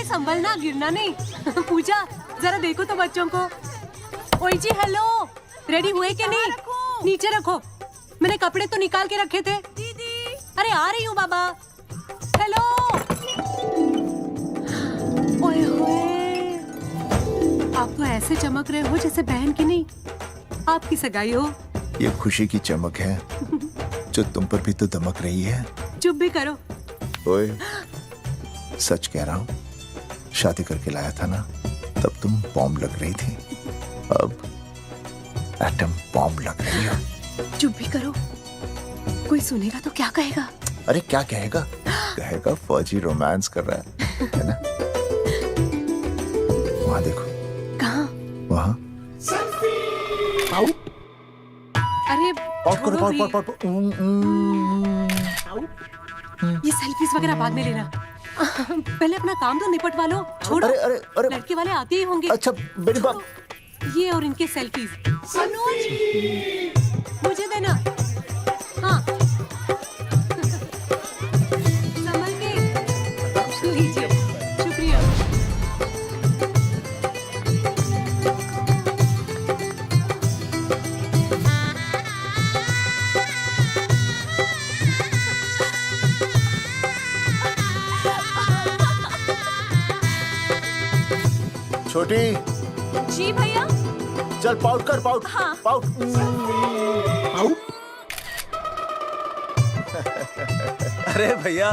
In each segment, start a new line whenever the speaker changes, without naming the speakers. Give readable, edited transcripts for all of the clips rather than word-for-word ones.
संभलना, गिरना नहीं। पूजा जरा देखो तो बच्चों को। ओए जी हेलो, रेडी हुए कि नहीं? नीचे रखो, मैंने कपड़े तो निकाल के रखे थे।
दीदी
अरे आ रही हूँ बाबा। हेलो। ओए होए, आप तो ऐसे चमक रहे हो जैसे बहन की नहीं आपकी सगाई हो।
ये खुशी की चमक है जो तुम पर भी तो दमक रही है।
चुप भी करो।
ओए, सच कह रहा हूँ, शादी करके लाया था ना, तब तुम बॉम्ब लग रही थी, अब एटम बॉम्ब लग रही हो।
चुप भी करो, कोई सुनेगा तो क्या कहेगा?
अरे क्या कहेगा? कहेगा फौजी रोमांस कर रहा है ना? वहाँ देखो।
कहाँ?
वहाँ।
अरे
करो,
छोड़ो भी। ये सेल्फीज वगैरह बाद में लेना। पहले अपना काम तो निपटवा लो। छोड़ो।
अरे
लड़के वाले आते ही होंगे।
अच्छा मेरी बात।
ये और इनके सेल्फीज। अनुज, मुझे देना। हाँ। संभल के। लीजिए, शुक्रिया।
छोटी,
जी भैया।
चल पाउट कर, पाउट।
हाँ।
पाउट।
अरे भैया,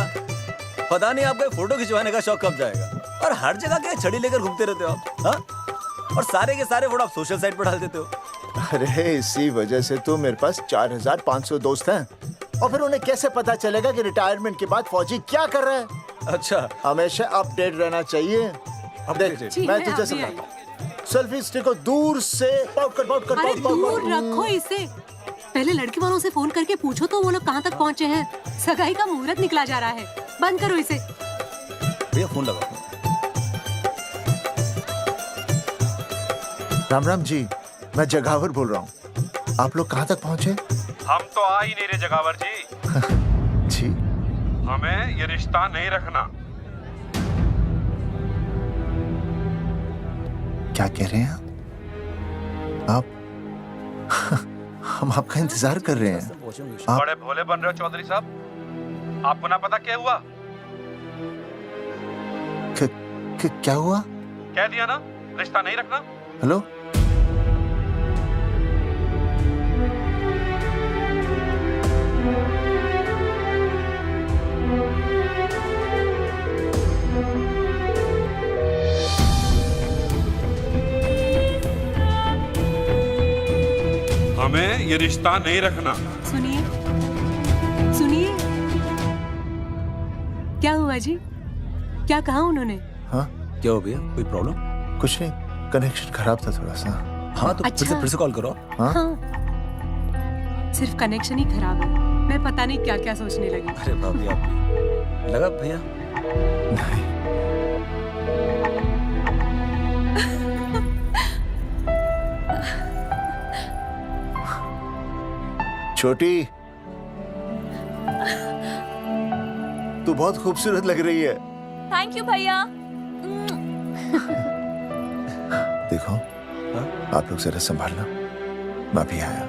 पता नहीं आपको फोटो खिंचवाने का शौक कब जाएगा। और हर जगह क्या छड़ी लेकर घूमते रहते हो आप, हाँ? और सारे के सारे फोटो आप सोशल साइट पर डाल देते हो।
अरे इसी वजह से तो मेरे पास 4500 दोस्त हैं। और फिर उन्हें कैसे पता चलेगा कि रिटायरमेंट के बाद फौजी क्या कर रहा है?
अच्छा,
हमेशा अपडेट रहना चाहिए। देख,
ठीक
मैं
है,
तुझे
आप भी
समझाता हूँ। सेल्फी स्टिक को दूर से पाउट कर, पाउट कर,
अरे
पाउट, पाउट,
दूर
पाउट।
रखो इसे। पहले लड़के वालों से फोन करके पूछो तो वो लोग कहाँ तक पहुँचे हैं। सगाई का मुहूर्त निकला जा रहा है। बंद करो इसे।
भैया फोन लगाओ।
राम राम जी, मैं जगावर बोल रहा हूँ। आप लोग कहाँ तक पहुँचे?
हम तो आ ही नहीं रहे जगावर जी।
जी,
हमें ये रिश्ता नहीं रखना।
क्या कह रहे हैं आप? हम आपका इंतजार कर रहे हैं। आप
बड़े भोले बन रहे हो चौधरी साहब। आपको ना पता क्या हुआ?
क्या हुआ?
कह दिया ना, रिश्ता नहीं रखना।
हेलो,
हमें ये रिश्ता नहीं रखना।
सुनिए, सुनिए। क्या हुआ जी? क्या कहा उन्होंने?
हाँ
क्या हो भैया, कोई प्रॉब्लम?
कुछ नहीं, कनेक्शन खराब था थोड़ा सा।
हाँ तो
अच्छा।
फिर से कॉल करो।
हाँ?
हाँ, सिर्फ कनेक्शन ही खराब है। मैं पता नहीं क्या क्या सोचने लगी।
अरे भाभी आप भी। लगा भैया?
नहीं, छोटी, तू बहुत खूबसूरत लग रही है।
थैंक यू भैया।
देखो, आप लोग जरा संभालना, मैं भी आया।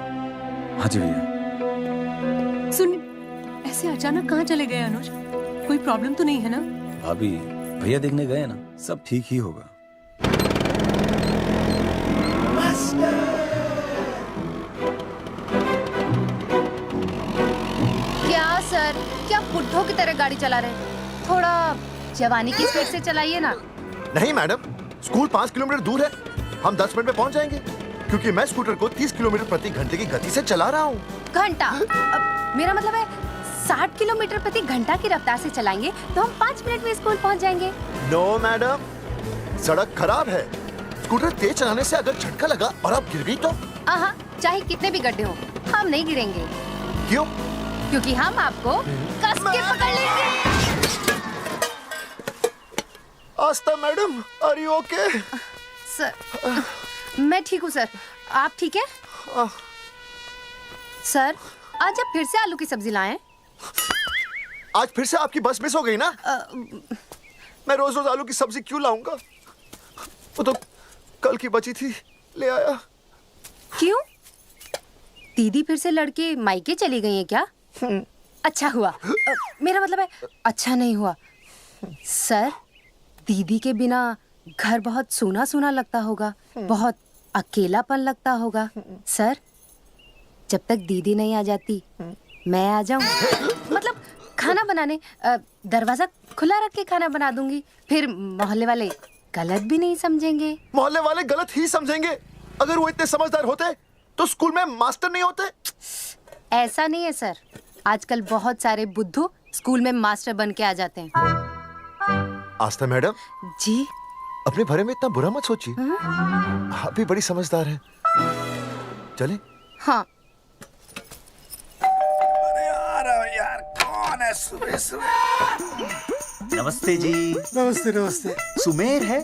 हाँ जी भैया।
सुन, ऐसे अचानक कहाँ चले गए अनुज? कोई प्रॉब्लम तो नहीं है ना?
भाभी, भैया देखने गए ना, सब ठीक ही होगा।
क्या सर, क्या बुड्ढों की तरह गाड़ी चला रहे हैं? थोड़ा जवानी की स्पीड से चलाइए ना।
नहीं मैडम, स्कूल 5 किलोमीटर दूर है, हम 10 मिनट में पहुंच जाएंगे, क्योंकि मैं स्कूटर को 30 किलोमीटर प्रति घंटे की गति से चला रहा हूँ।
घंटा? मेरा मतलब है 60 किलोमीटर प्रति घंटा की रफ्तार से चलाएंगे तो हम 5 मिनट में स्कूल पहुंच जाएंगे।
नो मैडम, सड़क खराब है। स्कूटर तेज चलाने से अगर झटका लगा और आप गिर गई तो?
आहा, चाहे कितने भी गड्ढे हो, हम नहीं गिरेंगे।
क्यों?
क्योंकि हम आपको कस के पकड़ लेंगे।
Aastha madam, are you okay?
Sir, मैं ठीक हूँ सर, आप ठीक है? सर, आज आप फिर से आलू की सब्जी लाएं?
आज फिर से आपकी बस मिस हो गई ना? मैं रोज रोज आलू की सब्जी क्यों लाऊंगा? वो तो कल की बची थी, ले आया।
क्यों? दीदी फिर से लड़के मायके चली गई हैं क्या? अच्छा हुआ। मेरा मतलब है अच्छा नहीं हुआ। सर, दीदी के बिना घर बहुत सूना सूना लगता होगा, बहुत अकेलापन लगता होगा। सर, जब तक दीदी नहीं आ जाती मैं आ जाऊं। मतलब खाना बनाने दरवाजा खुला रख के खाना बना दूंगी, फिर मोहल्ले वाले गलत भी नहीं समझेंगे।
मोहल्ले वाले गलत ही समझेंगे। अगर वो इतने समझदार होते तो स्कूल में मास्टर नहीं होते।
ऐसा नहीं है सर, आजकल बहुत सारे बुद्धू स्कूल में मास्टर बन के आ जाते हैं।
आस्था मैडम
जी?
अपने भरे में इतना बुरा मत सोचिए। आप भी बड़ी समझदार हैं। चले?
हाँ।
यार कौन है सुबह सुबह?
नमस्ते जी।
नमस्ते नमस्ते।
सुमेर है?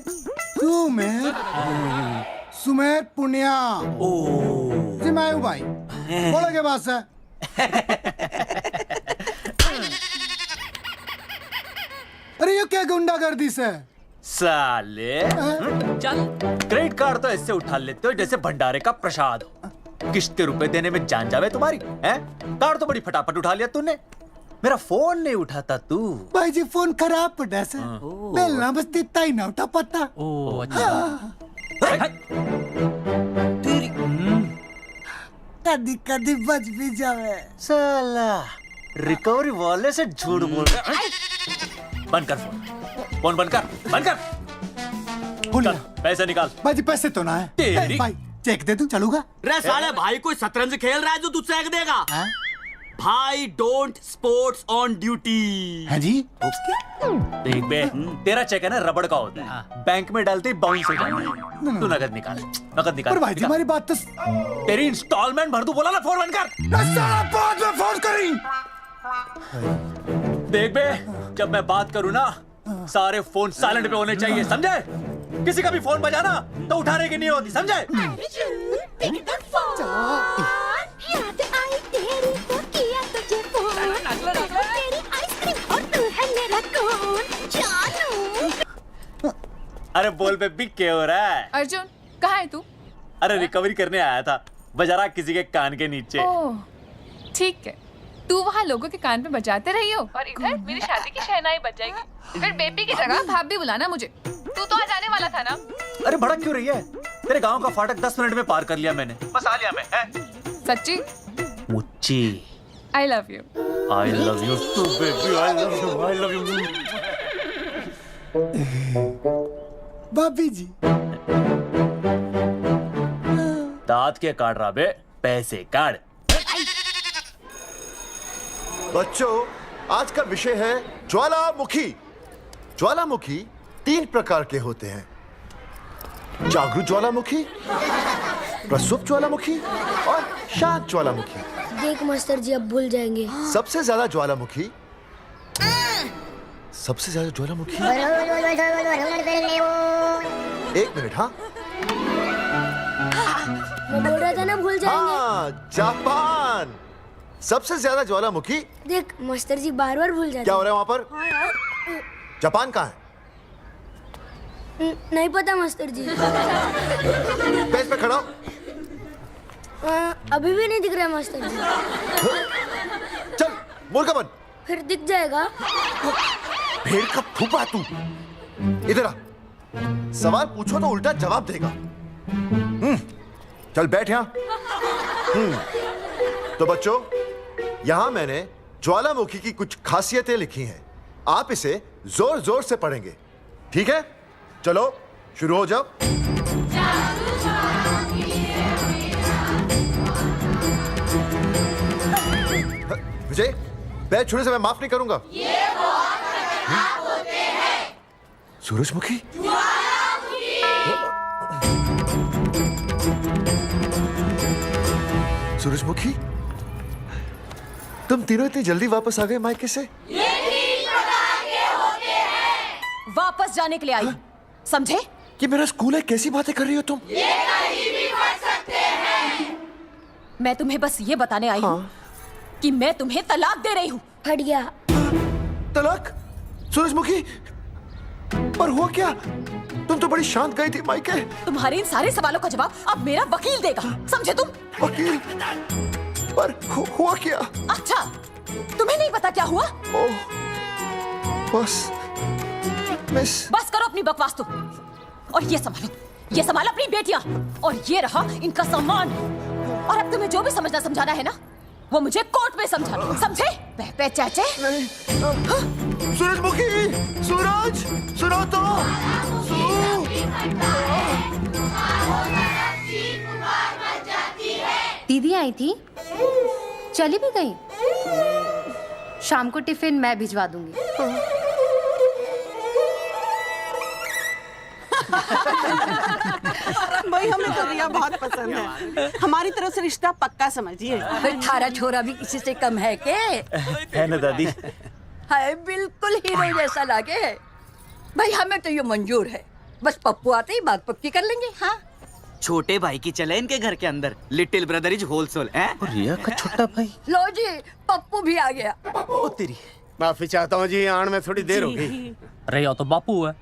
सुमेर पुनिया। जी मैं हूँ भाई। बोलो के बात है? अरे ये क्या गुंडागर्दी से?
साले चल, क्रेडिट कार्ड तो ऐसे उठा लेते हो जैसे भंडारे का प्रसाद हो। किस्त के रुपए देने में जान जावे तुम्हारी हैं? कार्ड तो बड़ी फटाफट उठा लिया तूने, मेरा फोन नहीं उठाता तू।
भाई जी फोन खराब पड़ा से बेलना बस इतना ही ना उठा पाता। कदी कदी बच भी जावे।
साला रिकवरी वाले से झूठ बोल रहा है। बंद कर फोन बंद कर। चल, पैसे निकाल।
भाई जी पैसे तो ना है।
तेरी-
भाई चेक दे दूं, चलूगा?
रे साले भाई कोई शतरंज खेल रहा है जो तुझसे चेक देगा?
हाँ?
भाई डोंट स्पोर्ट्स ऑन ड्यूटी।
है जी?
देख बे, तेरा चेक है ना रबड़ का होता है, बैंक में डालते ही बाउंस हो जाता है। तू नकद निकाल।
पर भाई जी
निकाल।
हमारी बात तो
तेरी इंस्टॉलमेंट भर दूं, बोला ना फोन बंद कर।
साला बाद में फोन करी।
देख बे, जब मैं बात करूं ना सारे फोन साइलेंट पे होने चाहिए, समझे? किसी का भी फोन बजाना तो उठाने की नहीं होती, समझे? अरे बोल बेबी क्या हो रहा है?
अर्जुन कहाँ है तू?
अरे रिकवरी करने आया था, बजा रहा किसी के कान के नीचे।
ओह ठीक है, तू वहाँ लोगों के कान पे बजाते रही हो और इधर मेरी शादी की शहनाई बज जाएगी। फिर बेबी की जगह भाभी बुलाना मुझे। तू तो आज आने वाला था ना?
अरे भड़क क्यों रही है? तेरे गांव का फाटक 10 मिनट में पार कर लिया मैंने, बस आ लिया मैं।
सच्ची?
मुच्ची
I love you.
I love you too, baby. I love you.
भाभी जी
दांत के काट रहा बे, पैसे काट।
बच्चों, आज का विषय है ज्वालामुखी। ज्वालामुखी 3 प्रकार के होते हैं: जागरूक ज्वालामुखी, प्रसुप्त ज्वालामुखी और शांत ज्वालामुखी।
देख मास्टर जी अब भूल जाएंगे।
सबसे ज्यादा ज्वालामुखी एक मिनट। हाँ
मैं बोल रहा था ना भूल जाएंगे।
हाँ, जापान सबसे ज्यादा ज्वालामुखी।
देख मास्टर जी बार बार भूल जाते
क्या हो रहा है वहां पर? जापान कहाँ है?
नहीं पता मास्टर जी।
पेज पे खड़ा हो।
अभी भी नहीं दिख रहा मास्टर जी।
चल मुर्गा बन।
फिर दिख जाएगा।
भेड़ का फूफा तू। इधर आ, सवाल पूछो तो उल्टा जवाब देगा। चल बैठ यहाँ। तो बच्चों, यहां मैंने ज्वालामुखी की कुछ खासियतें लिखी हैं। आप इसे जोर जोर से पढ़ेंगे, ठीक है? चलो शुरू हो जाओ। विजय, बैच छूने से मैं माफ नहीं करूंगा। सूरजमुखी? सूरजमुखी, तुम तीनों इतनी जल्दी वापस आ गए मायके से?
वापस जाने के लिए आई, समझे?
ये मेरा स्कूल है, कैसी बातें कर रही हो तुम?
मैं तुम्हें बस ये बताने आई हूँ कि मैं तुम्हें तलाक दे रही हूँ।
फट गया।
तलाक? सूरजमुखी, पर हुआ क्या? तुम तो बड़ी शांत गई थी मायके।
तुम्हारे इन सारे सवालों का जवाब अब मेरा वकील देगा, समझे तुम?
वकील? पर हुआ क्या?
अच्छा, तुम्हें नहीं पता क्या हुआ?
ओह, बस मिस।
बस करो अपनी बकवास तुम, और ये संभालो अपनी बेटियां, और ये रहा इनका सामान। और अब तुम्हें जो भी समझना समझाना है ना, वो मुझे कोर्ट में समझाना, समझे? पे चाचे।
सूरजमुखी, सूरज, सुनो तो।
दीदी आई थी, चली भी गई। शाम को टिफिन मैं भिजवा दूंगी।
भाई हमें तो रिया बहुत पसंद है, हमारी तरफ से रिश्ता पक्का समझिए।
फिर थारा छोरा भी किसी से कम है के?
है ना दादी?
है, बिल्कुल हीरो जैसा लागे। भाई हमें तो ये मंजूर है, बस पप्पू आते ही बात पक्की कर लेंगे। हाँ,
छोटे भाई की चले इनके घर के अंदर, लिटिल ब्रदर इज होलसेल है।
और रिया का छोटा भाई?
लो जी, पप्पू भी आ गया।
ओ तेरी।
माफी चाहता हूँ जी, आने में थोड़ी देर हो गई।
अरे या तो बापू है।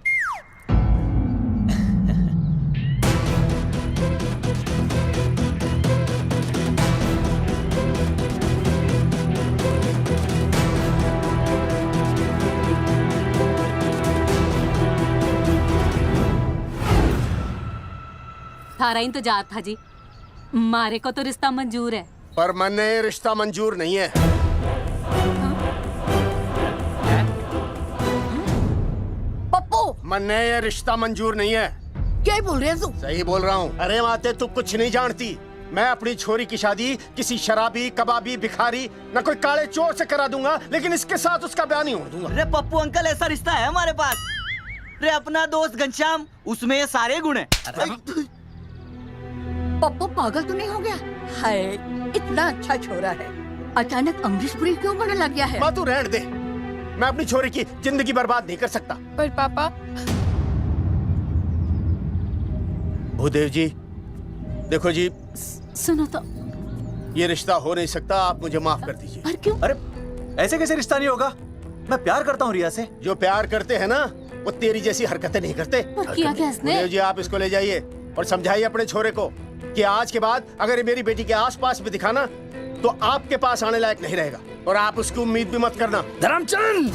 थारा इंतजार था जी, मारे को तो रिश्ता मंजूर है।
पर मैंने ये रिश्ता मंजूर नहीं है।
पप्पू,
मैंने ये रिश्ता मंजूर नहीं है।
क्या बोल रहे हैं तू?
सही बोल रहा हूँ। अरे माते, तू कुछ नहीं जानती। मैं अपनी छोरी की शादी किसी शराबी, कबाबी, भिखारी, न कोई काले चोर से करा दूंगा, लेकिन इसके साथ उसका ब्याह नहीं हो दूंगा।
अरे पप्पू अंकल, ऐसा रिश्ता है हमारे पास। अरे अपना दोस्त घनश्याम, उसमें ये सारे गुण हैं।
पप्पू पागल तो नहीं हो गया? हाय, इतना अच्छा छोरा है, अचानक अमरीशपुरी क्यों बनने लग गया है?
माँ तू रहने दे, मैं अपनी छोरी की जिंदगी बर्बाद नहीं कर सकता।
पर पापा।
भूदेव जी, देखो जी,
सुनो तो।
ये रिश्ता हो नहीं सकता, आप मुझे माफ कर दीजिए।
पर क्यों?
अरे ऐसे कैसे रिश्ता नहीं होगा? मैं प्यार करता हूँ रिया से।
जो प्यार करते हैं ना, वो तेरी जैसी हरकतें नहीं करते।
पर किया क्या इसने?
भूदेव जी, आप इसको ले जाइए और समझाइए अपने छोरे को कि आज के बाद अगर ये मेरी बेटी के आसपास भी दिखाना, तो आपके पास आने लायक नहीं रहेगा, और आप उसकी उम्मीद भी मत करना।
धर्मचंद,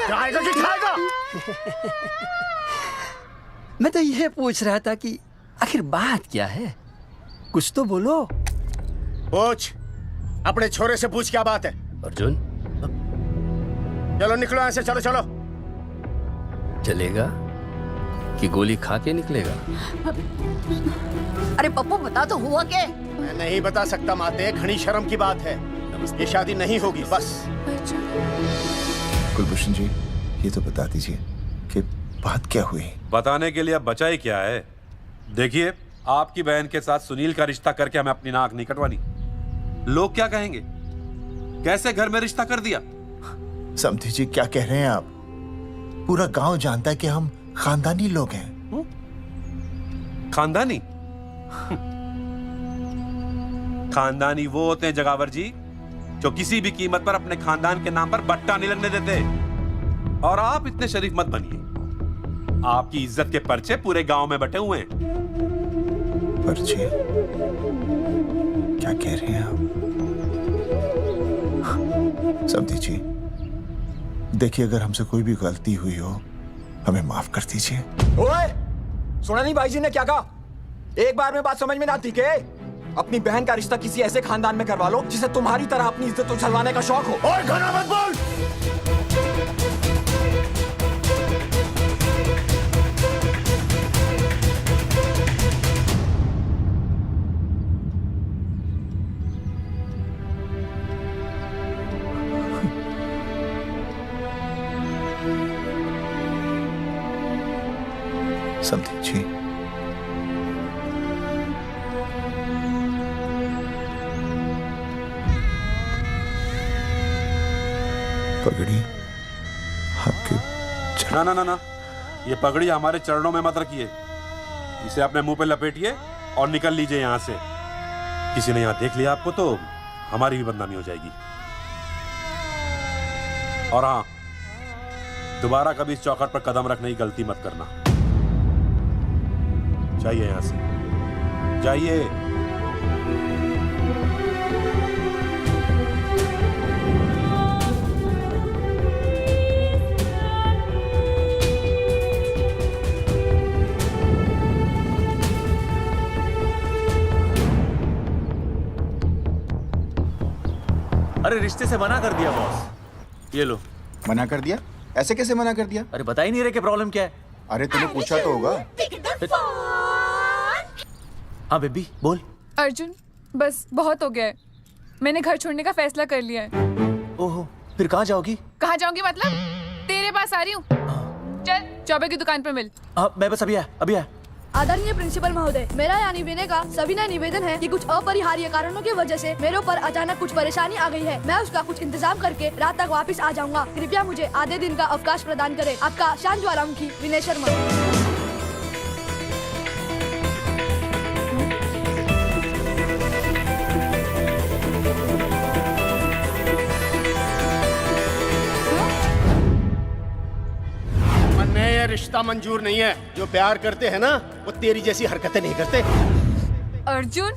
खाएगा कि खाएगा?
मैं तो ये पूछ रहा था कि आखिर बात क्या है, कुछ तो बोलो।
पूछ, अपने छोरे से पूछ क्या बात है।
अर्जुन,
चलो निकलो यहाँ से, चलो चलो।
चलेगा कि गोली खा के निकलेगा?
अरे पप्पू, बता तो हुआ क्या?
मैं नहीं बता सकता माते, घनी शर्म की बात है। ये शादी नहीं होगी, बस।
कुलभूषण जी, ये तो बता दीजिए कि बात क्या हुई?
बताने के लिए अब बचा ही क्या है? देखिए, आपकी बहन के साथ सुनील का रिश्ता करके हमें अपनी नाक नहीं कटवानी। लोग क्या कहेंगे? कैसे घर में रिश्ता कर दिया?
समधी जी, क्या कह रहे हैं आप? पूरा गांव जानता है कि हम खानदानी लोग हैं।
खानदानी? खानदानी वो होते हैं जगावर जी, जो किसी भी कीमत पर अपने खानदान के नाम पर बट्टा नहीं लगने देते। और आप इतने शरीफ मत बनिए, आपकी इज्जत के पर्चे पूरे गांव में बटे हुए हैं।
पर्चे? क्या कह रहे हैं आप? समधी जी, देखिए, अगर हमसे कोई भी गलती हुई हो, हमें माफ कर दीजिए।
ओए, सुना नहीं भाई जी ने क्या कहा? एक बार में बात समझ में ना आती के? अपनी बहन का रिश्ता किसी ऐसे खानदान में करवा लो जिसे तुम्हारी तरह अपनी इज्जत उछलवाने का शौक हो।
ओए, घना मत बोल।
समधी जी, पगड़ी आपके
ना ना ना ना, ये पगड़ी हमारे चरणों में मत रखिए। इसे अपने मुंह पे लपेटिए और निकल लीजिए यहाँ से। किसी ने यहाँ देख लिया आपको तो हमारी भी बदनामी हो जाएगी। और हाँ, दोबारा कभी इस चौखट पर कदम रखने की गलती मत करना। जाइए यहां से, जाइए।
अरे रिश्ते से मना कर दिया बॉस। ये लो।
मना कर दिया? ऐसे कैसे मना कर दिया?
अरे बता ही नहीं रहे कि प्रॉब्लम क्या है।
अरे तूने पूछा तो होगा।
हाँ बेबी बोल।
अर्जुन बस बहुत हो गया है, मैंने घर छोड़ने का फैसला कर लिया है।
ओहो, फिर कहाँ जाओगी?
कहाँ जाऊंगी मतलब? तेरे पास आ रही हूँ। चल चौबे की दुकान पर मिल।
हाँ मैं बस अभी आया।
आदरणीय प्रिंसिपल महोदय, मेरा यानी विनय का सविनय निवेदन है कि कुछ अपरिहार्य कारणों की वजह से मेरे ऊपर अचानक कुछ परेशानी आ गई है। मैं उसका कुछ इंतजाम करके रात तक वापस आ जाऊंगा। कृपया मुझे आधे दिन का अवकाश प्रदान करें। आपका शांत ज्वालामुखी विनय शर्मा।
ये रिश्ता मंजूर नहीं है। जो प्यार करते हैं ना वो तेरी जैसी हरकतें नहीं करते।
अर्जुन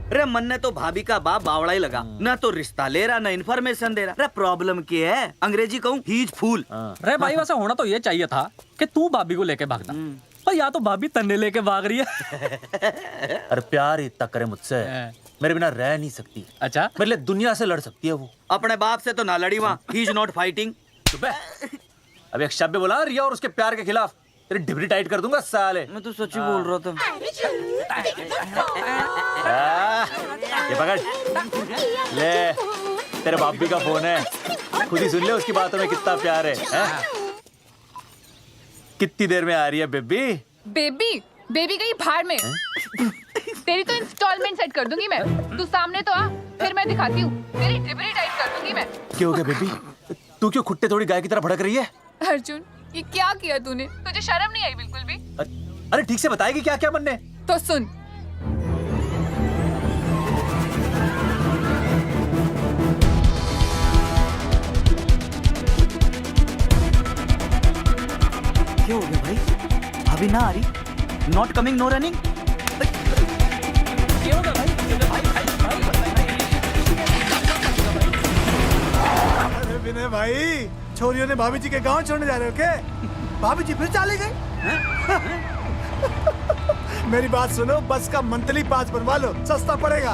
अरे मन ने तो भाभी का बाप बावड़ा ही लगा, ना तो रिश्ता ले रहा ना इन्फॉर्मेशन दे रहा। अरे प्रॉब्लम क्या है? अंग्रेजी कहूँ हीज फूल।
अरे भाई वैसा होना तो ये चाहिए था कि तू भाभी को लेके भागता, पर या तो भाभी तन्ने लेके भाग रही है।
अरे प्यार इतना करे मुझसे, मेरे बिना रह नहीं सकती।
अच्छा
मेरे लिए दुनिया से लड़ सकती है वो।
अपने बाप से तो ना लड़ी वहाँ, ही इज नॉट फाइटिंग।
अभी एक शब्द बोला रिया और उसके प्यार के खिलाफ, तेरी डिबरी टाइट कर दूंगा साले।
मैं तो सच्ची बोल रहा था।
ये पकड़ ले, तेरे बापी का फोन है, खुद ही सुन ले उसकी बातों में कितना प्यार है, कितनी देर में आ रही है बेबी?
बेबी गई भाड़ में। तेरी तो इंस्टॉलमेंट सेट कर दूंगी मैं। तू सामने तो आ, फिर मैं दिखाती हूँ। तेरी डिबरी टाइट कर दूंगी मैं।
क्या हो गया बेबी? तू क्यों खुट्टे थोड़ी गाय की तरह भड़क रही है?
अर्जुन ये क्या किया तूने? तुझे शर्म नहीं आई बिल्कुल भी?
अरे ठीक से बताएगी क्या क्या बनने?
तो सुन,
क्या हो गया भाई? अभी ना आ रही? Not coming no running?
क्या होगा भाई?
अरे विनय भाई, छोरियों ने भाभी जी के गांव छोड़ने जा रहे हो क्या? भाभी जी फिर चले गए? मेरी बात सुनो, बस का मंथली पास बनवा लो, सस्ता पड़ेगा।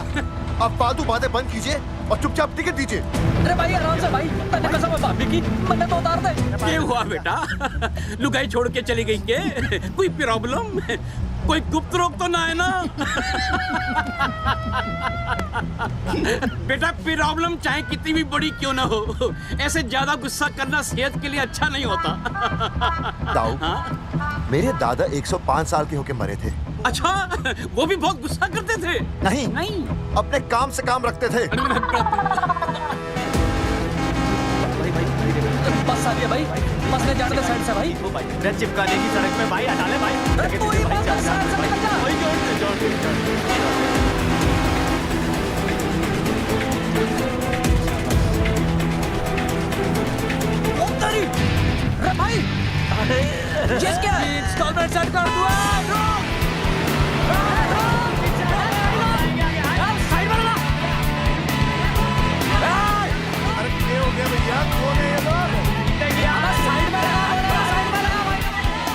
अब फालतू बातें बंद कीजिए और चुपचाप टिकट दीजिए।
अरे भाई आराम से भाई, तन्ने में सब भाभी की मन्नत तो उतार दे।
क्या हुआ बेटा? लुगाई छोड़ के चली गई के? कोई प्रॉब्लम? कोई गुप्त रोग तो ना है ना? बेटा प्रॉब्लम चाहे कितनी भी बड़ी क्यों ना हो, ऐसे ज्यादा गुस्सा करना सेहत के लिए अच्छा नहीं होता।
ताऊ, मेरे दादा 105 साल के होके मरे थे।
अच्छा, वो भी बहुत गुस्सा करते थे?
नहीं, अपने काम से काम रखते थे।
बस आ गया भाई, बस ले जाने दे साइड से भाई।
भाई चिपकाने की सड़क पे भाई, हटा ले भाई।
अरे तू ही बस साइड से निकल जा। अरे भाई, ये क्या? इंस्टॉलमेंट सेट कर दूँ।
अरे क्या हो गया भैया? कौन है ये लोग?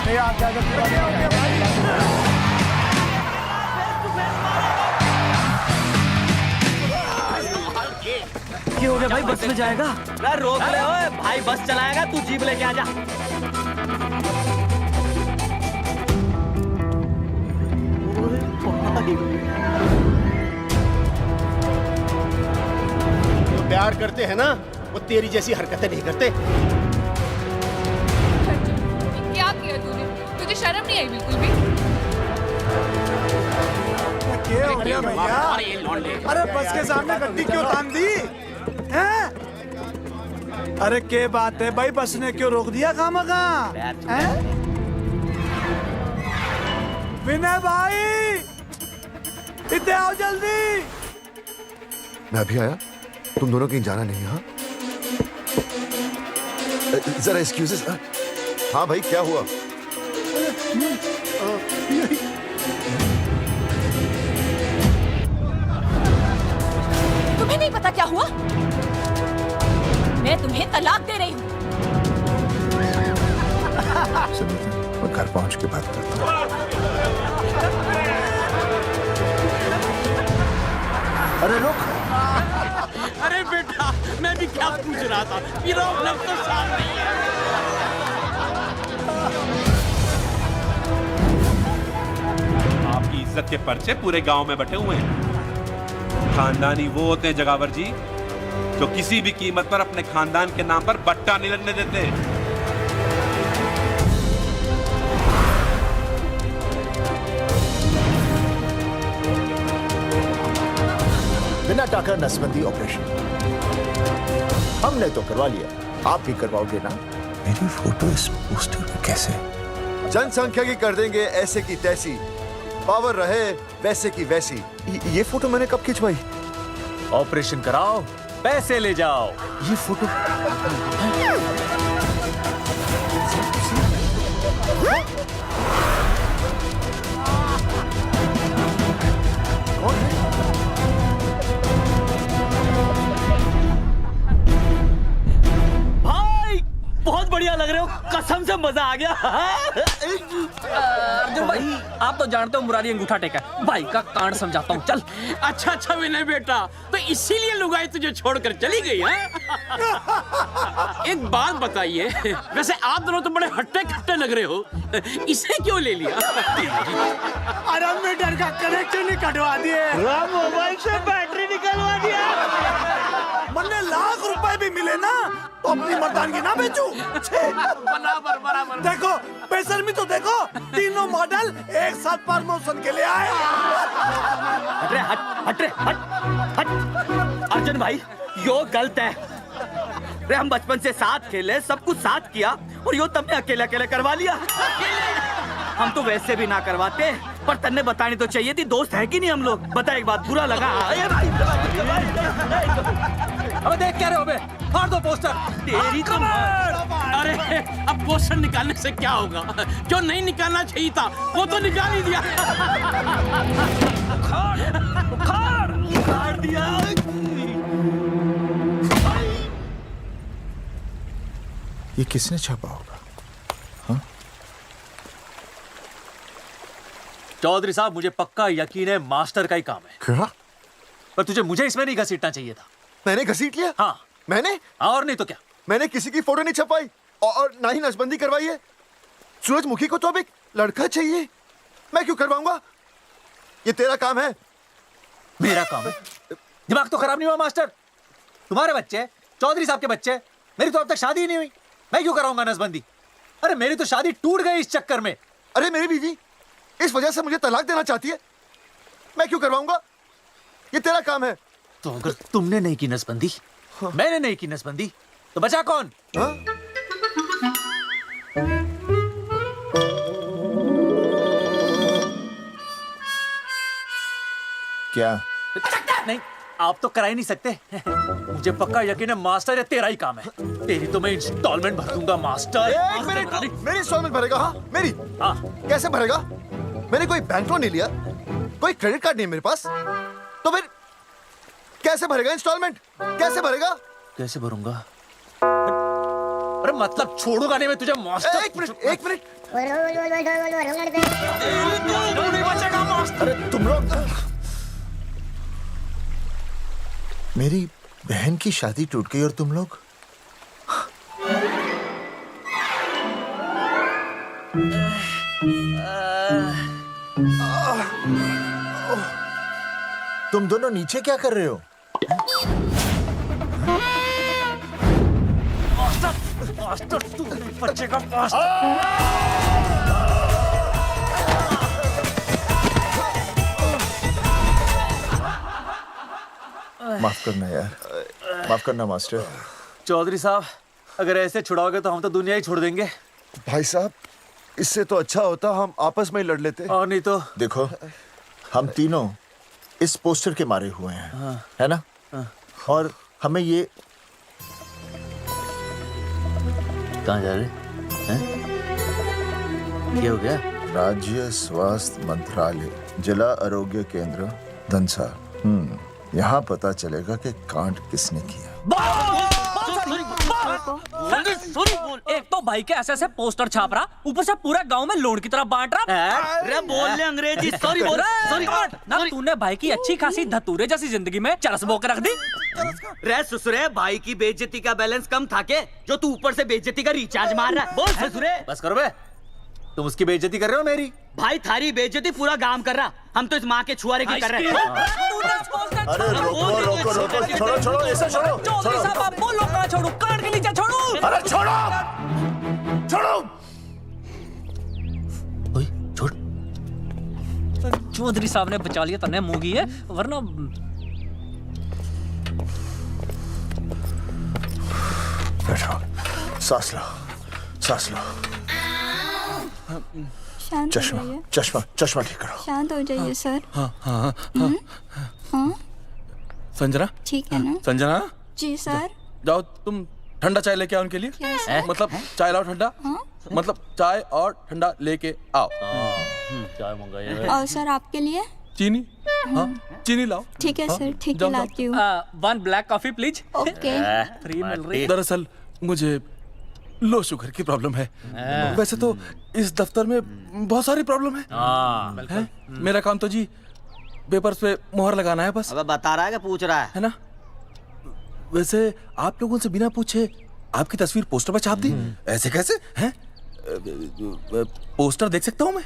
नहीं आप क्या हो गया भाई?
क्या हो गया भाई? बस में जाएगा? अरे रोक ले ओए भाई, बस चलाएगा, तू जीप लेके आ जा।
जो प्यार करते हैं ना वो तेरी जैसी हरकतें नहीं करते।
क्या किया तूने? तुझे शर्म नहीं आई बिल्कुल भी?
क्या हो गया भैया? अरे बस के सामने गड्डी क्यों तान दी हैं? अरे क्या बात है भाई, बस ने क्यों रोक दिया खामखा? विनय भाई इतने आओ जल्दी।
मैं अभी आया, तुम दोनों कहीं जाना नहीं। हाँ जरा एक्सक्यूजेस। हाँ भाई, क्या हुआ?
तुम्हें नहीं पता क्या हुआ? मैं तुम्हें तलाक दे रही हूँ।
मैं घर पहुंच के बात करता हूँ। अरे रुक।
अरे बेटा, मैं भी क्या पूछ रहा था, प्रॉब्लम तो साफ नहीं है।
आपकी इज्जत के पर्चे पूरे गांव में बटे हुए हैं। खानदानी वो होते हैं जगावर जी जो किसी भी कीमत पर अपने खानदान के नाम पर बट्टा नहीं लगने देते।
बिना टाका नसबंदी ऑपरेशन हमने तो करवा लिया, आप भी करवाओगे ना? मेरी फोटो इस पोस्टर में कैसे? जनसंख्या की कर देंगे ऐसे की तैसी, पावर रहे वैसे की वैसी। ये फोटो मैंने कब खिंचवाई?
ऑपरेशन कराओ, पैसे ले जाओ। ये फोटो
भाई बहुत बढ़िया लग रहे हो, कसम से मजा आ गया। अर्जुन भाई, आप तो जानते हो मुरारी अंगूठा टेका, भाई का कांड समझाता हूँ, चल।
अच्छा विनय बेटा, तो इसीलिए लुगाई तुझे छोड़कर चली गई है? एक बात बताइए, वैसे आप दोनों तो बड़े हट्टे कट्टे लग रहे हो, इसे क्यों ले लिया?
अरे मीटर का कनेक्शन ही कटवा दिए,
मोबाइल से बैटरी निकलवा दिया।
मन्ने लाख रुपए भी मिले ना तो अपनी मर्दानगी ना बेचू।
बराबर।
देखो बेशर्मी तो देखो, तीनों मॉडल एक साथ प्रमोशन के लिए आए।
हट अर्जुन भाई, यो गलत है। रे हम बचपन से साथ खेले, सब कुछ साथ किया, और यो तुमने अकेले अकेले करवा लिया। हम तो वैसे भी ना करवाते, पर तन्ने बतानी तो चाहिए थी, दोस्त है कि नहीं हम लोग। बता एक बात, बुरा लगा?
अबे देख क्या रहे हो बे? फाड़ दो पोस्टर।
तेरी तो
अरे अब पोस्टर निकालने से क्या होगा? जो नहीं निकालना चाहिए था वो तो निकाल ही दिया।
उखाड़ दिया।
ये किसने छापा होगा? हाँ?
चौधरी साहब, मुझे पक्का यकीन है मास्टर का ही काम है।
क्या?
पर तुझे मुझे इसमें नहीं घसीटना चाहिए था।
मैंने घसीट लिया?
हाँ।
मैंने?
और नहीं तो क्या?
मैंने किसी की फोटो नहीं छपाई और ना ही नसबंदी करवाई है। सूरजमुखी को तो अब एक लड़का चाहिए, मैं क्यों करवाऊंगा? ये तेरा काम है।
मेरा काम है? दिमाग तो खराब नहीं हुआ मास्टर? तुम्हारे बच्चे, चौधरी साहब के बच्चे, मेरी तो अब तक शादी ही नहीं हुई, मैं क्यों कराऊंगा नसबंदी? अरे मेरी तो शादी टूट गई इस चक्कर में।
अरे मेरी बीवी इस वजह से मुझे तलाक देना चाहती है, मैं क्यों करवाऊंगा? ये तेरा काम है।
तो अगर तुमने नहीं की नसबंदी, मैंने नहीं की नसबंदी, तो बचा कौन?
हाँ? क्या?
नहीं, आप तो करा ही नहीं सकते। मुझे पक्का यकीन है मास्टर, ये तेरा ही काम है। तेरी तो मैं इंस्टॉलमेंट भर दूंगा मास्टर।
एक मिनट, मेरी इंस्टॉलमेंट भरेगा? हाँ मेरी?
हाँ।
कैसे भरेगा? मैंने कोई बैंक लोन नहीं लिया, कोई क्रेडिट कार्ड नहीं मेरे पास, तो फिर कैसे भरेगा इंस्टॉलमेंट? कैसे भरेगा?
कैसे भरूंगा? अरे मतलब छोड़ूंगा नहीं मैं तुझे मास्टर।
एक मिनट। अरे तुम लोग, मेरी बहन की शादी टूट गई और तुम लोग तुम दोनों नीचे क्या कर रहे हो?
मास्टर तू नहीं बचेगा मास्टर।
माफ करना यार, माफ करना मास्टर।
चौधरी साहब, अगर ऐसे छुड़ाओगे तो हम तो दुनिया ही छोड़ देंगे।
भाई साहब, इससे तो अच्छा होता हम आपस में ही लड़ लेते।
और नहीं तो।
देखो, हम तीनों इस पोस्टर के मारे हुए हैं।
हाँ।
है ना? हाँ। और हमें ये
कहाँ जा रहे हैं? क्या हो गया?
राज्य स्वास्थ्य मंत्रालय, जिला आरोग्य केंद्र धनसा। यहाँ पता चलेगा कि कांड किसने किया।
एक तो भाई के ऐसे पोस्टर छाप रहा, ऊपर से पूरा गांव में लोन की तरह बांट रहा।
अरे बोल ले अंग्रेजी, सॉरी बोल, सॉरी।
ना तूने भाई की अच्छी खासी धतूरे जैसी जिंदगी में चरस बो के रख दी।
रे ससुरे, भाई की बेइज्जती का बैलेंस कम था के जो तू ऊपर से बेइज्जती का रिचार्ज मार रहा है? बोल ससुरे।
बस करो बे, तुम उसकी बेइज्जती कर रहे हो मेरी।
भाई थारी बेइज्जती पूरा गांव कर रहा, हम तो इस माँ के छुआरे की कर रहे हैं।
अरे रोको रोको रोको, छोड़ो छोड़ो, ऐसा छोड़ो छोड़ो।
बोलो कहाँ छोड़ू? काट के नीचे छोड़ू।
अरे छोड़ो छोड़ो।
छोड़।
चौधरी साहब ने बचा लिया, तन्ने मुंगी है, वरना
बैठो, सांस लो, सांस लो।
शांत हो
चश्मा
जाइए।
चश्मा चश्मा ठीक करो।
शांत हो जाइए सर।
हाँ हाँ हाँ
हाँ
संजना,
ठीक है ना?
संजना
जी सर।
जाओ तुम ठंडा चाय लेके आओ उनके लिए।
Yes, sir.
मतलब चाय लाओ ठंडा। मतलब चाय और ठंडा लेके आओ।
चाय मंगाइए।
और सर आपके लिए?
चीनी, हाँ चीनी लाओ।
ठीक है सर, ठीक है लाती हूँ।
1 black coffee please.
Okay.
Free मिल रही।
दरअसल मुझे लो शुगर की प्रॉब्लम है। वैसे तो इस दफ्तर में बहुत सारी प्रॉब्लम है। मेरा काम तो जी पेपर्स पे मोहर लगाना है बस।
अब बता रहा है कि पूछ रहा
है ना? वैसे आप लोगों से बिना पूछे आपकी तस्वीर पोस्टर पर छाप दी, ऐसे कैसे हैं? पोस्टर देख सकता हूँ मैं?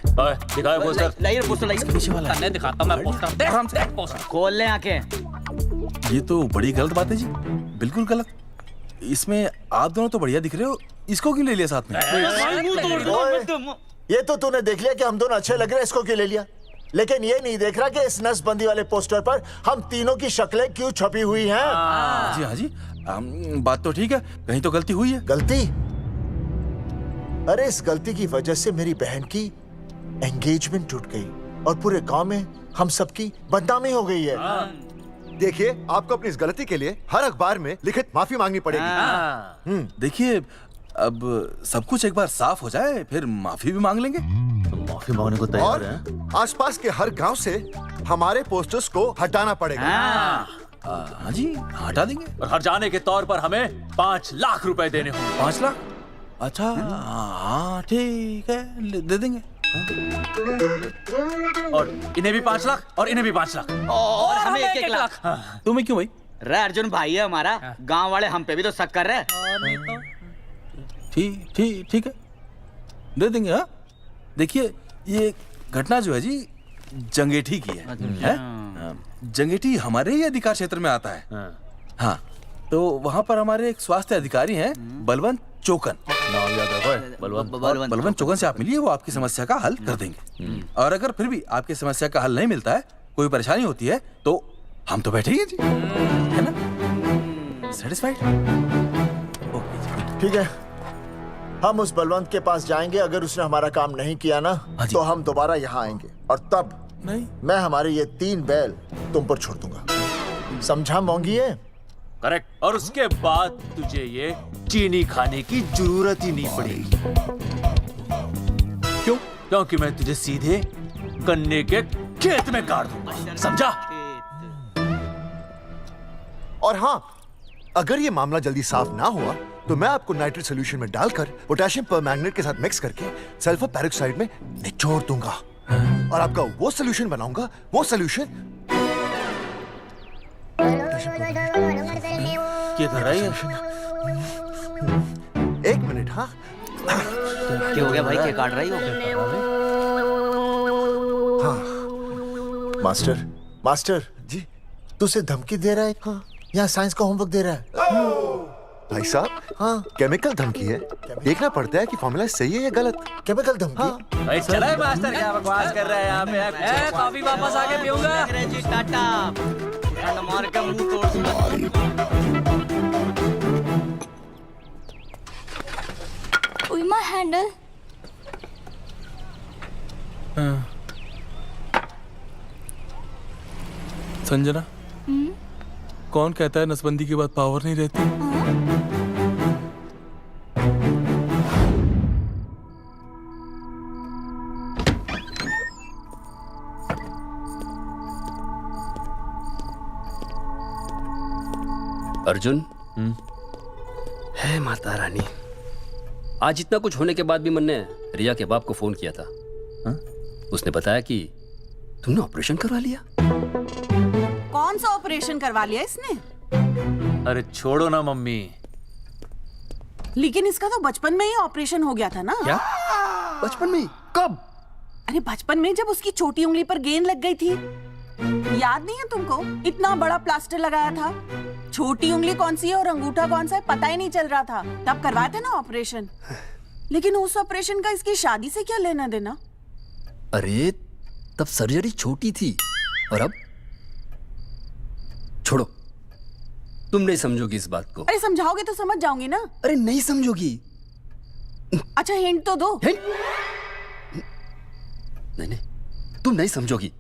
दिखाओ पोस्टर।
लाइए पोस्टर, लाइए।
पीछे वाला है।
दिखाता मैं पोस्टर। देख
आराम से।
पोस्टर
खोल ले आंखें।
ये तो बड़ी गलत बात है जी, बिल्कुल गलत। इसमें आप दोनों तो बढ़िया दिख रहे हो, इसको क्यों ले लिया साथ में?
ये तो तूने देख लिया कि हम दोनों अच्छे लग रहे हैं, इसको क्यों ले लिया? लेकिन ये नहीं देख रहा कि इस नसबंदी वाले पोस्टर पर हम तीनों की शक्लें क्यों छपी हुई हैं?
जी हाँ जी, बात तो ठीक है, कहीं तो गलती हुई है।
गलती? अरे इस गलती की वजह से मेरी बहन की एंगेजमेंट टूट गई और पूरे गांव में हम सबकी बदनामी हो गई है। देखिए, आपको अपनी इस गलती के लिए हर अखबार में लिखित माफी मांगनी पड़ेगी।
देखिए, अब सब कुछ एक बार साफ हो जाए, फिर माफी भी मांग लेंगे।
माफी मांगने को तैयार है?
और आसपास के हर गांव से हमारे पोस्टर्स को हटाना पड़ेगा।
हाँ जी, हटा देंगे।
और हर जाने के तौर पर हमें 5 लाख रुपए देने होंगे।
5 लाख? अच्छा, हाँ ठीक है, दे देंगे।
और इन्हें भी 5 लाख और इन्हें भी 5 लाख
और हमें 1-1 लाख।
तुम्हें क्यों भाई?
रे अर्जुन भाई है हमारा, गांव वाले हम पे भी तो शक कर रहे हैं।
ठीक है, दे देंगे। हाँ देखिए, ये घटना जो है जी जंगेठी की है? जंगेठी हमारे ही अधिकार क्षेत्र में आता है। हाँ, तो वहाँ पर हमारे एक स्वास्थ्य अधिकारी हैं, बलवंत चौकन।
नाम याद रखो,
बलवंत चौकन से आप मिलिए, वो आपकी समस्या का हल कर देंगे। और अगर फिर भी आपकी समस्या का हल नहीं मिलता है, कोई परेशानी होती है, तो हम तो बैठे ही हैं जी, है ना? सेटिस्फाइड?
ठीक है, हम उस बलवंत के पास जाएंगे। अगर उसने हमारा काम नहीं किया ना, तो हम दोबारा यहाँ आएंगे और तब
नहीं,
मैं हमारे ये 3 बैल तुम पर छोड़ दूंगा। समझा मोंगी? है
करेक्ट। और उसके बाद तुझे ये चीनी खाने की जरूरत ही नहीं पड़ेगी। क्यों? क्योंकि मैं तुझे सीधे गन्ने के खेत में गाड़ दूंगा, समझा?
और हाँ, अगर ये मामला जल्दी साफ ना हुआ तो मैं आपको नाइट्रेट सोल्यूशन में डालकर पोटेशियम परमैंगनेट के साथ मिक्स करके सल्फर पेरोक्साइड में निचोड़ दूंगा और आपका वो सोल्यूशन बनाऊंगा, वो सोल्यूशन।
क्या कर रही है?
1 मिनट। हाँ,
क्या हो गया भाई, क्या काट रही हो?
हाँ मास्टर जी, तुझसे धमकी दे रहा है? हाँ, यहाँ साइंस का होमवर्क दे रहा है। भाई साहब, हाँ केमिकल धमकी है, देखना पड़ता है कि फॉर्मूला सही है या गलत। केमिकल धमकी? हाँ।
भाई चला है मास्टर, क्या बकवास कर रहा है यहाँ पे?
कॉफी वापस आके पीऊंगा।
अंग्रेजी टाटा मार के मुंह तोड़ दूंगा।
उइमा हैंडल।
संजना, कौन कहता है नसबंदी के बाद पावर नहीं रहती?
अर्जुन, है माता रानी, आज इतना कुछ होने के बाद भी मन ने रिया के बाप को फोन किया था। उसने बताया कि तुमने ऑपरेशन करवा लिया।
कौन सा ऑपरेशन करवा लिया इसने?
अरे छोड़ो ना मम्मी।
लेकिन इसका तो बचपन में ही ऑपरेशन हो गया था ना।
क्या? बचपन में? कब?
अरे बचपन में, जब उसकी छोटी उंगली पर गेंद लग गई थी। याद नहीं है तुमको? इतना बड़ा प्लास्टर लगाया था। छोटी उंगली कौन सी है और अंगूठा कौन सा है पता ही नहीं चल रहा था। तब करवाया था ना ऑपरेशन। लेकिन उस ऑपरेशन का इसकी शादी से क्या लेना देना?
अरे तब सर्जरी छोटी थी, और अब? छोड़ो, तुम नहीं समझोगी इस बात को।
अरे समझाओगे तो समझ जाऊंगी ना।
अरे नहीं समझोगी।
अच्छा हिंट तो दो।
हिंट? नहीं, तुम नहीं समझोगी।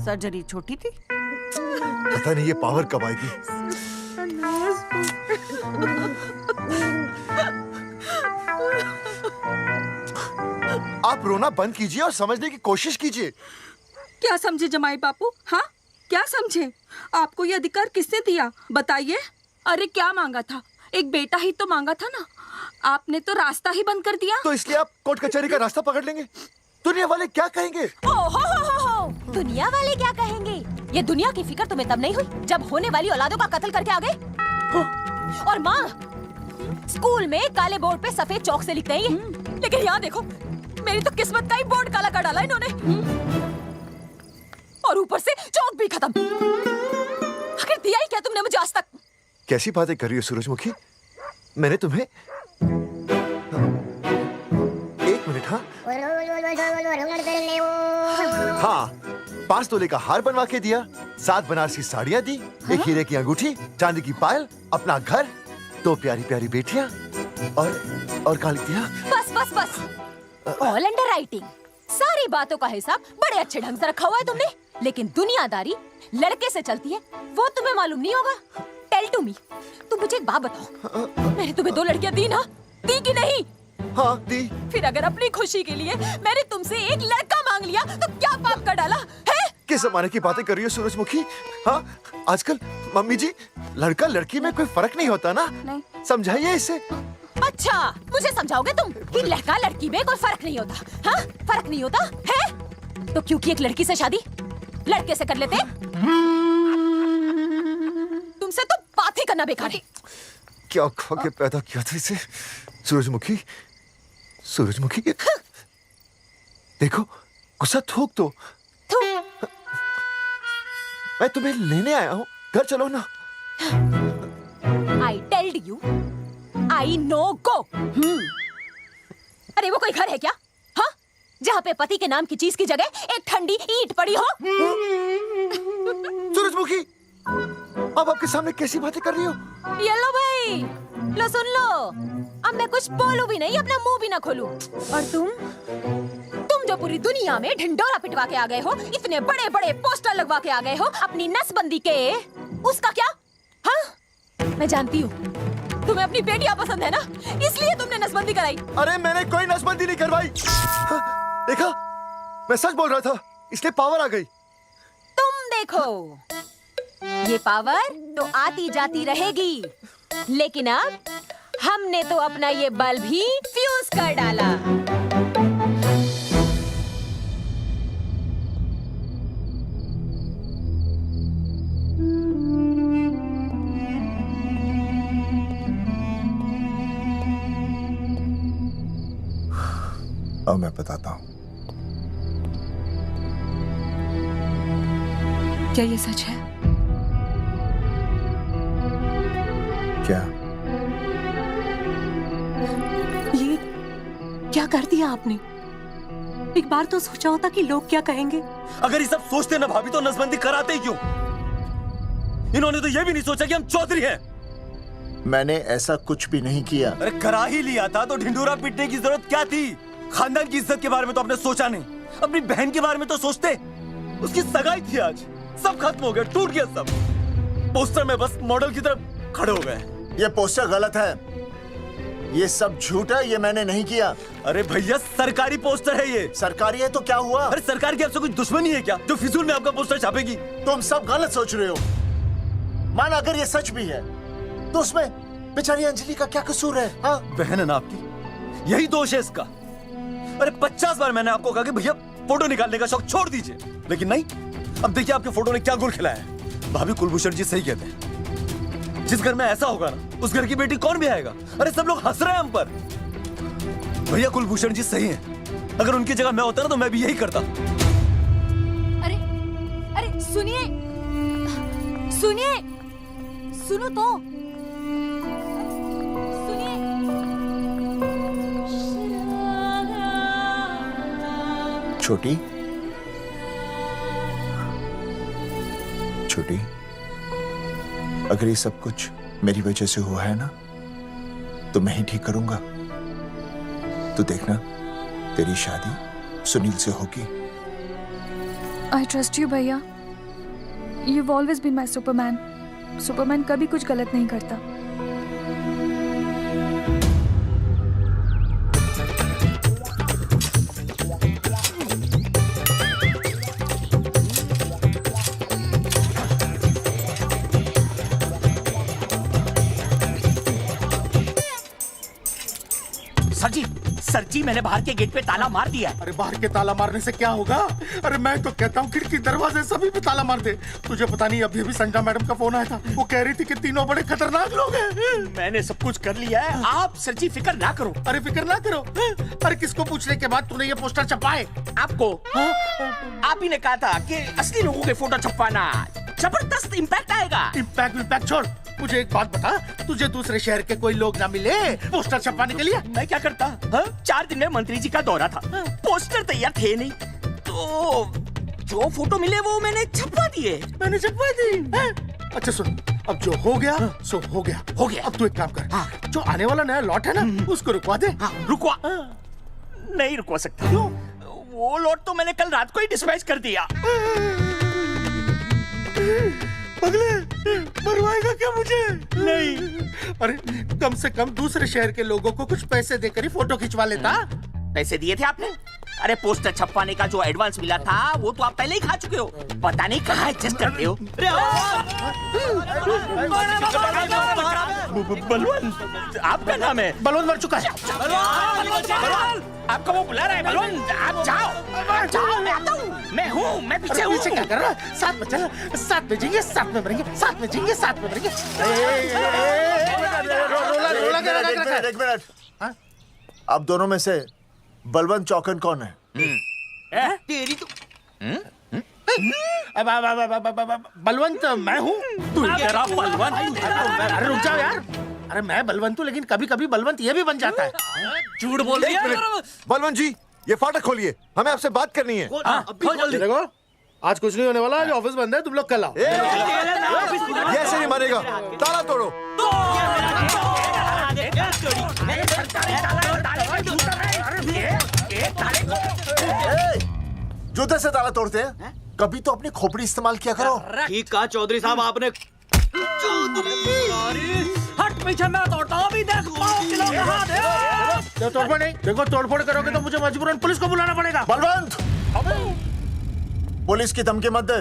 सर्जरी छोटी थी।
पता नहीं ये पावर कब आएगी। आप रोना बंद कीजिए और समझने की कोशिश कीजिए।
क्या समझे जमाई बापू? हाँ, क्या समझे? आपको ये अधिकार किसने दिया बताइए? अरे क्या मांगा था? एक बेटा ही तो मांगा था ना। आपने तो रास्ता ही बंद कर दिया।
तो इसलिए आप कोर्ट कचहरी का रास्ता पकड़ लेंगे? दुनिया वाले क्या कहेंगे?
हो। दुनिया वाले क्या कहेंगे? ये दुनिया की फिक्र तुम्हें तब नहीं हुई जब होने वाली औलादों का कत्ल करके आ गए। और माँ, स्कूल में काले बोर्ड पे सफेद चौक से लिखते हैं, लेकिन यहाँ देखो, मेरी तो किस्मत का ही बोर्ड काला कर डाला इन्होंने। और ऊपर से चौक भी खत्म। आखिर दिया ही क्या तुमने मुझे आज तक?
कैसी बातें कर रही हो सूरजमुखी? मैंने तुम्हें एक मिनट। हाँ, 5 तोले का हार बनवा के दिया, 7 बनारसी साड़ियाँ दी, एक हीरे की अंगूठी, चांदी की पायल, अपना घर, 2 प्यारी प्यारी बेटियाँ और काली दिया।
बस। All under writing. सारी बातों का हिसाब बड़े अच्छे ढंग से रखा हुआ है तुमने, लेकिन दुनियादारी लड़के से चलती है वो तुम्हें मालूम नहीं होगा। टेल टू मी, तुम मुझे एक बात बताओ, मैंने तुम्हें 2 लड़कियां दी ना? दी कि नहीं?
हाँ दी।
फिर अगर अपनी खुशी के लिए मैंने तुमसे एक लड़का मांग लिया तो क्या पाप कर डाला है?
किस जमाने की बातें कर रही हो सूरजमुखी? हाँ, आजकल मम्मी जी, लड़का लड़की में कोई फर्क नहीं होता ना।
नहीं।
समझाइए इसे।
अच्छा, मुझे समझाओगे तुम कि लड़का लड़की में कोई फर्क नहीं होता? हाँ, फर्क नहीं होता है? तो क्योंकि एक लड़की से शादी लड़के से कर लेते? तुमसे तो बात ही करना बेकार है।
क्या खा के पैदा किया था इसे? सूरजमुखी देखो, गुस्सा थूक दो। मैं तुम्हें लेने आया हूँ, घर चलो ना।
I told you, I know go। अरे वो कोई घर है क्या? हाँ, जहाँ पे पति के नाम की चीज की जगह एक ठंडी ईंट पड़ी हो।
सूरजमुखी, अब आपके सामने कैसी बातें कर रही हो?
ये लो भाई, लो सुन लो। अब मैं कुछ बोलूं भी नहीं, अपना मुंह भी ना खोलूं। और तुम जो पूरी दुनिया में ढिंडोरा पिटवा के आ गए हो, इतने बड़े बड़े पोस्टर लगवा के आ गए हो अपनी नसबंदी के, उसका क्या? हाँ, मैं जानती हूँ तुम्हें अपनी बेटियां पसंद है ना, इसलिए तुमने नसबंदी कराई।
अरे मैंने कोई नसबंदी नहीं करवाई। देखा, मैं सच बोल रहा था, इसलिए पावर आ गई।
तुम देखो, ये पावर तो आती जाती रहेगी, लेकिन अब हमने तो अपना ये बल्ब ही फ्यूज कर डाला।
अब मैं बताता हूँ।
क्या ये सच है?
क्या?
ये क्या कर दिया आपने? एक बार तो सोचा होता कि लोग क्या कहेंगे।
अगर ये सब सोचते ना भाभी, तो नसबंदी कराते ही क्यों? इन्होंने तो ये भी नहीं सोचा कि हम चौधरी हैं।
मैंने ऐसा कुछ भी नहीं किया।
अरे करा ही लिया था तो ढिंडोरा पीटने की जरूरत क्या थी? खानदान की इज्जत के बारे में तो आपने सोचा नहीं, अपनी बहन के बारे में तो सोचते। उसकी सगाई थी आज, सब खत्म हो गया, टूट गया सब। पोस्टर में बस मॉडल की तरफ खड़े हो गए।
ये पोस्टर गलत है, ये सब झूठ है, ये मैंने नहीं किया।
अरे भैया, सरकारी पोस्टर है ये।
सरकारी है तो क्या हुआ?
अरे सरकार की आपसे कोई दुश्मनी है क्या जो फिजूल में आपका पोस्टर छापेगी?
तुम सब गलत सोच रहे हो।
माना अगर ये सच भी है तो उसमें बेचारी अंजलि का क्या कसूर है? हाँ?
बहन है ना आपकी, यही दोष है इसका। अरे 50 बार मैंने आपको कहा कि भैया फोटो निकालने का शौक छोड़ दीजिए, लेकिन नहीं। अब देखिए आपके फोटो ने क्या गुल खिलाया है। भाभी कुलभूषण जी सही कहते हैं, जिस घर में ऐसा होगा ना उस घर की बेटी कौन भी आएगा। अरे सब लोग हंस रहे हैं हम पर। भैया कुलभूषण जी सही हैं, अगर उनकी जगह मैं होता ना तो मैं भी यही करता।
अरे अरे सुनिए सुनिए, सुनो तो सुनिए।
छोटी छोटी, अगर ये सब कुछ मेरी वजह से हुआ है ना तो मैं ही ठीक करूंगा। तो देखना तेरी शादी सुनील से होगी।
आई ट्रस्ट यू भैया। You've always been my Superman. Superman कभी कुछ गलत नहीं करता।
सर जी मैंने बाहर के गेट पे ताला मार दिया है।
अरे बाहर के ताला मारने से क्या होगा? अरे मैं तो कहता हूँ खिड़की दरवाजे सभी पे ताला मार दे। तुझे पता नहीं अभी अभी संजना मैडम का फोन आया था, वो कह रही थी कि तीनों बड़े खतरनाक लोग हैं।
मैंने सब कुछ कर लिया है, आप सर जी फिक्र ना करो।
अरे फिक्र ना करो। अरे किसको पूछने के बाद तूने ये पोस्टर छपाए?
आपको आप ही ने कहा था कि असली लोगों के फोटो छपवाना जबरदस्त इम्पैक्ट आएगा।
इम्पैक्ट छोड़, मुझे एक बात बता, तुझे दूसरे शहर के कोई लोग ना मिले पोस्टर छपवाने के लिए?
मैं क्या करता? 4 दिन में मंत्री जी का दौरा था, पोस्टर तैयार थे नहीं, तो जो फोटो मिले वो मैंने छपवा दिए।
मैंने छपवा दी? अच्छा सुन, अब जो हो गया सो हो गया।
हो गया।
अब तू एक काम कर, जो आने वाला नया लॉट है ना उसको रुकवा दे।
रुकवा? नहीं रुकवा सकता। वो लॉट तो मैंने कल रात को ही डिस्पैच कर दिया।
पगले, मरवाएगा क्या मुझे?
नहीं।
अरे कम से कम दूसरे शहर के लोगों को कुछ पैसे देकर ही फोटो खिंचवा लेता।
पैसे दिए थे आपने? अरे पोस्टर छपवाने का जो एडवांस मिला था वो तो आप पहले ही खा चुके हो, पता नहीं कहाँ एडजस्ट करते हो। बलवंत, आपका नाम है?
बलवंत मर चुका है।
आपका वो बुला रहा है बलवंत, आप जाओ जाओ, मैं आता हूँ। मैं हूँ, मैं पीछे हूँ।
पीछे क्या कर रहा है? साथ में चल, साथ में जिएंगे, साथ में मरेंगे, साथ में जिएंगे, साथ में मरेंगे।
एक मिनट, अब दोनों में से बलवंत चौकन कौन है?
तेरी तो
बलवंत मैं हूँ।
तू कह रहा बलवंत?
अरे रुक जाओ यार। अरे मैं बलवंत हूँ, लेकिन कभी कभी बलवंत ये भी बन जाता है।
झूठ बोल रही है।
बलवंत जी ये फाटक खोलिए, हमें आपसे बात करनी है।
देखो आज कुछ नहीं होने वाला, आज ऑफिस बंद है, तुम लोग कल आओ।
ये ऐसे नहीं मानेगा, ताला तोड़ो। जूते से ताला तोड़ते हैं, कभी तो अपनी खोपड़ी इस्तेमाल किया करो।
ठीक कहा चौधरी साहब आपने।
हट पीछे, मैं तोड़ता हूँ अभी, देख
तोड़फोड़ नहीं, देखो तोड़फोड़ करोगे तो मुझे मजबूरन पुलिस को बुलाना पड़ेगा।
बलवंत, पुलिस की धमकी मत दे।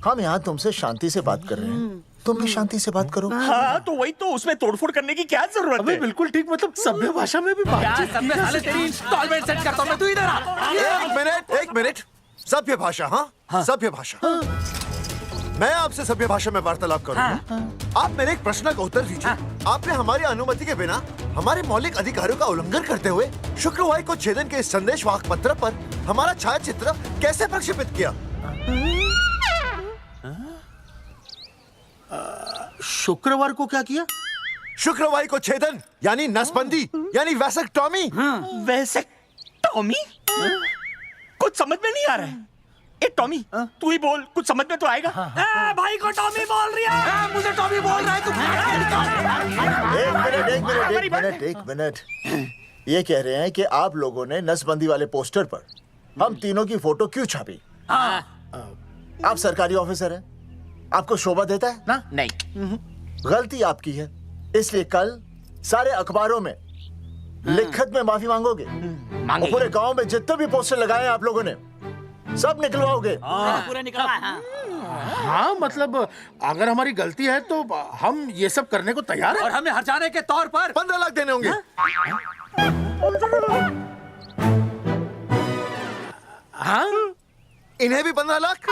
हम यहाँ तुमसे शांति से बात कर रहे हैं, तुम भी शांति से बात करो।
हाँ तो वही तो, उसमें तोड़फोड़ करने की क्या जरूरत है?
बिल्कुल ठीक, मतलब सभ्य भाषा में भी बातचीत की जा सकती है।
तेरी इंस्टॉलमेंट सेट करता हूँ मैं, तू इधर आ।
एक मिनट, सभ्य भाषा? हाँ सभ्य भाषा। मैं आपसे सभ्य भाषा में वार्तालाप करूंगा। आप मेरे एक प्रश्न का उत्तर दीजिए। आपने हमारी अनुमति के बिना हमारे मौलिक अधिकारों का उल्लंघन करते हुए शुक्रवार को छेदन के संदेशवाहक पत्र पर हमारा छायाचित्र कैसे प्रक्षेपित किया?
शुक्रवार को क्या किया?
शुक्रवार को छेदन यानी नसबंदी यानी वैसेक्टॉमी।
वैसेक्टॉमी? कुछ समझ में नहीं आ रहा है। ए टॉमी, तू ही बोल, कुछ समझ में तो आएगा।
भाई को टॉमी बोल रही है, मुझे टॉमी बोल रहा है तू।
एक मिनट। ये कह रहे हैं कि आप लोगों ने नसबंदी वाले पोस्टर पर हम तीनों की फोटो क्यों छापी? आप सरकारी ऑफिसर हैं, आपको शोभा देता है ना?
नहीं।
गलती आपकी है, इसलिए कल सारे अखबारों में लिखत में माफी मांगोगे। पूरे गांव में जितने भी पोस्टर लगाए हैं आप लोगों ने, सब निकलवाओगे?
पूरा निकला।
हाँ मतलब अगर हमारी गलती है तो हम ये सब करने को तैयार हैं।
और हमें हर्जाने के तौर पर
15 लाख देने होंगे।
हाँ
इन्हें भी 15 लाख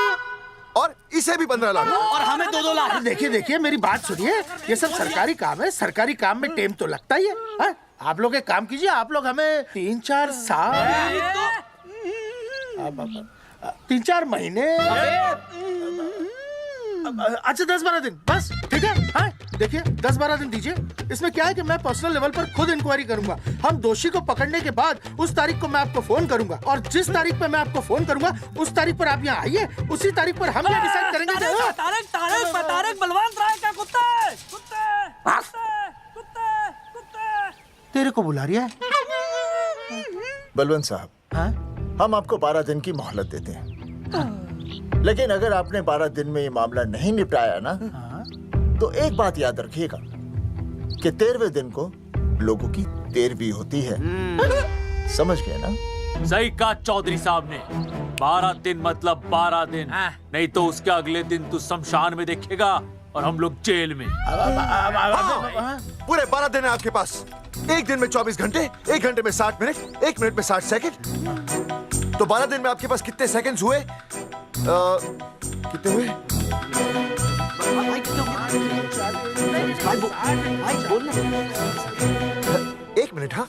और इसे भी 15 लाख
और हमें 2-2 लाख।
देखिए मेरी बात सुनिए, ये सब सरकारी काम है, सरकारी काम में टेम तो लगता ही है। हाँ? आप लोग एक काम कीजिए, आप लोग हमें 3-4 साल 3-4 महीने, अच्छा 10-12 दिन बस, ठीक है? हाँ? देखिए 10-12 दिन दीजिए। इसमें क्या है कि मैं पर्सनल लेवल पर खुद इंक्वायरी करूंगा। हम दोषी को पकड़ने के बाद उस तारीख को मैं आपको फोन करूंगा, और जिस तारीख पे मैं आपको फोन करूंगा उस तारीख पर आप यहाँ आइए। उसी तारीख पर हम ये डिसाइड करेंगे कि
तारक बलवंत राय का कुत्ता है।
तेरे को बुला रहा है।
बलवंत साहब,
हाँ?
हम आपको 12 दिन की मोहलत देते हैं, लेकिन अगर आपने 12 दिन में ये मामला नहीं निपटाया ना, तो एक बात याद रखिएगा कि 13वें दिन को लोगों की 13वीं होती है। समझ गए ना?
सही कहा चौधरी साहब ने। 12 दिन मतलब 12 दिन, नहीं तो उसके अगले दिन तू शमशान में देखेगा और हम लोग जेल में।
पूरे 12 दिन है आपके पास। एक दिन में 24 घंटे, 1 घंटे में 60 मिनट, 1 मिनट में 60 सेकंड। तो 12 दिन में आपके पास कितने सेकंड्स हुए? कितने हुए? एक मिनट। हाँ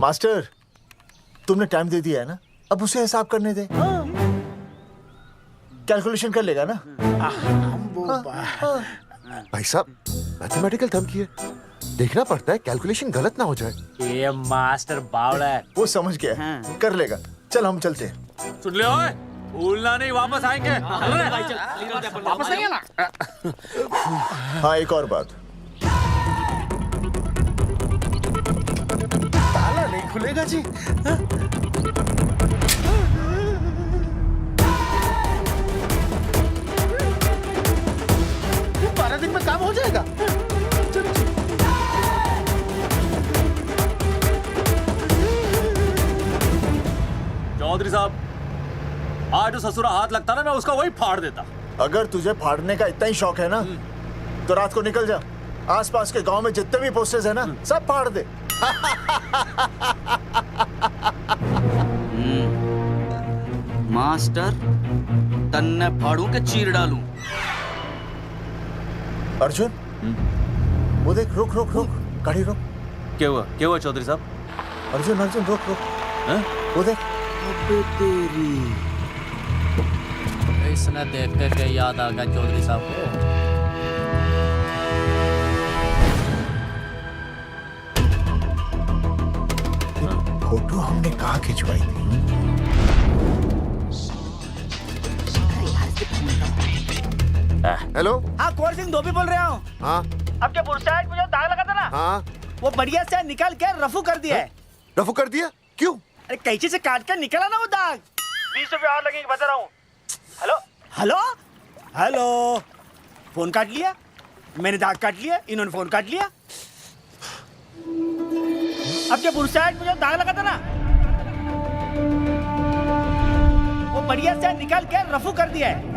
मास्टर तुमने टाइम दे दिया है ना, अब उसे हिसाब करने दे। कैलकुलेशन कर लेगा ना? भाई साहब मैथमेटिकल धमकी है, देखना पड़ता है कैलकुलेशन गलत ना हो जाए।
ये मास्टर बावड़ा है।
वो समझ गया, कर लेगा। चल हम चलते हैं।
सुन ले ओए, भूलना नहीं, वापस आएंगे।
वापस नहीं आना।
हाँ एक और बात,
ताला नहीं खुलेगा जी। हाँ? 12 दिन में काम हो जाएगा।
चौधरी साहब, आज जो ससुरा हाथ लगता ना, मैं उसका वही फाड़ देता।
अगर तुझे फाड़ने का इतना ही शौक है ना, तो रात को निकल जा, आसपास के गांव में जितने भी पोस्टर्स है ना, सब फाड़ दे।
मास्टर तन्ने फाड़ू के चीर डालूं।
अर्जुन, वो देख, रुक रुक रुक, गाड़ी रुक।
क्या हुआ चौधरी साहब?
अर्जुन रुक रुक, वो देख।
तेरी इसने देख के याद आ गया चौधरी साहब को।
फोटो हमने कहाँ खिंचवाई थी? हेलो।
हाँ कुंवर सिंह धोबी बोल रहा हूँ।
हाँ
अब क्या बुरसाइड में जो दाग लगा था ना,
हाँ
वो बढ़िया से निकाल के रफू कर दिया है।
रफू कर दिया? क्यों?
अरे कैंची से काट कर निकला ना वो दाग। 20 रुपए और लगेंगे, बता रहा हूँ। हेलो हेलो हेलो, फोन काट लिया, मैंने दाग काट लिया, इन्होंने फोन काट लिया। अब क्या बुरसाइड में जो दाग लगा था ना, वो बढ़िया से निकाल के रफू कर दिया है।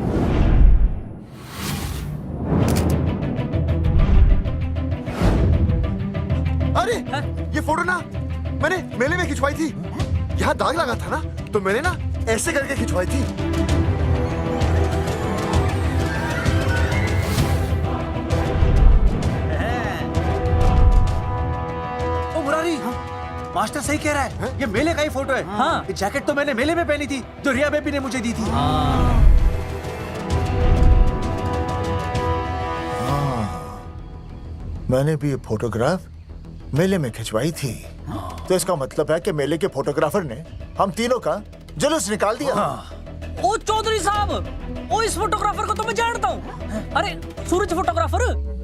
अरे ये फोटो ना मैंने मेले में खिंचवाई थी। यहाँ दाग लगा था ना, तो मैंने ना ऐसे करके खिंचवाई थी।
ओ मुरारी, मास्टर सही कह रहा है, ये मेले का ही फोटो है। हाँ। ये जैकेट तो मैंने मेले में पहनी थी, जो रिया बेबी ने मुझे दी थी।
मैंने भी ये फोटोग्राफ मेले में खिंचवाई थी। तो इसका मतलब है कि मेले के फोटोग्राफर ने हम तीनों का जुलूस निकाल दिया।
ओ चौधरी साहब, ओ इस फोटोग्राफर को तो मैं जानता हूँ। अरे सूरज फोटोग्राफर,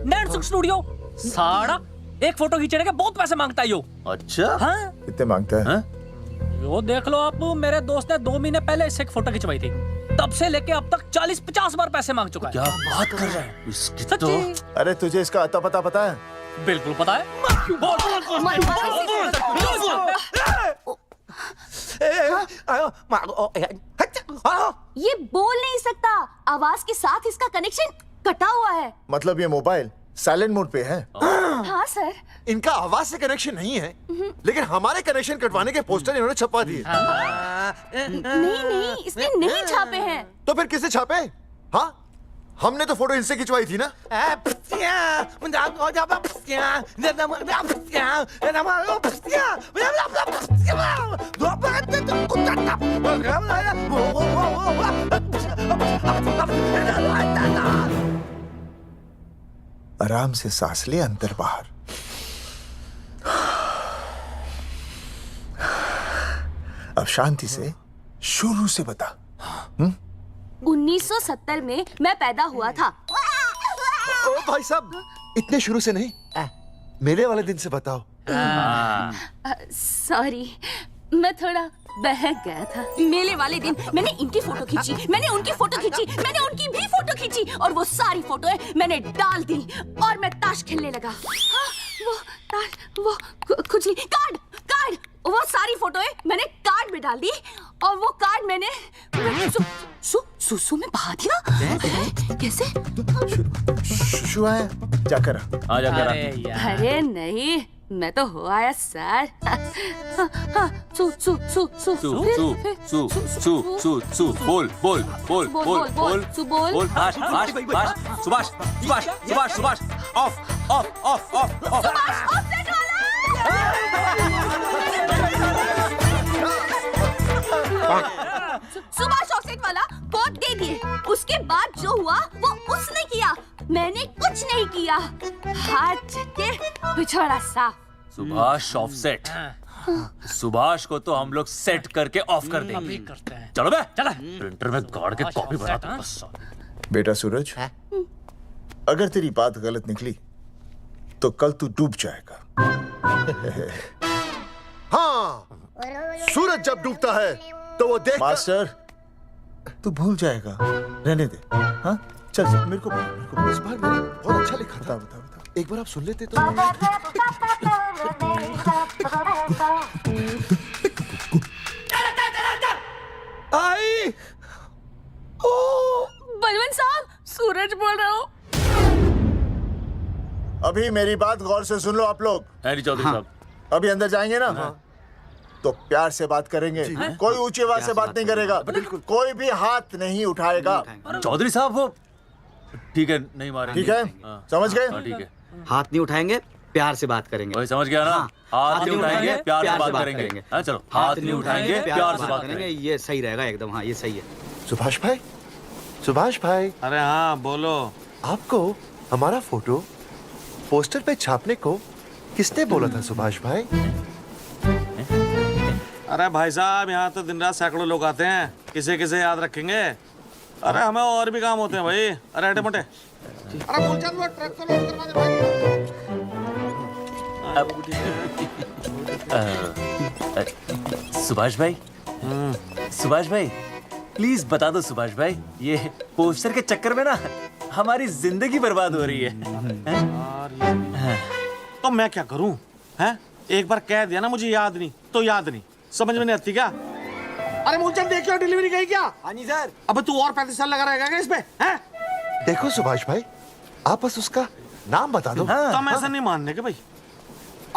नैनसुख स्टूडियो। साड़ा एक फोटो खींचने के बहुत पैसे मांगता है यो।
अच्छा
हाँ?
कितने मांगता है?
यो देख लो आप, मेरे दोस्त ने 2 महीने पहले इससे एक फोटो खिंचवाई थी, तब से लेके अब तक 40-50 बार पैसे मांग चुका है।
क्या बात कर रहा है?
सच्ची?
अरे तुझे इसका अता पता है?
बिल्कुल पता है।
ये बोल नहीं सकता, आवाज के साथ इसका कनेक्शन कटा हुआ है।
मतलब ये मोबाइल साइलेंट मोड पे है?
हाँ सर।
इनका आवाज से कनेक्शन नहीं है, लेकिन हमारे कनेक्शन कटवाने के पोस्टर इन्होंने छपवा दिए।
नहीं, इसने नहीं छापे हैं।
तो फिर किसे छापे? हाँ, हमने तो फोटो इनसे खिंचवाई थी ना। आराम से सांस ले, अंदर बाहर। अब शांति से शुरू से बता।
1970 में मैं पैदा हुआ था।
ओ भाई साहब, इतने शुरू से नहीं, मेले वाले दिन से बताओ।
सॉरी, मैं थोड़ा बहक गया था। मेले वाले दिन मैंने इनकी फोटो खींची, मैंने उनकी फोटो खींची, मैंने उनकी भी फोटो खींची, और वो सारी फोटोएं मैंने डाल दी और मैं ताश खेलने लगा। हाँ, वो कुछ नहीं, कार्ड, वो सारी फोटोएं मैंने कार्ड में डाल दी और वो कार्ड मैंने सुसु में बहा दिया। कैसे?
शुआ है, जाकर
अरे नहीं, मैं तो हो आया सर।
बोल सुभाष ऑफ
सुभाष ऑफसेट वाला कोड दे दिए। उसके बाद जो हुआ वो उसने किया, मैंने कुछ नहीं किया। हाथ के पिछड़ा सा।
सुभाष ऑफसेट। सुभाष को तो हम लोग सेट करके ऑफ कर देंगे। चलो बे, प्रिंटर में गाड़ के कॉपी बनाते हैं बस।
बेटा सूरज, अगर तेरी बात गलत निकली तो कल तू डूब जाएगा। हाँ, सूरज जब डूबता है तो वो देख। मास्टर, तू भूल जाएगा, रहने दे। हाँ, चल मेरे को इस बार मैंने बहुत अच्छा लिखा था। बता एक बार आप सुन लेते तो।
आई, बलवंत साहब, सूरज बोल रहा हूँ।
अभी मेरी बात गौर से सुन लो आप लोग।
चौधरी साहब,
अभी अंदर जाएंगे ना, तो प्यार से बात करेंगे। कोई ऊंची आवाज से बात नहीं करेगा, कोई भी हाथ नहीं उठाएगा।
चौधरी साहब वो ठीक है, नहीं मारेंगे।
ठीक है, समझ गए?
ठीक है,
हाथ नहीं उठाएंगे, प्यार से बात करेंगे।
वही समझ गया ना? हाथ नहीं उठाएंगे, प्यार से बात करेंगे। हाँ चलो, हाथ नहीं उठाएंगे, प्यार से बात करेंगे।
ये सही रहेगा एकदम। हाँ, ये सही है।
सुभाष भाई।
अरे हाँ, बोलो।
आपको हमारा फोटो पोस्टर पे छापने को किसने बोला था सुभाष भाई?
अरे भाई साहब, यहाँ तो दिन रात सैकड़ों लोग आते हैं, किसे किसे याद रखेंगे। अरे हमें और भी काम होते हैं भाई। अरे हटे मोटे। अरे मूलचंद, वो ट्रक को लोड करवा दे
भाई। सुभाष भाई प्लीज बता दो सुभाष भाई, ये पोस्टर के चक्कर में ना हमारी जिंदगी बर्बाद हो रही है।
तो मैं क्या करूं? हैं? एक बार कह दिया ना मुझे याद नहीं तो याद नहीं, समझ में नहीं आती क्या? अरे मूलचंद, देखियो डिलीवरी गई क्या?
हाँ जी सर।
अब तू और 35 साल लगा रहेगा क्या इसमें? हैं?
देखो सुभाष भाई, आप बस उसका नाम बता दो।
तुम ऐसा नहीं मानने के भाई।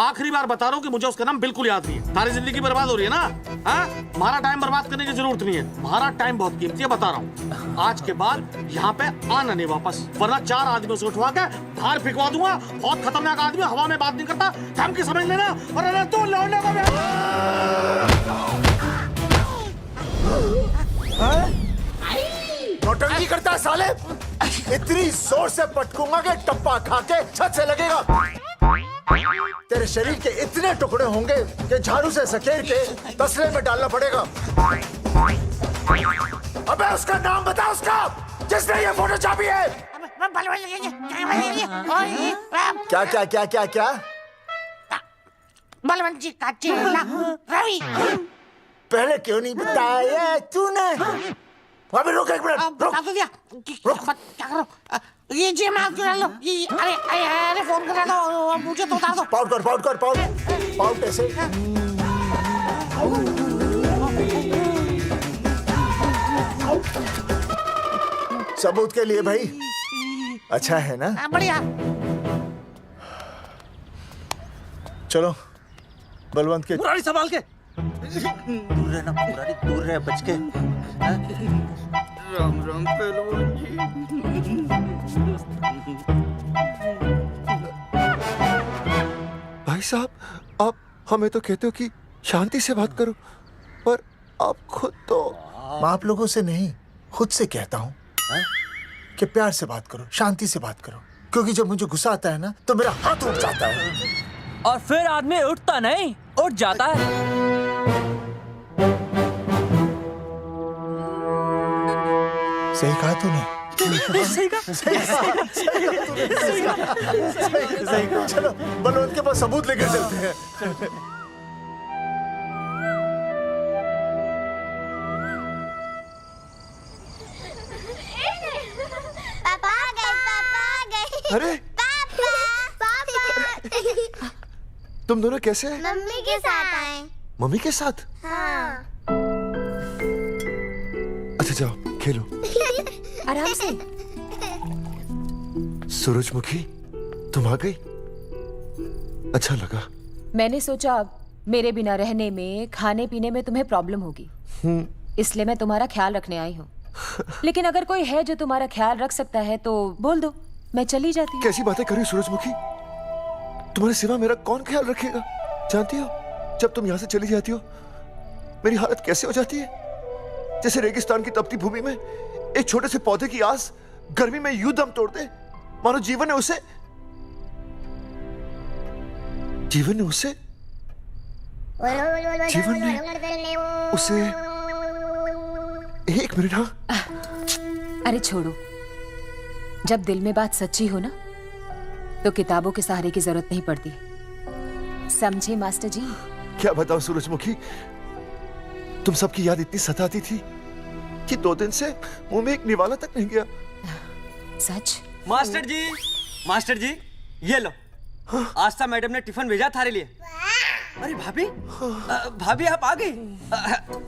आखिरी बार बता रहा हूँ कि मुझे उसका नाम बिल्कुल याद नहीं है। तारी जिंदगी बर्बाद हो रही है ना। हाँ? हमारा टाइम बर्बाद करने की जरूरत नहीं है। हमारा टाइम बहुत कीमती है, बता रहा हूँ। आज के बाद यहाँ पे आना नहीं वापस, वरना 4 आदमियों से उठवा के बाहर फेंकवा दूंगा। बहुत खतरनाक आदमी, हवा में बात नहीं करता, धमकी समझ लेना। और अरे तू लौंडे को
नौटंकी करता है साले। इतनी जोर से पटकूंगा कि टप्पा खा के छत से लगेगा। तेरे शरीर के इतने टुकड़े होंगे कि झाड़ू से सकेर के तसले में डालना पड़ेगा। अबे उसका नाम बता, उसका जिसने ये फोटो छापी है। क्या क्या क्या क्या क्या?
बलवंत जी का चेला रवि।
पहले क्यों नहीं बताया तूने? अबे रुक एक मिनट, रुक।
बता तो दिया।
रुक।
क्या करो?
ये जी माफ करा लो। ये अरे फोन करा दो, मुझे तो उतार दो।
पाउट ऐसे। सबूत के लिए भाई, अच्छा है ना?
बढ़िया।
चलो बलवंत के।
मुरारी संभाल के। दूर रहना मुरारी, दूर रह, बच के। राम राम पहलवान जी।
भाई साहब, आप हमें तो कहते हो कि शांति से बात करो, पर आप खुद तो। मैं आप लोगों से नहीं, खुद से कहता हूँ कि प्यार से बात करो, शांति से बात करो, क्योंकि जब मुझे गुस्सा आता है ना तो मेरा हाथ उठ जाता है।
और फिर आदमी उठता नहीं, उठ जाता है।
सही कहा तूने।
सही कहा।
चलो बलवंत के पास सबूत लेकर चलते हैं।
पापा आ गए।
अरे
पापा
तुम दोनों कैसे हैं?
मम्मी के साथ आए।
मम्मी के साथ?
हाँ।
अच्छा जाओ खेलो।
आराम से।
सूरजमुखी, तुम आ गई, अच्छा लगा।
मैंने सोचा मेरे बिना रहने में, खाने पीने में तुम्हें प्रॉब्लम होगी, इसलिए मैं तुम्हारा ख्याल रखने आई हूँ। लेकिन अगर कोई है जो तुम्हारा ख्याल रख सकता है तो बोल दो, मैं चली जाती हूँ।
कैसी बातें कर रही हो सूरजमुखी? तुम्हारे सिवा मेरा कौन ख्याल रखेगा? जानती हो जब तुम यहाँ से चली जाती हो मेरी हालत कैसे हो जाती है? जैसे रेगिस्तान की तपती भूमि में एक छोटे से पौधे की आस गर्मी में यूं दम तोड़ दे, मानो जीवन ने उसे एक मिनट। हाँ
अरे छोड़ो, जब दिल में बात सच्ची हो ना तो किताबों के सहारे की जरूरत नहीं पड़ती, समझे मास्टर जी?
क्या बताऊं सूरजमुखी, तुम सबकी याद इतनी सताती थी कि 2 दिन से मुंह में एक निवाला तक नहीं गया।
सच?
मास्टर जी ये लो, आस्था मैडम ने टिफिन भेजा थारे लिए। अरे भाभी, भाभी आप आ गई।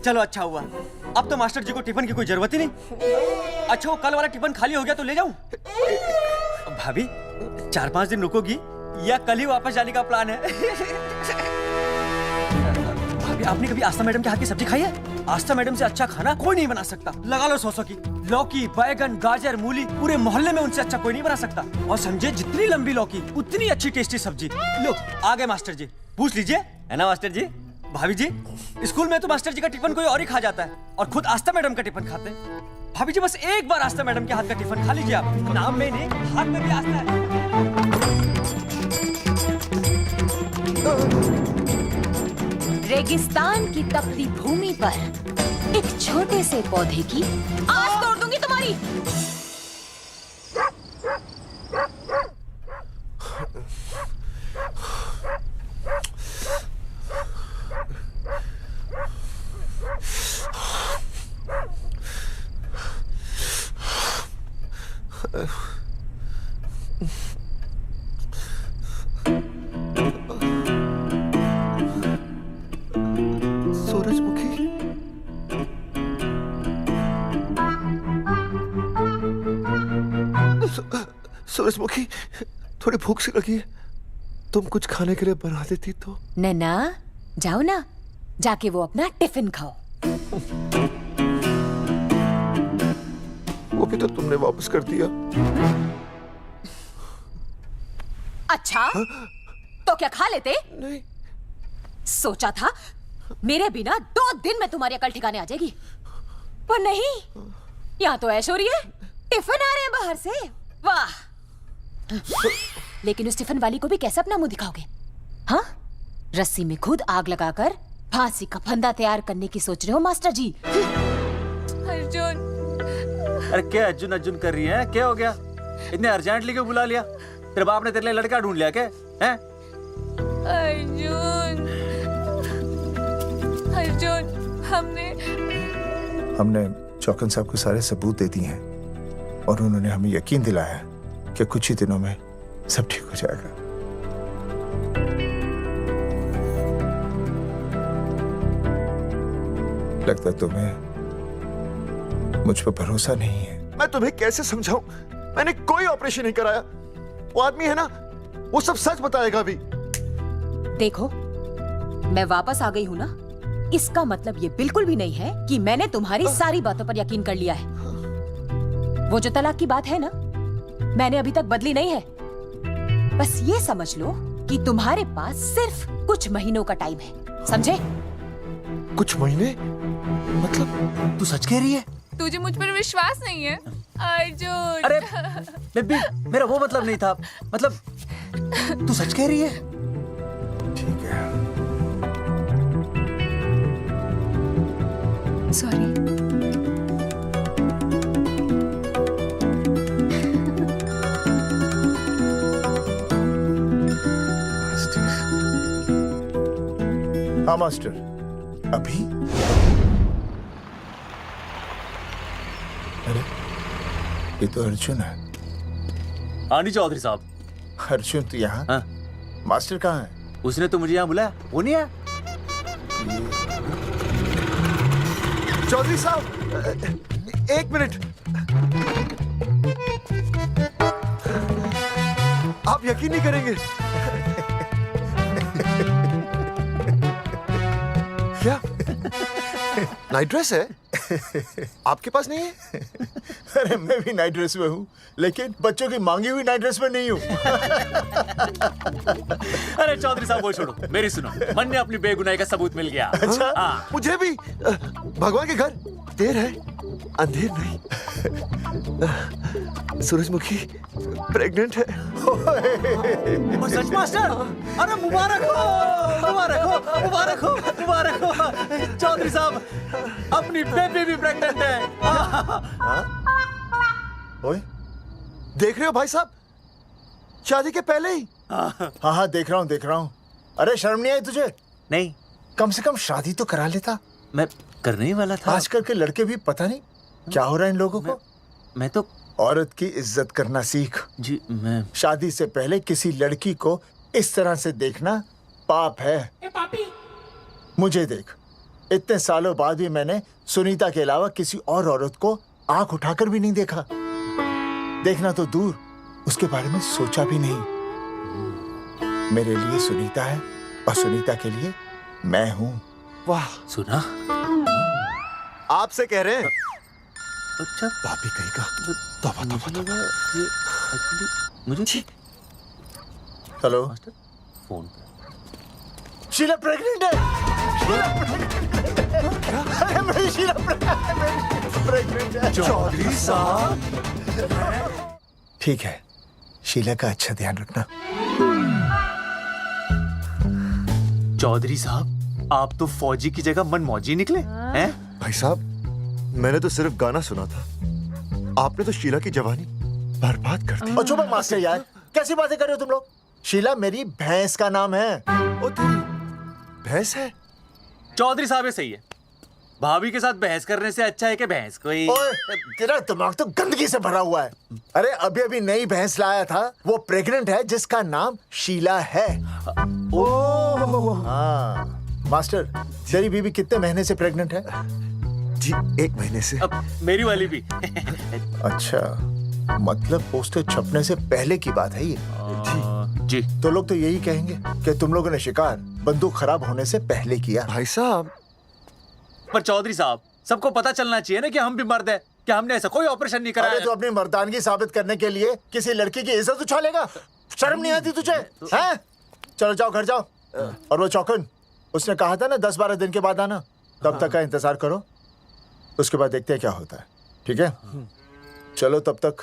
चलो अच्छा हुआ, अब तो मास्टर जी को टिफिन की कोई जरूरत ही नहीं। अच्छा वो कल वाला टिफिन खाली हो गया तो ले जाऊं? भाभी 4-5 दिन रुकोगी या कल ही वापस जाने का प्लान है? भाभी आपने कभी आस्था मैडम के हाथ की सब्जी खाई है? आस्था मैडम से अच्छा खाना कोई नहीं बना सकता। लगा लो 100 की। लौकी, बैगन, गाजर, मूली, पूरे मोहल्ले में उनसे अच्छा कोई नहीं बना सकता। और समझे जितनी लंबी लौकी उतनी अच्छी टेस्टी सब्जी। लो आ गए मास्टर जी, पूछ लीजिए, है ना मास्टर जी? भाभी जी, स्कूल में तो मास्टर जी का टिफिन कोई और ही खा जाता है और खुद आस्था मैडम का टिफिन खाते हैं। भाभी जी बस एक बार आस्था मैडम के हाथ का टिफिन खा लीजिए आप, नाम में नहीं हाथ में भी आस्था है।
रेगिस्तान की तपती भूमि पर एक छोटे से पौधे की आस तोड़ दूंगी तुम्हारी।
सूरजमुखी, थोड़ी भूख सी लगी है, तुम कुछ खाने के लिए बना देती तो।
नैना जाओ ना, जाके वो अपना टिफिन खाओ।
वो भी तो तुमने वापस कर दिया।
अच्छा तो क्या खा लेते?
नहीं।
सोचा था मेरे बिना 2 दिन में तुम्हारी अकल ठिकाने आ जाएगी, पर नहीं, यहाँ तो ऐश हो रही है, टिफिन आ रहे हैं बाहर से। वाह! लेकिन उस टिफिन वाली को भी कैसे अपना मुंह दिखाओगे? हाँ, रस्सी में खुद आग लगाकर फांसी का फंदा तैयार करने की सोच रहे हो मास्टर जी?
अर्जुन,
अरे क्या अर्जुन अर्जुन कर रही है? क्या हो गया? इतने अर्जेंटली क्यों बुला लिया? तेरे बाप ने तेरे लिए लड़का ढूंढ लिया क्या? हैं?
अर्जुन, अर्जुन, हमने
चौकन साहब को सारे सबूत दे दिए हैं और उन्होंने हमें यकीन दिलाया कि कुछ ही दिनों में सब ठीक हो जाएगा। लगता तुम्हें मुझ पर भरोसा नहीं है। मैं तुम्हें कैसे समझाऊं? मैंने कोई ऑपरेशन नहीं कराया। वो आदमी है ना, वो सब सच बताएगा अभी।
देखो, मैं वापस आ गई हूँ ना, इसका मतलब ये बिल्कुल भी नहीं है कि मैंने तुम्हारी सारी बातों पर यकीन कर लिया है। वो जो तलाक की बात है ना, मैंने अभी तक बदली नहीं है। बस ये समझ लो कि तुम्हारे पास सिर्फ कुछ महीनों का टाइम है, समझे?
कुछ महीने? मतलब
तू सच कह रही है?
तुझे मुझ पर विश्वास नहीं है अर्जुन?
अरे बेबी, मेरा वो मतलब नहीं था। मतलब तू सच कह रही है?
ठीक है।
सॉरी।
हाँ मास्टर, अभी? अरे ये तो अर्जुन है।
आनी चौधरी साहब।
अर्जुन तो यहाँ?
हाँ।
मास्टर कहाँ है?
उसने तो मुझे यहाँ बुलाया, वो नहीं आया।
चौधरी साहब, एक मिनट। आप यकीन नहीं करेंगे। क्या नाइट ड्रेस है? आपके पास नहीं है? अरे मैं भी नाइट ड्रेस में हूँ, लेकिन बच्चों की मांगी हुई नाइट ड्रेस में नहीं हूँ।
अरे चौधरी साहब वो छोड़ो, मेरी सुनो। मन ने अपनी बेगुनाही का सबूत मिल गया।
अच्छा,
हाँ।
मुझे भी। भगवान के घर देर है, अंधेर नहीं। सूरजमुखी प्रेग्नेंट है।
सच मास्टर? अरे मुबारक हो, मुबारक हो, मुबारक हो, मुबारक हो। चौधरी साहब, अपनी बेबी भी प्रेग्नेंट है।
ओए, देख रहे हो भाई साहब, शादी के पहले ही? हाँ हाँ, देख रहा हूँ। अरे शर्म नहीं आई तुझे?
नहीं।
कम से कम शादी तो करा लेता।
मैं करने ही वाला था।
आजकल के लड़के भी पता नहीं क्या हो रहा है इन लोगों को।
मैं तो
औरत की इज्जत करना सीख।
जी मैं
शादी से पहले किसी लड़की को इस तरह से देखना पाप है। मुझे देख, इतने सालों बाद भी मैंने सुनीता के अलावा किसी और औरत को आंख उठाकर भी नहीं देखा। देखना तो दूर, उसके बारे में सोचा भी नहीं। मेरे लिए सुनीता है और सुनीता के लिए मैं हूँ। वाह,
सुना?
आपसे कह रहे हैं।
अच्छा,
भाभी कहेगा। तौबा तौबा तौबा।
मुझे
हेलो,
फोन।
शीला प्रेग्नेंट है। अरे मेरी शीला प्रेग्नेंट है। चौधरी साहब, ठीक है, शीला का अच्छा ध्यान रखना।
चौधरी साहब, आप तो फौजी की जगह मनमौजी निकले हैं?
भाई साहब, मैंने तो सिर्फ गाना सुना था, आपने तो शीला की जवानी बर्बाद कर दी। और चुप मास्टर यार, कैसी बातें कर रहे हो तुम लोग? शीला मेरी भैंस का नाम है। ओ तेरी भैंस है?
चौधरी साहब ये सही है। भाभी के साथ बहस करने से अच्छा है कि भैंस कोई।
ओए, तेरा दिमाग तो गंदगी से भरा हुआ है। अरे अभी अभी नई भैंस लाया था, वो प्रेग्नेंट है, जिसका नाम शीला है। ओह हाँ मास्टर, तेरी बीवी कितने महीने से प्रेग्नेंट है? जी 1 महीने से।
अब मेरी वाली भी।
अच्छा, मतलब पोस्टर छपने से पहले की बात है ये?
जी।
तो लोग तो यही कहेंगे कि तुम लोगों ने शिकार बंदूक खराब होने से पहले किया। भाई साहब,
पर चौधरी साहब, सबको पता चलना चाहिए ना कि हम भी मर्द है, कि हमने ऐसा कोई ऑपरेशन नहीं कराया।
अरे तो अपनी मर्दानगी साबित करने के लिए किसी लड़की की इज्जत उछालेगा? शर्म नहीं आती तुझे? हैं? चलो जाओ, घर जाओ। और वो चौकन, उसने कहा था ना 10-12 दिन के बाद आना, तब तक का इंतजार करो, उसके बाद देखते हैं क्या होता है। ठीक है? चलो तब तक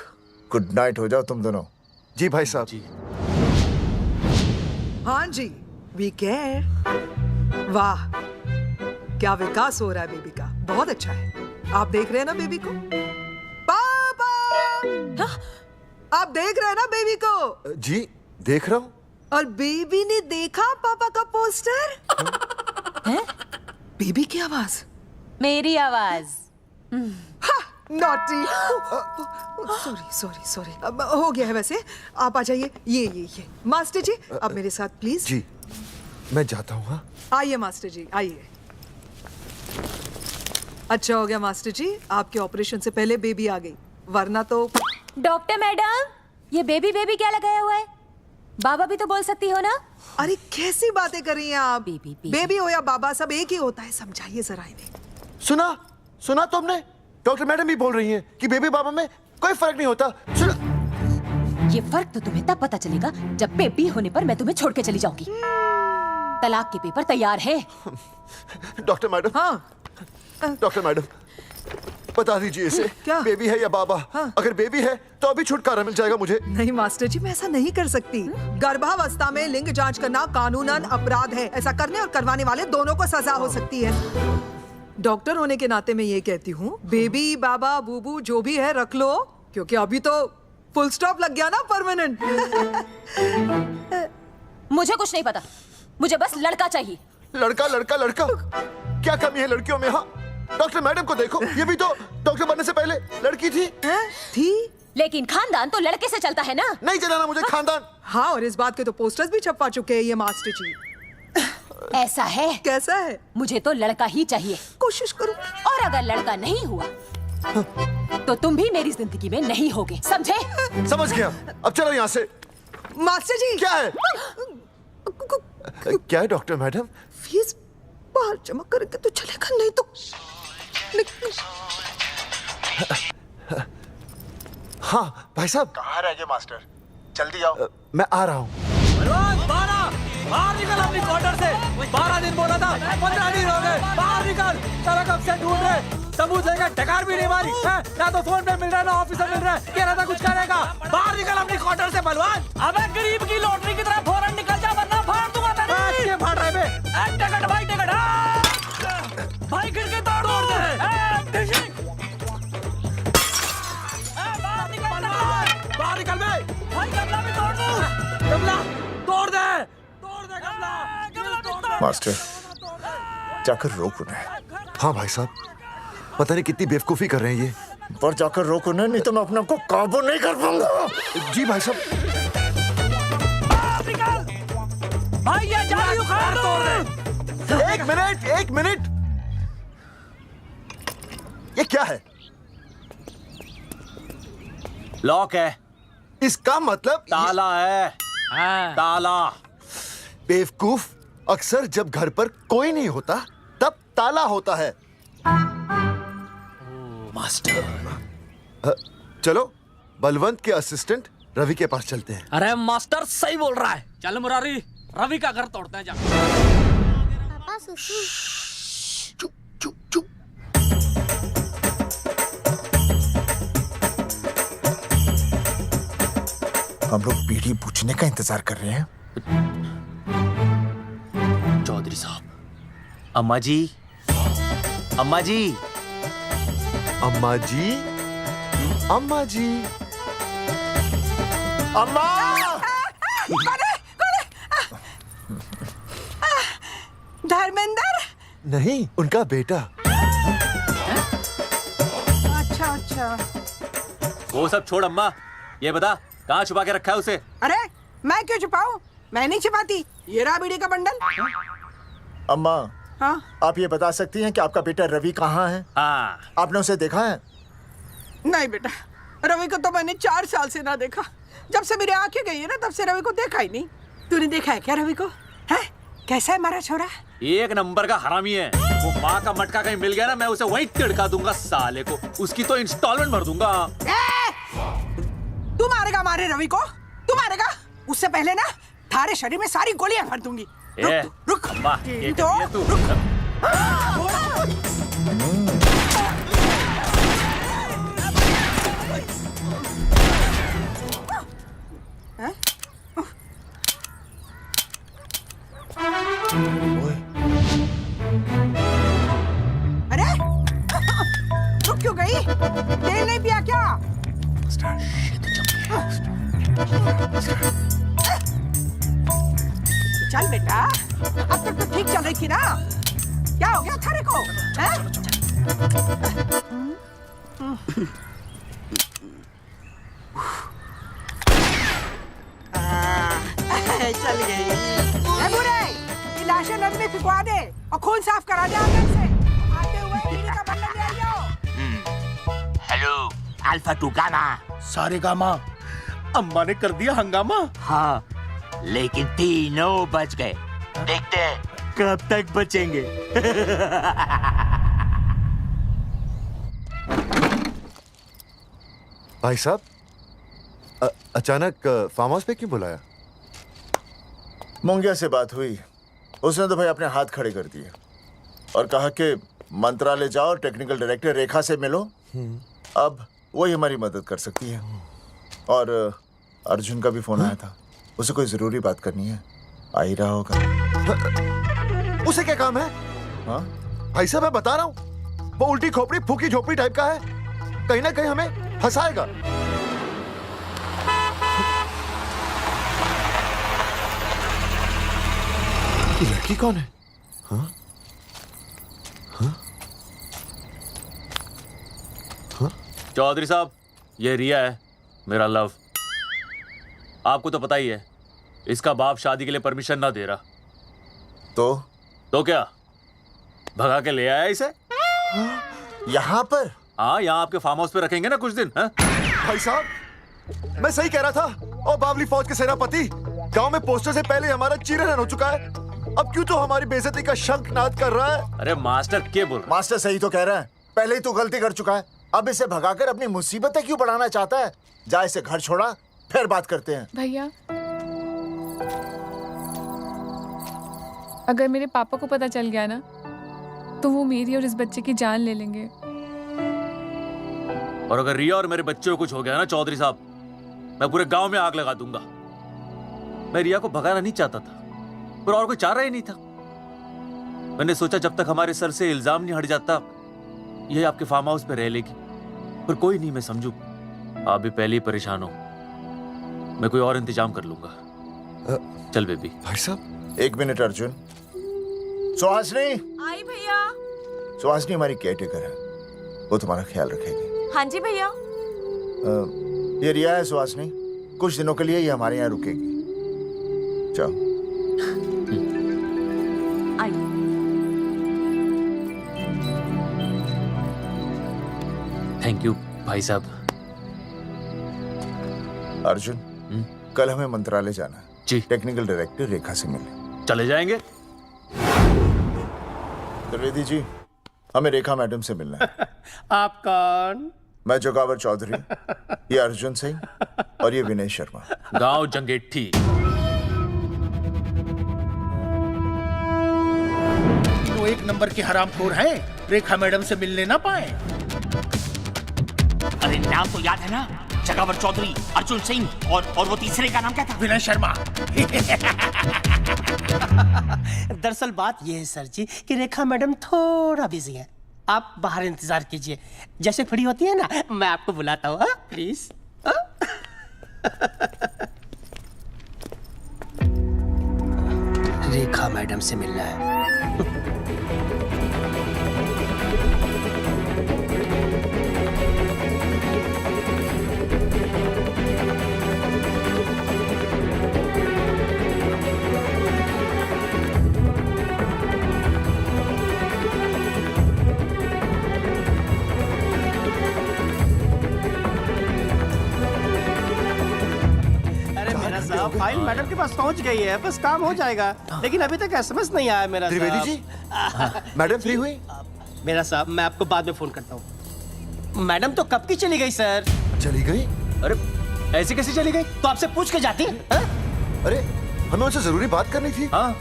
गुड नाइट हो जाओ तुम दोनों। जी भाई साहब। जी।
हाँ जी, वी केयर। वाह, क्या विकास हो रहा है बेबी का, बहुत अच्छा है। आप देख रहे हैं ना बेबी को? पापा, आप देख रहे हैं ना बेबी को?
जी देख रहा हूँ।
और बेबी ने देखा पापा का पोस्टर? हैं? बेबी की आवाज?
मेरी आवाज।
नॉटी। सॉरी सॉरी सॉरी, अब हो गया है वैसे। आप आ जाइए। ये मास्टर जी आप मेरे साथ प्लीज।
जी मैं जाता हूँ। हाँ
आइए मास्टर जी आइए। अच्छा हो गया मास्टर जी, आपके ऑपरेशन से पहले बेबी आ गई, वरना तो।
डॉक्टर मैडम, ये बेबी बेबी क्या लगाया हुआ है? बाबा भी तो बोल सकती हो ना।
अरे कैसी बातें कर रही हैं आप? बेबी हो या बाबा सब एक ही होता है, समझाइए जरा इन्हें।
सुना तुमने? डॉक्टर मैडम भी बोल रही हैं कि बेबी बाबा में कोई फर्क नहीं होता। सुना?
ये फर्क तो तुम्हें तब पता चलेगा जब बेबी होने पर मैं तुम्हें छोड़ के चली जाऊंगी। तलाक के पेपर तैयार है।
Doctor madam.
हाँ
डॉक्टर मैडम बता दीजिए इसे,
क्या
बेबी है या बाबा? अगर बेबी है तो अभी छुटकारा मिल जाएगा मुझे।
नहीं मास्टर जी, मैं ऐसा नहीं कर सकती। गर्भावस्था में लिंग जांच करना कानूनन अपराध है। ऐसा करने और करवाने वाले दोनों को सजा हो सकती है। डॉक्टर होने के नाते मैं ये कहती हूँ, बेबी बाबा बूबू जो भी है रख लो, क्योंकि अभी तो फुल स्टॉप लग गया ना परमानेंट।
मुझे कुछ नहीं पता, मुझे बस लड़का चाहिए।
लड़का लड़का लड़का, क्या कमी है लड़कियों में? हाँ डॉक्टर मैडम को देखो, ये भी तो डॉक्टर बनने से पहले लड़की थी।
थी,
लेकिन खानदान तो लड़के से चलता है ना।
नहीं चलाना मुझे खानदान।
हाँ, और इस बात के तो पोस्टर्स भी छपवा चुके हैं ये मास्टर जी।
ऐसा है?
कैसा है?
मुझे तो लड़का ही चाहिए।
कोशिश करो।
और अगर लड़का नहीं हुआ तो तुम भी मेरी जिंदगी में नहीं होगे, समझे?
समझ गया, अब चलो यहाँ से।
मास्टर जी
क्या है? क्या है डॉक्टर मैडम?
फीस बाहर जमा करेंगे तो चलेगा, नहीं तो
हाँ भाई साहब।
कहाँ रह गए मास्टर? जल्दी आओ।
मैं आ रहा हूँ।
बाहर निकल अपनी क्वार्टर से। 12 दिन बोला था, 15 दिन हो गए। बाहर निकल, सारा कब से ढूंढ रहे, सबूत लेकर डकार भी नहीं मारी है? ना तो फोन पे मिल रहा है ना ऑफिस में मिल रहा है। कह रहा था कुछ करेगा। बाहर निकल अपनी क्वार्टर से बलवान।
अबे गरीब की लॉटरी की तरह फौरन निकल जा, वरना फाड़ दूंगा तेरी।
क्या फाड़ रहे बे?
टिकट भाई, टिकट भाई, खिड़की तोड़ दे।
बाहर निकल बे।
भाई गमला भी तोड़ दूं।
गमला तोड़ दे, तोड़ दे गमला।
मास्टर जाकर रोक उन्हें। हाँ भाई साहब, पता नहीं कितनी बेवकूफी कर रहे हैं ये।
पर जाकर रोक उन्हें, नहीं तो मैं अपने आप को काबू नहीं कर पाऊंगा।
जी भाई साहब।
भाई ये जाली उखाड़ दो।
एक मिनट। ये क्या है?
लॉक है।
इसका मतलब
ताला है। ताला।
बेवकूफ, अक्सर जब घर पर कोई नहीं होता तब ताला होता है।
मास्टर
चलो बलवंत के असिस्टेंट रवि के पास चलते हैं।
अरे मास्टर सही बोल रहा है, चल मुरारी, रवि का घर तोड़ते हैं। जा
पापा सुसु।
चुप। हम लोग पीढ़ी पूछने का इंतजार कर रहे हैं।
चौधरी साहब। अम्मा जी, अम्मा जी,
अम्मा जी, अम्मा जी, अम्मा।
धर्मेंद्र?
नहीं, उनका बेटा।
अच्छा।
वो सब छोड़ अम्मा, ये बता कहाँ छुपा के रखा है उसे?
अरे मैं क्यों छुपाऊं? मैं नहीं छुपाती। ये रहा बीड़ी का बंडल।
अम्मा,
हाँ?
आप ये बता सकती हैं कि आपका बेटा रवि कहाँ है?
हाँ।
आपने उसे देखा है?
नहीं बेटा, रवि को तो मैंने 4 साल से ना देखा। जब से मेरी आंखें गई है ना, तब से रवि को देखा ही नहीं। तूने देखा है क्या रवि को? है? कैसा है हमारा छोरा?
एक नंबर का हरामी है। वो माँ का मटका कहीं मिल गया ना, मैं उसे वहीं तिड़का दूंगा साले को। उसकी तो इंस्टॉलमेंट भर दूंगा।
तू मारेगा मारे रवि को? तू मारेगा? उससे पहले ना थारे शरीर में सारी गोलियां भर दूंगी। रुक।
अम्मा, ये कर दिया तू।
अरे रुक क्यों गई? तेल नहीं पिया क्या? चल बेटा, अब तक तो ठीक चल रही थी ना। क्या हो गया थारे को? चल गई। ए बुरे, ये लाशें नदी में फिकवा दे और खून साफ करा दे आंगन से। आते हुए टीवी का बटन ले आओ।
Hello alpha two gamma.
सारे गामा अम्मा ने कर दिया हंगामा।
हाँ लेकिन तीनों बच गए। देखते हैं कब तक बचेंगे।
भाई साहब अचानक फार्म हाउस पे क्यों बुलाया?
मुंगिया से बात हुई, उसने तो भाई अपने हाथ खड़े कर दिए और कहा कि मंत्रालय जाओ और टेक्निकल डायरेक्टर रेखा से मिलो, अब वही हमारी मदद कर सकती है। और अर्जुन का भी फोन आया था, उसे कोई जरूरी बात करनी है, आ ही रहा होगा।
उसे क्या काम है?
हाँ
भाई साहब मैं बता रहा हूँ, वो उल्टी खोपड़ी फूकी झोपड़ी टाइप का है, कहीं ना कहीं हमें फंसाएगा। ये लड़की कौन है? हाँ? हाँ?
हाँ? चौधरी साहब, ये रिया है, मेरा लव। आपको तो पता ही है, इसका बाप शादी के लिए परमिशन ना दे रहा। तो क्या भगा के ले आया इसे?
यहाँ पर?
हाँ, यहाँ आपके फार्म हाउस पे रखेंगे ना कुछ दिन। हाँ?
भाई साहब मैं सही कह रहा था। और बावली फौज के सेनापति, गांव में पोस्टर से पहले हमारा चीरहरण हो चुका है, अब क्यों तो हमारी बेइज्जती का शंखनाद कर रहा है?
अरे मास्टर क्या बोल रहा है?
मास्टर सही तो कह रहा है, पहले ही तो गलती कर चुका है, अब इसे भगाकर अपनी मुसीबतें क्यों बढ़ाना चाहता है? जा इसे घर छोड़ा, फिर बात करते हैं।
भैया अगर मेरे पापा को पता चल गया ना, तो वो मेरी और इस बच्चे की जान ले लेंगे।
और अगर रिया और मेरे बच्चे को कुछ हो गया ना चौधरी साहब, मैं पूरे गांव में आग लगा दूंगा। मैं रिया को भगाना नहीं चाहता था, पर और कोई चारा ही नहीं था। मैंने सोचा जब तक हमारे सर से इल्जाम नहीं हट जाता, ये आपके फार्म हाउस पे रह लेगी। पर कोई नहीं, मैं समझू आप भी पहले ही परेशान हो, मैं कोई और इंतजाम कर लूंगा। चल बेबी।
भाई साहब
1 मिनट अर्जुन। सुहासनी।
आई भैया।
सुहासनी हमारी केयरटेकर है, वो तुम्हारा ख्याल रखेगी।
हाँ जी भैया।
ये रिया है सुहासनी, कुछ दिनों के लिए ये हमारे यहाँ रुकेगी। जाओ।
थैंक यू भाई साहब।
अर्जुन, कल हमें मंत्रालय जाना है
जी।
टेक्निकल डायरेक्टर रेखा से मिलने
चले जाएंगे।
त्रिवेदी जी, हमें रेखा मैडम से मिलना है।
आप कौन?
मैं जोगावर चौधरी, ये अर्जुन सिंह और ये विनय शर्मा।
गांव जंगेठी।
वो 1 नंबर के हरामखोर हैं, रेखा मैडम से मिलने ना पाए।
अरे नाम तो याद है ना, जगावर चौधरी, अर्जुन सिंह और वो तीसरे का नाम क्या था?
विनय शर्मा।
दरअसल बात यह है सर जी कि रेखा मैडम थोड़ा बिजी है, आप बाहर इंतजार कीजिए, जैसे फ्री होती है ना मैं आपको बुलाता हूँ, प्लीज। रेखा मैडम से मिलना है। फाइल मैडम के पास पहुंच गई है, बस काम हो जाएगा, लेकिन अभी तक एसएमएस नहीं आया मेरा।
त्रिवेदी जी, मैडम फ्री हुई?
मेरा साहब मैं आपको बाद में फोन करता हूँ। मैडम तो कब की चली गई सर।
चली गई?
अरे ऐसी कैसी चली गई?
तो आपसे पूछ के जाती है?
अरे हमें उनसे जरूरी बात करनी थी।
हाँ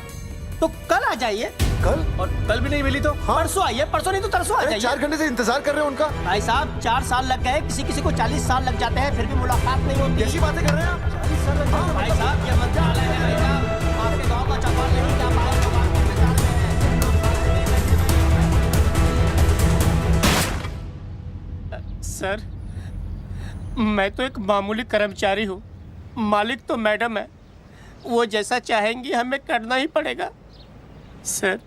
तो कल आ जाइए।
कल?
और कल भी नहीं मिली तो?
हाँ? परसों आइए, परसों नहीं तो तरसों आ जाइए।
4 घंटे से इंतजार कर रहे हैं उनका।
भाई साहब 4 साल लग गए, किसी किसी को 40 साल लग जाते हैं, फिर भी मुलाकात नहीं होती।
कैसी बातें कर रहे हैं आप?
40 साल लग जाते हैं। भाई साहब ये मंत्रालय है भाई साहब, आपके गाँव का चौपाल नहीं क्या बाहर सर, मैं तो एक मामूली कर्मचारी हूँ, मालिक तो मैडम है, वो जैसा चाहेंगी हमें करना ही पड़ेगा सर।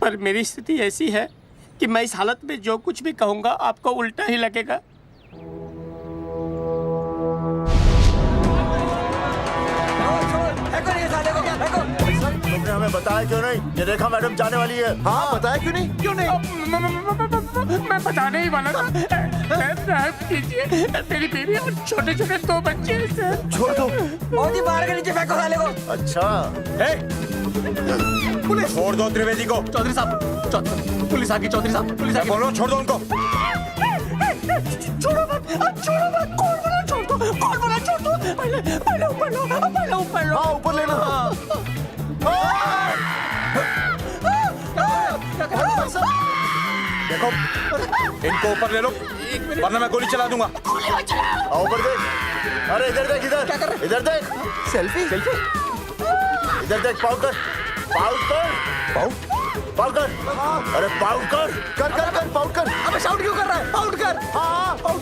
पर मेरी स्थिति ऐसी है कि मैं इस हालत में जो कुछ भी कहूंगा आपको उल्टा ही लगेगा।
तुमने हमें बताया क्यों नहीं ये रेखा मैडम जाने वाली है?
हाँ बताया क्यों नहीं?
क्यों नहीं? मैं बताने ही वाला था। माफ कीजिए, मेरी बीवी और छोटे छोटे 2 बच्चे हैं सर।
छोड़ दो।
और जी बाहर के नीचे फेंको साले को।
अच्छा
पुलिस छोड़ दो त्रिवेदी को। चौधरी साहब पुलिस आ गई। चौधरी साहब पुलिस आ गई। बोलो छोड़ दो उनको।
छोड़ो मत, कौन बोला छोड़ दो, कौन बोला छोड़ दो। पहले ऊपर लो, पहले ऊपर लो।
हाँ ऊपर लेना।
देखो इनको ऊपर ले लो वरना मैं गोली चला दूंगा।
आओ ऊपर देख। अरे इधर देख, इधर क्या कर रहे? इधर देख।
सेल्फी
इधर देख। पाउट कर। अरे पाउट कर।
कर पाउट कर।
अबे शाउट क्यों कर रहा है? पाउट कर।
हाँ पाउट।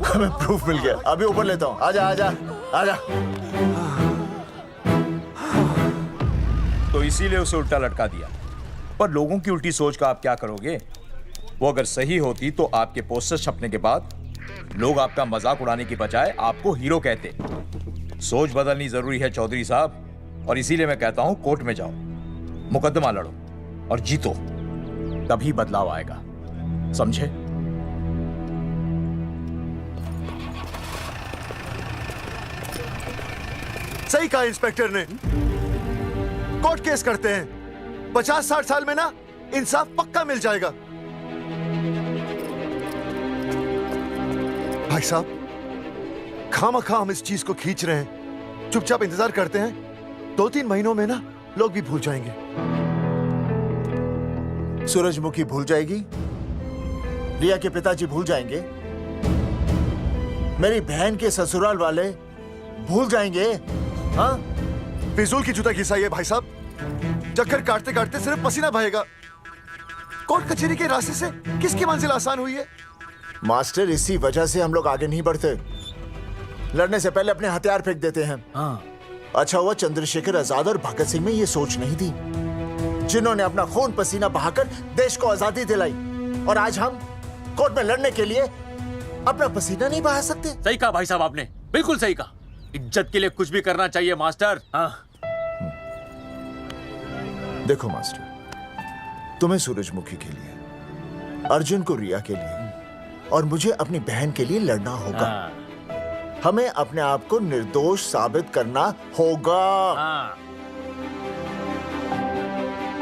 हमें प्रूफ मिल गया। अभी ऊपर लेता हूँ। आजा आजा आजा।
तो इसीलिए उसे उल्टा लटका दिया। पर लोगों की उल्टी सोच का आप क्या करोगे? वो अगर सही होती तो आपके पोस्टर छपने के बाद लोग आपका मजाक उड़ाने की बजाय आपको हीरो कहते। सोच बदलनी जरूरी है चौधरी साहब, और इसीलिए मैं कहता हूं कोर्ट में जाओ, मुकदमा लड़ो और जीतो, तभी बदलाव आएगा। समझे?
सही कहा इंस्पेक्टर ने। कोर्ट केस करते हैं, 50-60 साल में ना इंसाफ पक्का मिल जाएगा। भाई साहब खामखा हम इस चीज को खींच रहे हैं, चुपचाप इंतजार करते हैं, 2-3 महीनों में ना लोग भी भूल जाएंगे।
सूरजमुखी भूल जाएगी, रिया के पिताजी भूल जाएंगे, मेरी बहन के ससुराल वाले भूल जाएंगे। हाँ
फिजूल की जुता घिसाई है भाई साहब। चक्कर काटते काटते सिर्फ पसीना बहेगा। कोर्ट कचहरी के रास्ते से किसकी मंजिल आसान हुई है?
मास्टर इसी वजह से हम लोग आगे नहीं बढ़ते, लड़ने से पहले अपने हथियार फेंक देते हैं। अच्छा हुआ चंद्रशेखर आजाद और भगत सिंह में ये सोच नहीं थी, जिन्होंने अपना खून पसीना बहाकर देश को आजादी दिलाई, और आज हम कोर्ट में लड़ने के लिए अपना पसीना नहीं बहा सकते।
सही कहा भाई साहब आपने, बिल्कुल सही कहा। इज्जत के लिए कुछ भी करना चाहिए मास्टर।
देखो मास्टर, तुम्हें सूरजमुखी के लिए, अर्जुन को रिया के लिए, और मुझे अपनी बहन के लिए लड़ना होगा। हमें अपने आप को निर्दोष साबित करना होगा।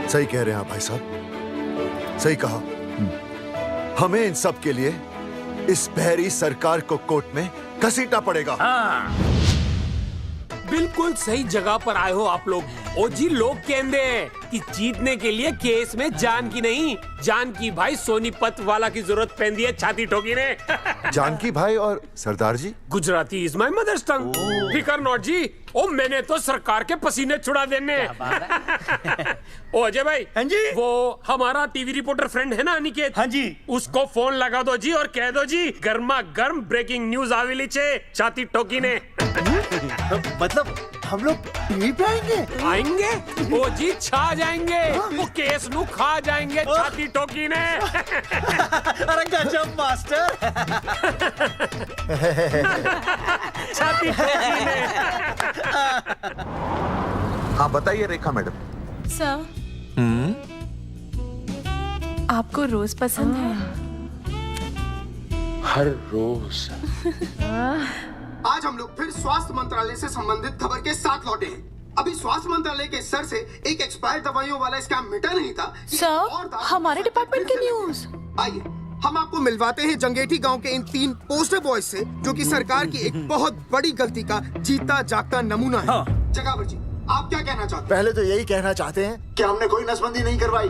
सही कह रहे हैं आप भाई साहब, सही कहा। हमें इन सब के लिए इस बहरी सरकार को कोर्ट में घसीटना पड़ेगा।
बिल्कुल सही जगह पर आए हो आप लोग। ओ जी लोग कहते हैं कि जीतने के लिए केस में जान की नहीं, जान की भाई सोनीपत वाला की जरूरत पैंदी है छाती ठोकी ने।
जानकी भाई और सरदार जी?
गुजराती इज माय मदर्स टंग। फिकर नॉट जी। ओ मैंने तो सरकार के पसीने छुड़ा देने। ओ अजय भाई।
हाँ जी।
वो हमारा टीवी रिपोर्टर फ्रेंड है ना अनिकेत?
हाँ जी।
उसको फोन लगा दो जी और कह दो जी गर्मा गर्म ब्रेकिंग न्यूज आवेली छे छाती ठोकी ने।
मतलब हम लोग टीवी पे
आएंगे? ओ जी छा जाएंगे। वो केस नु खा जाएंगे छाती ठोकी ने।
अरे गजब मास्टर।
छाती ठोकी ने।
हाँ बताइए रेखा मैडम।
सर आपको रोज पसंद है?
हर रोज।
आज हम लोग फिर स्वास्थ्य मंत्रालय से संबंधित खबर के साथ लौटे हैं। अभी स्वास्थ्य मंत्रालय के सर से एक एक्सपायर्ड दवाइयों वाला स्कैम मिटा नहीं था।
सर हमारे डिपार्टमेंट की न्यूज।
आइए हम आपको मिलवाते हैं जंगेठी गांव के इन 3 पोस्टर बॉयज से, जो कि सरकार की एक बहुत बड़ी गलती का जीता जागता नमूना है। जगावर जी आप क्या कहना चाहते हैं?
पहले तो यही कहना चाहते हैं कि हमने कोई नसबंदी नहीं करवाई।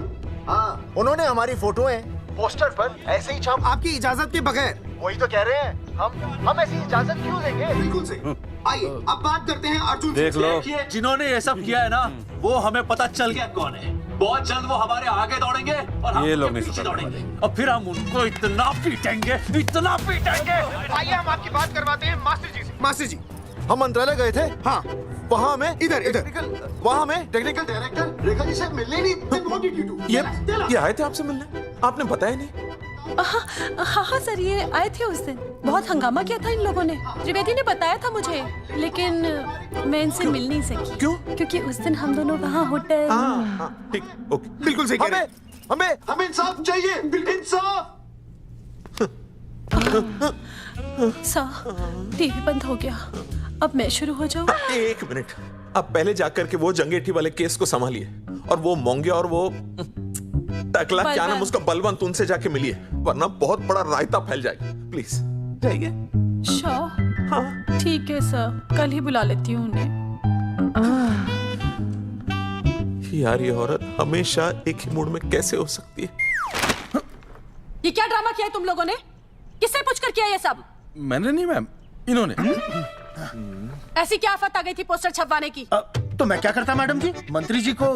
हाँ, उन्होंने हमारी फोटोएं पोस्टर पर ऐसे ही छाप,
आपकी इजाजत के बगैर।
वही तो कह रहे हैं, हम ऐसी इजाजत क्यों देंगे?
बिल्कुल सही। आइए अब बात करते हैं अर्जुन।
देख लो, जिन्होंने ये सब किया है ना, वो हमें पता चल गया कौन है। बहुत जल्द वो हमारे आगे दौड़ेंगे और हम उनके पीछे दौड़ेंगे, और फिर हम उनको इतना पीटेंगे, इतना पीटेंगे।
आइए हम आपकी बात करवाते हैं मास्टर जी से। मास्टर जी
हम मंत्रालय गए थे।
हाँ
वहाँ में
इधर
वहाँ में टेक्निकल डायरेक्टर रेखा जी से मिलने नहीं। Then what did you do?
ये आए थे आपसे मिलने, आपने बताया नहीं।
हाँ सर, ये आए थे उस दिन। बहुत हंगामा किया था इन लोगों ने। त्रिवेदी ने बताया था मुझे, लेकिन मैं इनसे मिल नहीं सकी।
क्यों?
क्योंकि उस दिन हम दोनों वहाँ होटल।
ठीक, ओके,
बिल्कुल सही कह रहे हैं।
हमें इंसाफ चाहिए, इंसाफ।
सर, टीवी बंद हो गया। अब मैं शुरू हो जाऊं?
1 मिनट, अब पहले जाकर के वो जंगेठी वाले केस को संभालिए और वो मोंगे और वो टकला क्या नाम उसका बलवंत, उनसे जाके मिलिए, वरना बहुत बड़ा रायता फैल जाएगा। प्लीज जाइए।
श्योर। हाँ ठीक है सर, कल ही बुला लेती हूँ उन्हें।
यार ये औरत हमेशा एक ही मूड में कैसे हो सकती है?
ये क्या ड्रामा किया है तुम लोगों ने? किससे पूछकर किया ये सब?
मैंने नहीं मैम, इन्होंने।
ऐसी क्या आफत आ गई थी पोस्टर छपवाने की?
तो मैं क्या करता मैडम जी? मंत्री जी को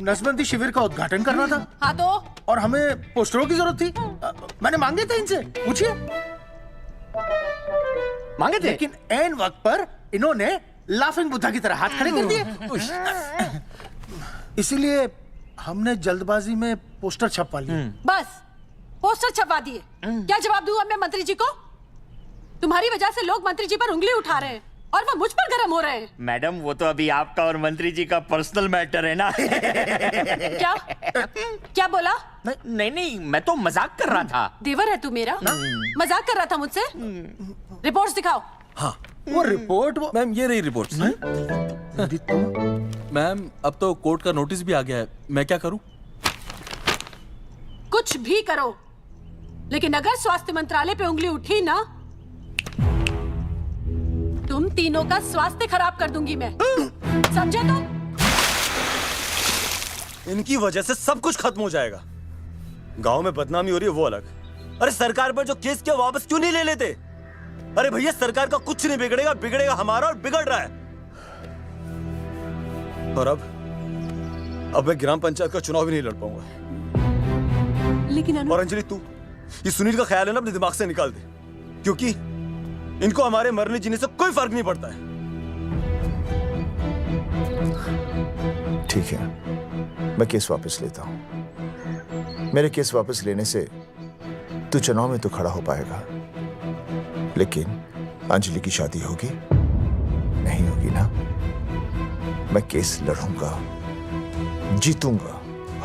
नसबंदी शिविर का उद्घाटन करना था।
हाँ तो?
और हमें पोस्टरों की जरूरत थी। मैंने मांगे थे इनसे, पूछिए। मांगे थे, लेकिन ऐन वक्त पर इन्होंने लाफिंग बुद्धा की तरह हाथ खड़े कर दिए। इसीलिए हमने जल्दबाजी में पोस्टर छपवा लिए।
बस पोस्टर छपवा दिए। क्या जवाब दूं अब मैं मंत्री जी को? तुम्हारी वजह से लोग मंत्री जी पर उंगली उठा रहे हैं और वो मुझ पर गर्म हो रहे हैं।
मैडम वो तो अभी आपका और मंत्री जी का पर्सनल मैटर है ना।
क्या क्या बोला?
नहीं, मैं तो मजाक कर रहा था।
देवर है तू मेरा? मजाक कर रहा था मुझसे? रिपोर्ट्स दिखाओ।
हाँ
वो रिपोर्ट
मैम, ये रही रिपोर्ट। मैम अब तो कोर्ट का नोटिस भी आ गया है, मैं क्या करूं?
कुछ भी करो, लेकिन अगर स्वास्थ्य मंत्रालय पे उंगली उठी ना, तुम तीनों का स्वास्थ्य खराब कर दूंगी मैं। समझे तुम?
इनकी वजह से सब कुछ खत्म हो जाएगा। गांव में बदनामी हो रही है वो अलग, अरे सरकार पर जो केस किया वापस क्यों नहीं ले लेते? अरे भैया सरकार का कुछ नहीं बिगड़ेगा, बिगड़ेगा हमारा, और बिगड़ रहा है। और अब मैं ग्राम पंचायत का चुनाव भी नहीं लड़ पाऊंगा।
लेकिन
और अंजलि तू ये सुनील का ख्याल है ना अपने दिमाग से निकाल दे, क्योंकि इनको हमारे मरने जीने से कोई फर्क नहीं पड़ता है।
ठीक है, मैं केस वापस लेता हूं। मेरे केस वापस लेने से तू चुनाव में तो खड़ा हो पाएगा, लेकिन अंजलि की शादी होगी नहीं होगी ना? मैं केस लड़ूंगा, जीतूंगा,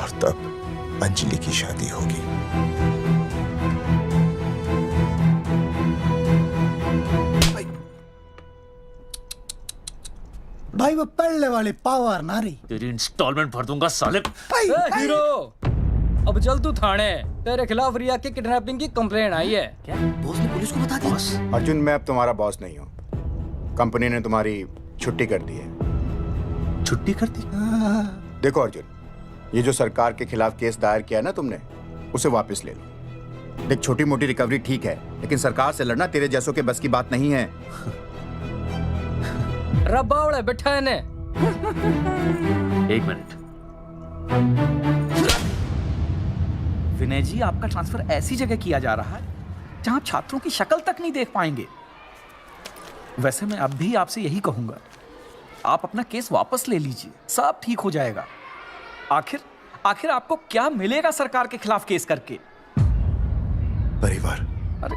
और तब अंजलि की शादी होगी।
भाई वो पढ़ने वाली पावर नारी।
तेरी इंस्टॉलमेंट भर दूंगा साले।
हीरो, अब चल तू थाने, तेरे खिलाफ रिया की किडनैपिंग की कंप्लेंट आई है।
क्या बॉस ने पुलिस को बता दिया?
अर्जुन, मैं अब तुम्हारा बॉस नहीं हूँ। कंपनी ने तुम्हारी छुट्टी कर दी है।
छुट्टी कर दी?
देखो अर्जुन, ये जो सरकार के खिलाफ केस दायर किया ना तुमने, उसे वापस ले लो। देख, छोटी मोटी रिकवरी ठीक है, लेकिन सरकार से लड़ना तेरे जैसों के बस की बात नहीं है।
रब्बावड़े बैठा है ने।
1 मिनट।
विनय जी, आपका ट्रांसफर ऐसी जगह किया जा रहा है जहां आप छात्रों की शक्ल तक नहीं देख पाएंगे। वैसे मैं अब भी आपसे यही कहूंगा, आप अपना केस वापस ले लीजिए, सब ठीक हो जाएगा। आखिर आपको क्या मिलेगा सरकार के खिलाफ केस करके?
परिवार।
अरे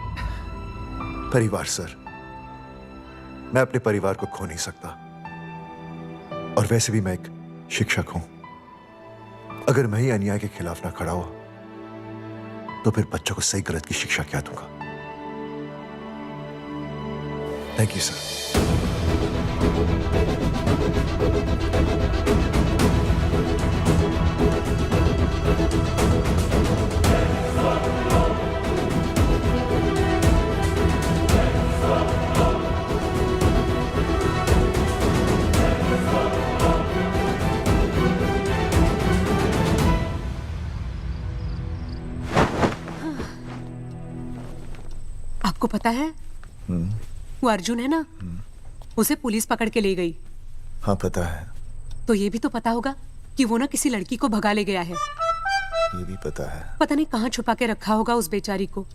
परिवार सर, मैं अपने परिवार को खो नहीं सकता, और वैसे भी मैं एक शिक्षक हूं। अगर मैं ही अन्याय के खिलाफ ना खड़ा हुआ तो फिर बच्चों को सही गलत की शिक्षा क्या दूंगा? Thank you sir.
आपको पता है वो अर्जुन है ना, उसे पुलिस पकड़ के ले गई।
हाँ पता है।
तो ये भी तो पता होगा कि वो ना किसी लड़की को भगा ले गया है।
ये भी पता है।
पता नहीं कहाँ छुपा के रखा होगा उस बेचारी को।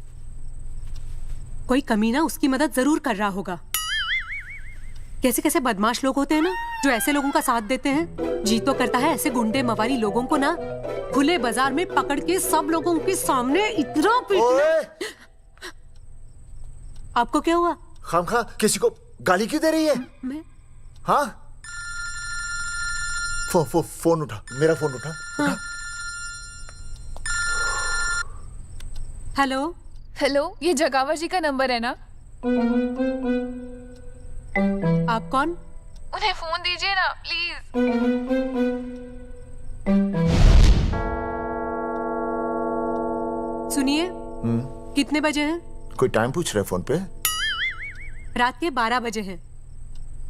कोई कमीना उसकी मदद जरूर कर रहा होगा। कैसे कैसे बदमाश लोग होते हैं ना, जो ऐसे लोगों का साथ देते हैं। जी तो करता है ऐसे गुंडे मवाली लोगों को ना खुले बाजार में पकड़ के सब लोगों के सामने इतना पीटना। आपको क्या हुआ?
खामखा किसी को गाली क्यों दे रही है?
मैं?
हाँ? फोन उठा, मेरा फोन उठा।
हाँ। हेलो
हेलो, ये जगावा जी का नंबर है ना?
आप कौन?
उन्हें फोन दीजिए ना प्लीज।
सुनिए, कितने बजे हैं?
कोई टाइम पूछ रहा है फोन पे?
रात के 12 बजे हैं।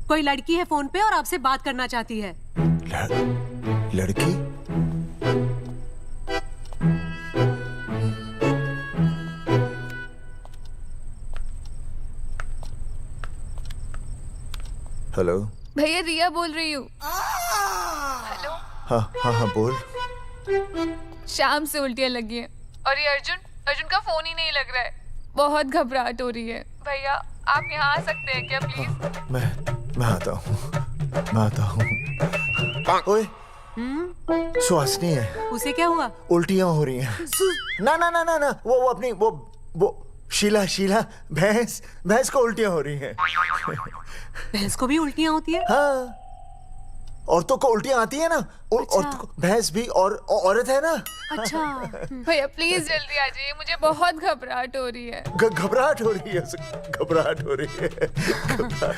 कोई लड़की है फोन पे और आपसे बात करना चाहती है।
लड़की? हेलो
भैया, रिया बोल रही हूँ। हेलो।
हाँ हाँ हाँ बोल।
शाम से उल्टियाँ लगी हैं और ये अर्जुन का फोन ही नहीं लग रहा है। बहुत घबराहट हो रही है। भैया आप यहाँ आ सकते हैं क्या प्लीज?
मैं आता हूँ। ओए, सुहासिनी है।
उसे क्या हुआ?
उल्टियाँ हो रही हैं। ना ना ना ना ना, वो अपनी वो शीला भैंस को उल्टियाँ हो रही हैं।
भैंस को भी उल्टियाँ होती है?
हाँ, औरतों को उल्टियाँ आती है ना। औरतों को, भैंस भी और औरत है ना।
अच्छा। भैया प्लीज जल्दी आ जाइए, मुझे बहुत घबराहट हो रही है।
घबराहट हो रही है।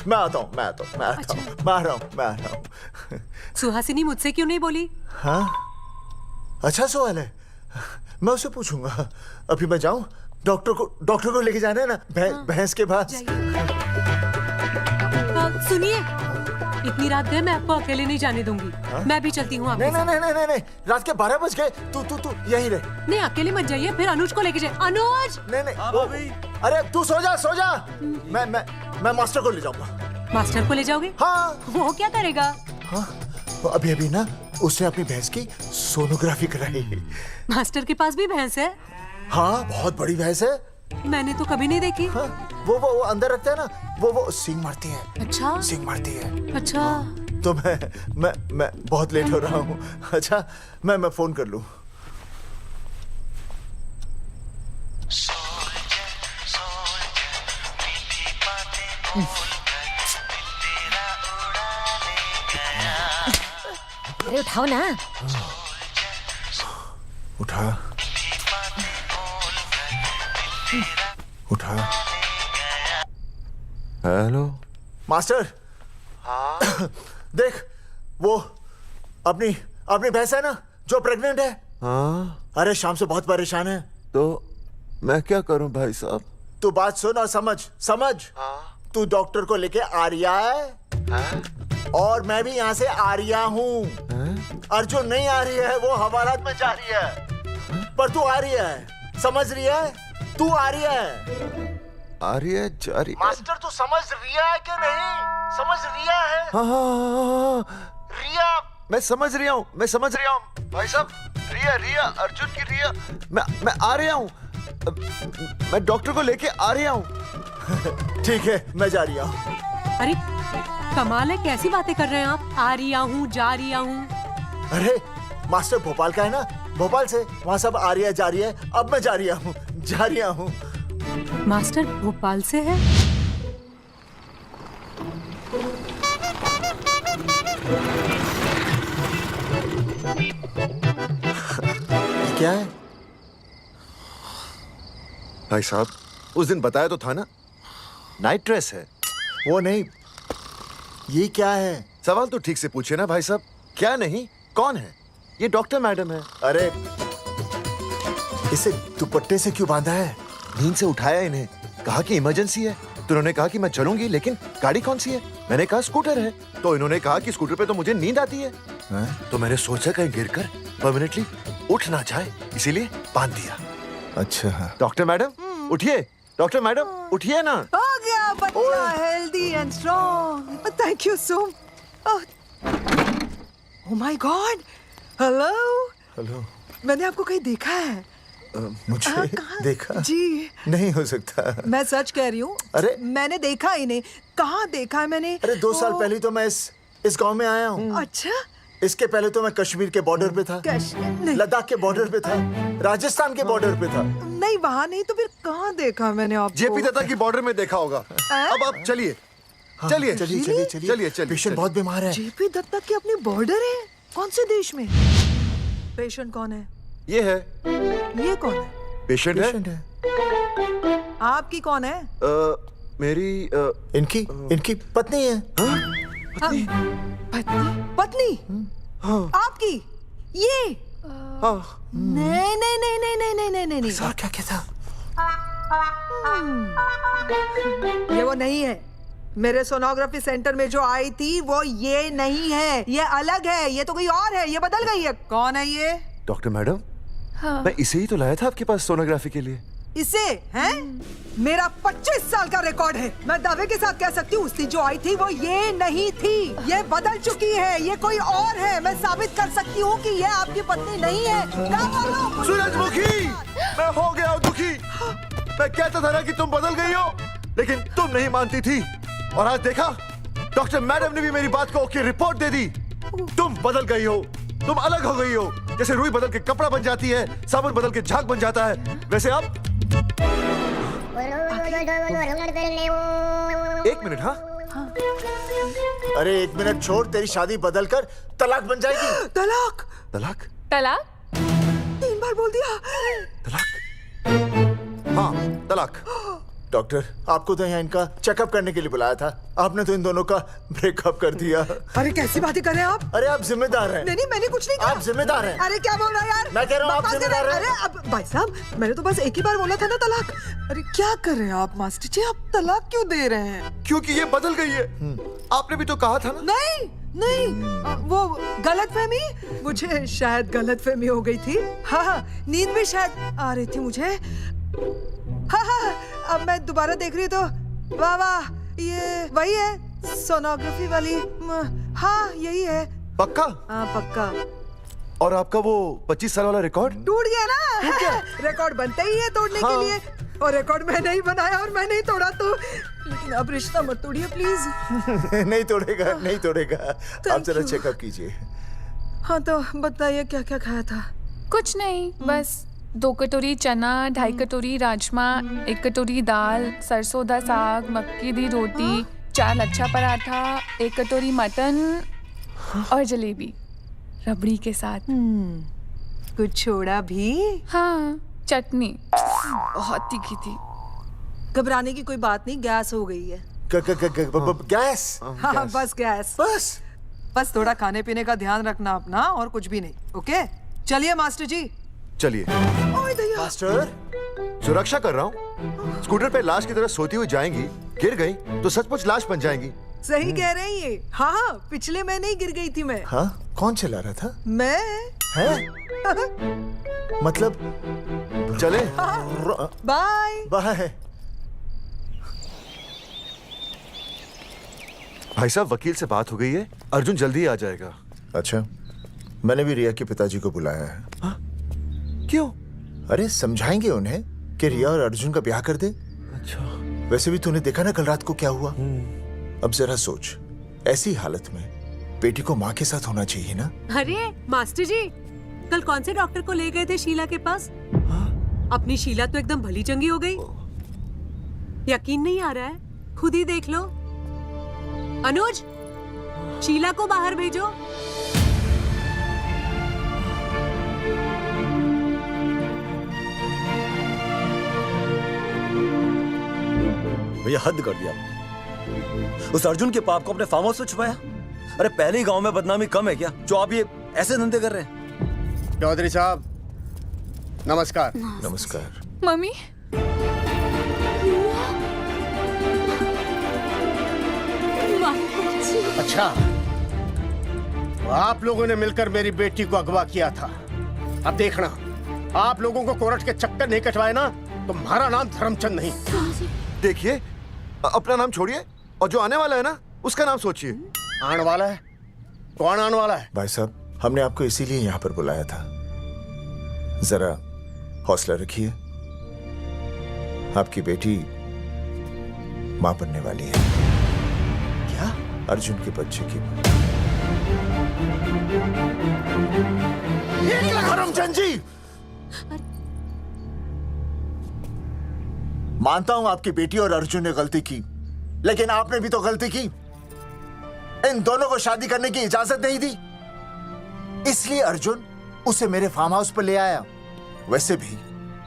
मैं आता हूँ। मैं आ रहा हूँ।
सुहासिनी मुझसे क्यों नहीं बोली?
हाँ, अच्छा सवाल है, मैं उसे पूछूंगा। अभी मैं जाऊँ? डॉक्टर को लेके जाना है ना भैंस के पास।
सुनिए, इतनी रात गए मैं आपको अकेले नहीं जाने दूंगी। मैं भी चलती हूँ आपके साथ।
नहीं, रात के 12 बज गए। तू यहीं रहे।
नहीं, अकेले मत जाइए, फिर अनुज को लेके जाइए। अनुज!
नहीं। अरे तू सो जा। मैं मास्टर को ले जाऊंगा।
मास्टर को ले जाओगे?
हाँ।
वो क्या करेगा?
हाँ, अभी ना उसने अपनी भैंस की सोनोग्राफी कराई।
मास्टर के पास भी भैंस है?
हाँ, बहुत बड़ी भैंस है।
मैंने तो कभी नहीं देखी।
हाँ, वो अंदर रखते हैं ना, वो सींग मारती है।
अच्छा।
सींग मारती है।
अच्छा।
तो मैं बहुत लेट हो रहा हूँ। अच्छा, मैं फोन कर लूँ।
अरे उठाओ ना।
उठा। Hello master.
हाँ?
देख, वो अपनी भैंस है ना जो प्रेग्नेंट है।
हाँ?
अरे शाम से बहुत परेशान है।
तो मैं क्या करूं भाई साहब?
तू बात सुन और समझ।
हाँ?
तू डॉक्टर को लेके आ रिया है?
हाँ?
और मैं भी यहाँ से आ रिया हूँ। अर्जुन नहीं आ रही है, वो हवालात में जा रही है। पर तू आ रही है, समझ रही है? तू आ रही है।
आ रही है, जा रही है।
मास्टर तू समझ रिया है कि नहीं? समझ रिया है?
हाँ।
रिया।
मैं समझ रहा हूँ भाई साहब। रिया अर्जुन की रिया। मैं आ रहा हूँ। मैं डॉक्टर को लेके आ रहा हूँ।
ठीक है, मैं जा रही हूँ।
अरे कमाल है, कैसी बातें कर रहे हैं आप? आ रही हूँ, जा रही हूँ।
अरे मास्टर भोपाल का है ना, भोपाल से वहाँ सब आ रही है, जा रही है। अब मैं जा रही हूँ।
मास्टर भोपाल से है?
क्या है
भाई साहब? उस दिन बताया तो था ना, नाइट ड्रेस है।
वो नहीं, ये क्या है?
सवाल तो ठीक से पूछे ना भाई साहब। क्या नहीं, कौन है? ये डॉक्टर मैडम है।
अरे इसे दुपट्टे से क्यों बांधा है?
नींद से उठाया इन्हें, कहा कि इमरजेंसी है। तो इन्होंने कहा कि मैं चलूंगी, लेकिन गाड़ी कौन सी है? मैंने कहा स्कूटर है। तो इन्होंने कहा कि स्कूटर पे तो मुझे नींद आती है। तो मैंने सोचा कहीं गिरकर परमानेंटली उठ ना जाए, इसीलिए बांध दिया।
अच्छा
डॉक्टर मैडम उठिए। डॉक्टर मैडम उठिए ना।
हो गया बच्चा healthy and strong. Thank you so. Oh my God. Hello.
Hello.
मैंने आपको कहीं देखा है।
मुझे देखा
जी
नहीं हो सकता।
मैं सच कह रही हूँ।
अरे
मैंने देखा इन्हें। कहाँ देखा है मैंने?
अरे 2 साल पहले तो मैं इस गांव में आया हूँ।
अच्छा।
इसके पहले तो मैं कश्मीर के बॉर्डर पे था, लद्दाख के बॉर्डर पे था, राजस्थान के बॉर्डर पे था।
नहीं वहाँ नहीं तो फिर कहाँ देखा मैंने आपको?
जेपी दत्ता की बॉर्डर में देखा होगा। अब आप चलिए चलिए
चलिए
चलिए।
पेशेंट बहुत बीमार है।
जेपी दत्ता की अपनी बॉर्डर है? कौन से देश में? पेशेंट कौन है?
ये है।
ये कौन है?
पेशेंट है।
आपकी कौन है?
मेरी
इनकी पत्नी है।
पत्नी? पत्नी? आपकी? ये? नहीं नहीं नहीं नहीं नहीं नहीं नहीं नहीं।
सर क्या था?
ये वो नहीं है। मेरे सोनोग्राफी सेंटर में जो आई थी वो ये नहीं है, ये अलग है, ये तो कोई और है, ये बदल गई है। कौन है ये?
डॉक्टर मैडम,
हाँ।
मैं इसे ही तो लाया था आपके पास सोनोग्राफी के लिए।
इसे हैं? मेरा 25 साल का रिकॉर्ड है। मैं दावे के साथ कह सकती हूँ उसकी जो आई थी वो ये नहीं थी, ये बदल चुकी है, ये कोई और है। मैं साबित कर सकती हूँ कि ये आपकी पत्नी नहीं है।
सूरजमुखी, मैं हो गया हूँ दुखी। मैं कहता था ना कि तुम बदल गई हो, लेकिन तुम नहीं मानती थी। और आज देखा, डॉक्टर मैडम ने भी मेरी बात को ओके रिपोर्ट दे दी। तुम बदल गई हो, तुम अलग हो गई हो। जैसे रुई बदल के कपड़ा बन जाती है, साबुन बदल के झाग बन जाता है, वैसे अब। 1 मिनट। हाँ
अरे 1 मिनट छोड़, तेरी शादी बदल कर तलाक बन जाएगी।
तलाक?
तलाक?
तलाक?
3 बार बोल दिया।
हाँ तलाक।
डॉक्टर, आपको तो यहाँ इनका चेकअप करने के लिए बुलाया था, आपने तो इन दोनों का ब्रेकअप कर दिया।
अरे कैसी बातें कर रहे हैं आप?
अरे आप जिम्मेदार हैं।
नहीं मैंने कुछ नहीं कहा।
आप जिम्मेदार हैं।
अरे क्या बोल रहा है यार?
मैं कह रहा हूँ आप जिम्मेदार हैं।
अरे अब भाई साहब, मैंने तो बस एक ही बार बोला था ना तलाक। अरे क्या कर रहे हैं आप मास्टर जी? आप तलाक क्यों दे रहे हैं?
क्योंकि ये बदल गई है। आपने भी तो कहा था ना।
नहीं वो गलतफहमी, मुझे शायद गलतफहमी हो गई थी। हाँ नींद भी शायद आ रही थी मुझे। हाँ अब मैं दोबारा देख रही तो वाह वाह, ये वही है सोनोग्राफी वाली। हाँ यही है।
पक्का?
हाँ पक्का।
और आपका वो 25 साल वाला रिकॉर्ड
टूट गया ना? रिकॉर्ड बनते ही है तोड़ने के लिए, और रिकॉर्ड मैंने ही बनाया और मैंने ही तोड़ा। तो लेकिन अब रिश्ता मत तोड़िए प्लीज।
नहीं तोड़ेगा, नहीं तोड़ेगा। आप जरा चेकअप कीजिए।
हाँ तो बताइए क्या क्या खाया था?
कुछ नहीं, बस 2 कटोरी चना, 2.5 कटोरी राजमा, 1 कटोरी दाल, सरसों दा साग, मक्की दी रोटी, 4 लच्छा पराठा, 1 कटोरी मटन और जलेबी रबड़ी के साथ।
कुछ छोड़ा भी?
हाँ चटनी बहुत तीखी थी।
घबराने की कोई बात नहीं, गैस हो गई है।
गैस?
हाँ बस गैस। बस थोड़ा खाने पीने का ध्यान रखना अपना, और कुछ भी नहीं। ओके चलिए मास्टर जी।
चलिए।
मास्टर,
सुरक्षा कर रहा हूँ। स्कूटर पे लाश की तरह सोती हुई जाएंगी, गिर गई तो सचमुच लाश बन जाएंगी।
सही कह रही है। हाँ पिछले महीने ही गिर गई थी मैं।
हाँ कौन चला रहा था?
मैं।
है? मतलब
चले?
Bye
bye.
भाई साहब, वकील से बात हो गई है, अर्जुन जल्दी आ जाएगा।
अच्छा, मैंने भी रिया के पिताजी को बुलाया है।
हाँ? क्यों?
अरे समझाएंगे उन्हें कि रिया और अर्जुन का ब्याह कर दे।
अच्छा।
वैसे भी तूने देखा ना कल रात को क्या हुआ। अब जरा सोच, ऐसी हालत में बेटी को माँ के साथ होना चाहिए ना।
अरे मास्टर जी, कल कौन से डॉक्टर को ले गए थे शीला के पास? अपनी शीला तो एकदम भली चंगी हो गई। यकीन नहीं आ रहा है? खुद ही देख लो। अनुज, शीला को बाहर भेजो।
भैया हद कर दिया। उस अर्जुन के पाप को अपने फार्म हाउस में छुपाया। अरे पहले ही गांव में बदनामी कम है क्या, जो आप ये ऐसे धंधे कर रहे हैं?
चौधरी साहब नमस्कार।
नमस्कार।
मम्मी।
अच्छा, आप लोगों ने मिलकर मेरी बेटी को अगवा किया था। अब देखना, आप लोगों को कोर्ट के चक्कर नहीं कटवाए ना, तो तुम्हारा नाम धर्मचंद नहीं।
देखिए, अपना नाम छोड़िए और जो आने वाला है ना, उसका नाम सोचिए।
आने वाला है? कौन आने वाला है?
भाई साहब, हमने आपको इसीलिए यहाँ पर बुलाया था। जरा हौसला रखिए, आपकी बेटी मां बनने वाली है।
क्या?
अर्जुन के बच्चे की मां। करमचंद जी, मानता हूं आपकी बेटी और अर्जुन ने गलती की, लेकिन आपने भी तो गलती की। इन दोनों को शादी करने की इजाजत नहीं दी, इसलिए अर्जुन उसे मेरे फार्म हाउस पर ले आया। वैसे भी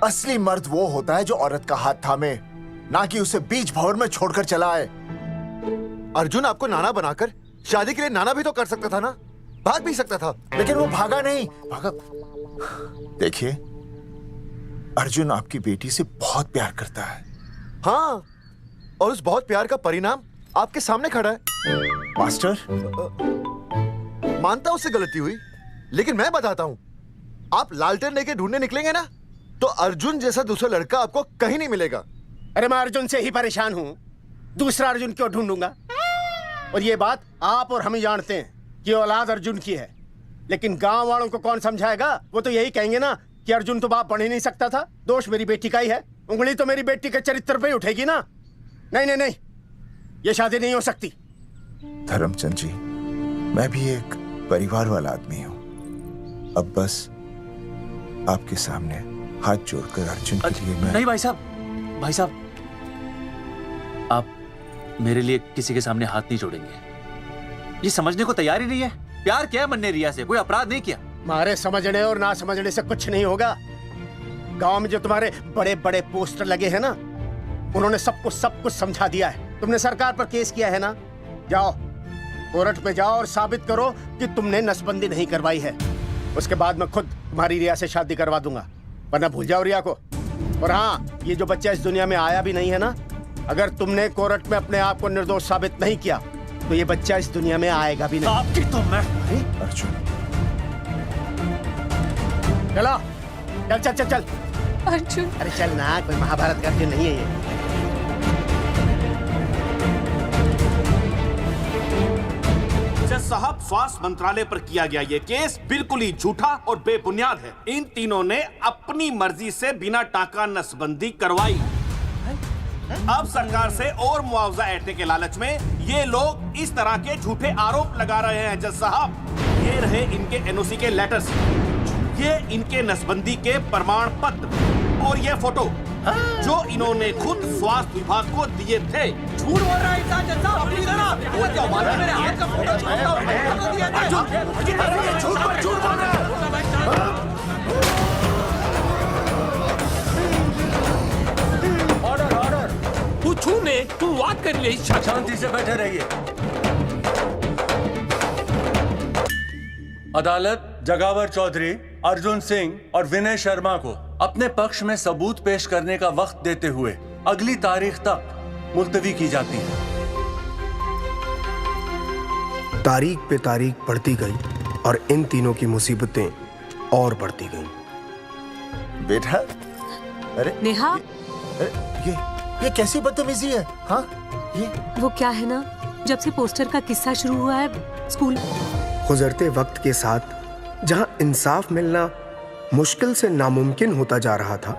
असली मर्द वो होता है जो औरत का हाथ थामे, ना कि उसे बीच भंवर में छोड़कर चला आए।
अर्जुन आपको नाना बनाकर शादी के लिए नाना भी तो कर सकता था ना, भाग भी सकता था।
लेकिन वो भागा नहीं। भागा? देखिए, अर्जुन आपकी बेटी से बहुत प्यार करता है।
हाँ, और उस बहुत प्यार का परिणाम आपके सामने खड़ा है।
मास्टर,
मानता उससे गलती हुई, लेकिन मैं बताता हूं, आप लालटेन लेके ढूंढने निकलेंगे ना, तो अर्जुन जैसा दूसरा लड़का आपको कहीं नहीं मिलेगा।
अरे मैं अर्जुन से ही परेशान हूं, दूसरा अर्जुन क्यों ढूंढूंगा? और ये बात आप और हम ही जानते हैं कि औलाद अर्जुन की है, लेकिन गांव वालों को कौन समझाएगा? वो तो यही कहेंगे ना कि अर्जुन तो बाप बन ही नहीं सकता था, दोष मेरी बेटी का ही है। उंगली तो मेरी बेटी के चरित्र पे ही उठेगी ना। नहीं नहीं नहीं, ये शादी नहीं हो सकती।
धर्मचंद जी, मैं भी एक परिवार वाला आदमी हूं। अब बस आपके सामने हाथ जोड़कर अर्जुन के लिए मैं...
नहीं भाई साहब, भाई साहब, आप मेरे लिए किसी के सामने हाथ नहीं जोड़ेंगे। ये समझने को तैयार ही नहीं है। प्यार किया मैंने रिया से, कोई अपराध नहीं किया।
मारे समझने और ना समझने से कुछ नहीं होगा। गांव में जो तुम्हारे बड़े बड़े पोस्टर लगे हैं ना, उन्होंने सब कुछ समझा दिया है। तुमने सरकार पर केस किया है ना, जाओ कोर्ट पे जाओ और साबित करो कि तुमने नसबंदी नहीं करवाई है। उसके बाद मैं खुद तुम्हारी रिया से शादी करवा दूंगा, वरना भूल जाओ रिया को। और हाँ, ये जो बच्चा इस दुनिया में आया भी नहीं है ना, अगर तुमने कोर्ट में अपने आप को निर्दोष साबित नहीं किया तो ये बच्चा इस दुनिया में आएगा भी नहीं।
आपकी तो मैं...
अर्जुन,
चलो चल चल चल चल।
अर्जुन,
अरे चल ना, कोई महाभारत का अर्जुन नहीं है ये।
जज साहब, स्वास्थ्य मंत्रालय पर किया गया ये केस बिल्कुल ही झूठा और बेबुनियाद है। इन तीनों ने अपनी मर्जी से बिना टाका नसबंदी करवाई। अब सरकार से और मुआवजा ऐंठने के लालच में ये लोग इस तरह के झूठे आरोप लगा रहे हैं। जज साहब, ये रहे इनके एनओसी के लेटर्स, ये इनके नसबंदी के प्रमाण पत्र और ये फोटो जो इन्होंने खुद स्वास्थ्य विभाग को दिए थे।
झूठ बोल रहा है इंसान जज साहब, अपनी तरह। वो क्या मालूम मेरे हाथ का फोटो
झूठ बोल रहा है।
तू छूने, तू बात कर ले।
शांति से बैठे रहिए।
अदालत जगावर चौधरी, अर्जुन सिंह और विनय शर्मा को अपने पक्ष में सबूत पेश करने का वक्त देते हुए अगली तारीख तक मुलतवी की जाती है।
तारीख पे तारीख बढ़ती गई और इन तीनों की मुसीबतें और बढ़ती गईं।
बेटा, अरे
नेहा,
अरे ये कैसी बदतमीजी है? हाँ, ये
वो क्या है ना, जब से पोस्टर का किस्सा शुरू हुआ है स्कूल,
गुजरते वक्त के साथ जहां इंसाफ मिलना मुश्किल से नामुमकिन होता जा रहा था,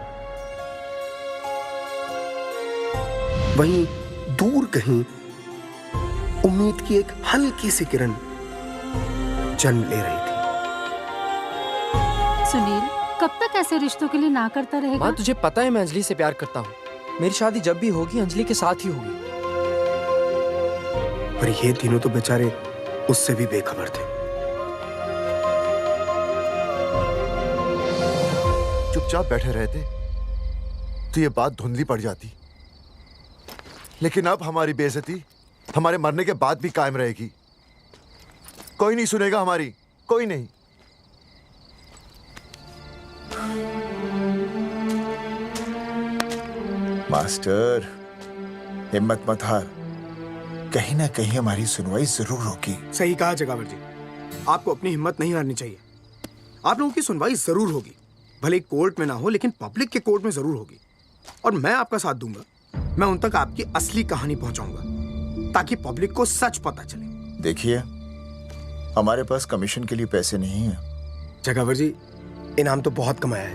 वहीं दूर कहीं उम्मीद की एक हल्की सी किरण जन्म ले रही थी।
सुनील, कब तक ऐसे रिश्तों के लिए ना करता रहेगा?
माँ, तुझे पता है मैं अंजलि से प्यार करता हूँ। मेरी शादी जब भी होगी अंजलि के साथ ही होगी।
पर ये तीनों तो बेचारे उससे भी बेखबर थे।
चुपचाप बैठे रहते तो ये बात धुंधली पड़ जाती, लेकिन अब हमारी बेइज्जती हमारे मरने के बाद भी कायम रहेगी। कोई नहीं सुनेगा हमारी, कोई नहीं।
मास्टर, हिम्मत मत हार, कहीं ना कहीं हमारी सुनवाई जरूर होगी।
सही कहा जगावर जी, आपको अपनी हिम्मत नहीं हारनी चाहिए। आप लोगों की सुनवाई जरूर होगी, भले कोर्ट में ना हो लेकिन पब्लिक के कोर्ट में जरूर होगी। और मैं आपका साथ दूंगा, मैं उन तक आपकी असली कहानी पहुंचाऊंगा ताकि पब्लिक को सच पता चले।
देखिए, हमारे पास कमीशन के लिए पैसे नहीं है।
जगावर जी, इनाम तो बहुत कमाया है,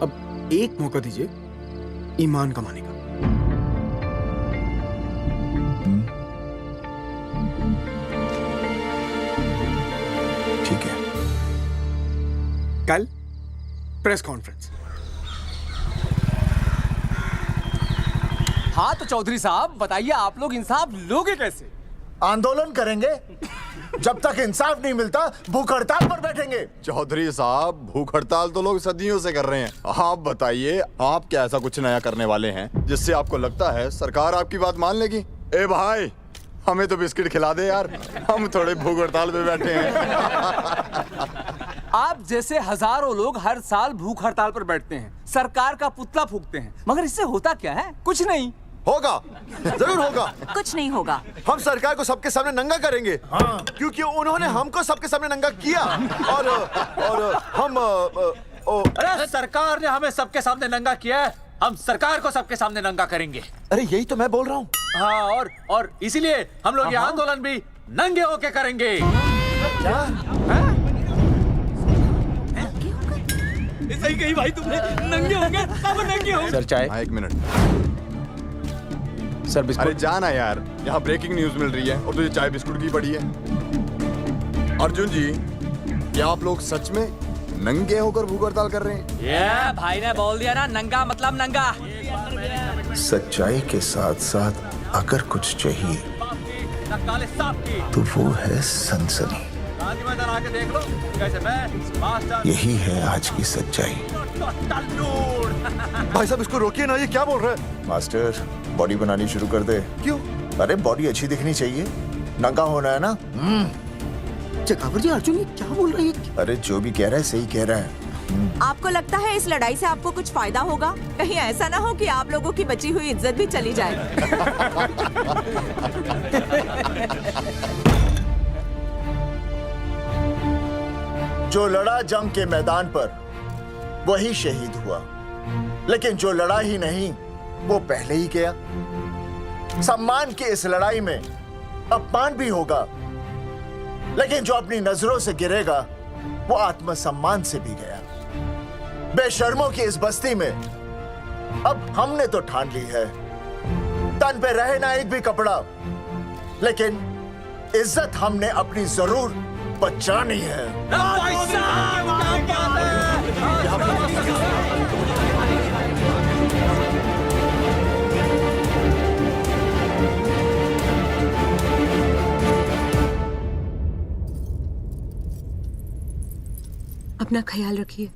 अब एक मौका दीजिए ईमान कमाने का।
ठीक है,
कल प्रेस कॉन्फ्रेंस।
हाँ तो चौधरी साहब बताइए, आप लोग इंसाफ लोगे कैसे?
आंदोलन करेंगे। जब तक इंसाफ नहीं मिलता भूख हड़ताल पर बैठेंगे।
चौधरी साहब, भूख हड़ताल तो लोग सदियों से कर रहे हैं। आप बताइए, आप क्या ऐसा कुछ नया करने वाले हैं जिससे आपको लगता है सरकार आपकी बात मान लेगी? ए भाई, हमें तो बिस्किट खिला दे यार, हम थोड़े भूख हड़ताल पे बैठे हैं।
आप जैसे हजारों लोग हर साल भूख हड़ताल पर बैठते हैं, सरकार का पुतला फूंकते हैं, मगर इससे होता क्या है? कुछ नहीं
होगा, जरूर होगा।
कुछ नहीं होगा।
हम सरकार को सबके सामने नंगा करेंगे। हाँ। क्योंकि उन्होंने हमको सबके सामने नंगा किया और हम
अरे सरकार ने हमें सबके सामने नंगा किया है, हम सरकार को सबके सामने नंगा करेंगे।
अरे यही तो मैं बोल रहा हूँ।
हाँ, और इसीलिए हम लोग ये आंदोलन भी नंगे होके करेंगे।
क्या?
सही कही भाई तुमने, नंगे होंगे, अब नंगे होंगे।
सर चाय। हाँ, 1 मिनट सर। बिस्कुट। अरे जाना यार, यहाँ ब्रेकिंग न्यूज मिल रही है और तुझे चाय बिस्कुट की पड़ी है। अर्जुन जी, क्या आप लोग सच में नंगे होकर भूख हड़ताल कर रहे हैं?
ये भाई ने बोल दिया ना, नंगा मतलब नंगा।
सच्चाई के साथ साथ अगर कुछ चाहिए तो वो है सनसनी। यही है आज की सच्चाई।
भाई साहब इसको रोकिए ना, ये क्या बोल रहा है?
मास्टर, बॉडी बनानी शुरू कर दे।
क्यों?
अरे बॉडी अच्छी दिखनी चाहिए, नंगा होना है ना।
चकावर जी, अर्जुन ये क्या बोल रही है?
अरे जो भी कह रहा है सही कह रहा है।
आपको लगता है इस लड़ाई से आपको कुछ फायदा होगा? कहीं ऐसा ना हो कि आप लोगों की बची हुई इज्जत भी चली जाए।
जो लड़ा जंग के मैदान पर वही शहीद हुआ, लेकिन जो लड़ा ही नहीं वो पहले ही गया। सम्मान की इस लड़ाई में अपमान भी होगा, लेकिन जो अपनी नजरों से गिरेगा वो आत्मसम्मान से भी गया। बेशर्मों की इस बस्ती में अब हमने तो ठान ली है, तन पे रहे ना एक भी कपड़ा, लेकिन इज्जत हमने अपनी जरूर बचानी है।
अपना ख्याल रखिए।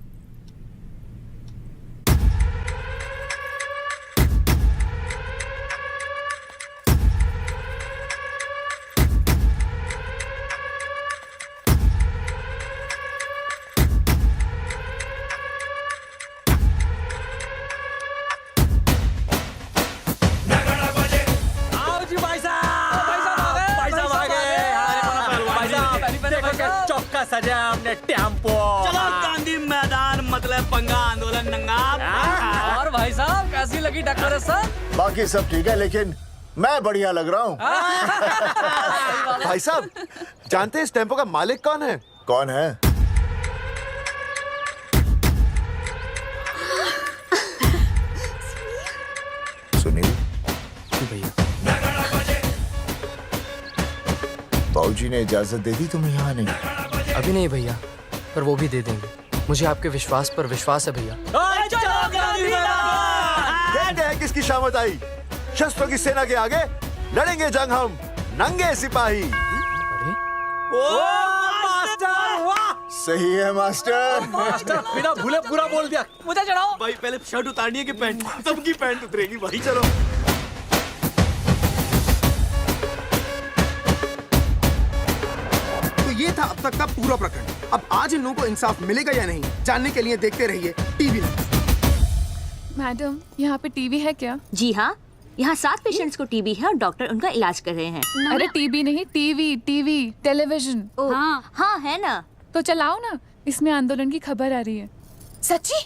चौका सजा हमने टेम्पो।
चलो गांधी मैदान, मतलब पंगा आंदोलन नंगा।
और भाई साहब कैसी लगी डेकोरेशन?
बाकी सब ठीक है, लेकिन मैं बढ़िया लग रहा हूँ।
भाई साहब, जानते हैं इस टेम्पो का मालिक कौन है?
कौन है? सुनील
भैया।
बाबूजी ने इजाजत दे दी तुम्हें यहाँ आने की?
अभी नहीं भैया, पर वो भी दे देंगे। मुझे आपके विश्वास पर विश्वास है भैया।
देखते हैं किसकी शामत आई। शस्त्रों की सेना के आगे लड़ेंगे जंग हम, नंगे सिपाही।
सही है मास्टर।
मास्टर बिना भूले पूरा बोल दिया।
मुझे चढ़ाओ
भाई, पहले शर्ट उतारनी है कि पैंट? सबकी पैंट उतरेगी भाई।
चलो।
ये था अब तक का पूरा प्रकरण। अब आज इन लोगों को इंसाफ मिलेगा या नहीं, जानने के लिए देखते रहिए टीवी।
मैडम, यहाँ पे टीवी है क्या?
जी हाँ, यहाँ 7 पेशेंट्स को टीबी है और डॉक्टर उनका इलाज कर रहे हैं।
अरे टीवी नहीं, टीवी, टेलीविजन।
हाँ हाँ है ना।
तो चलाओ ना, इसमें आंदोलन की खबर आ रही है।
सच्ची?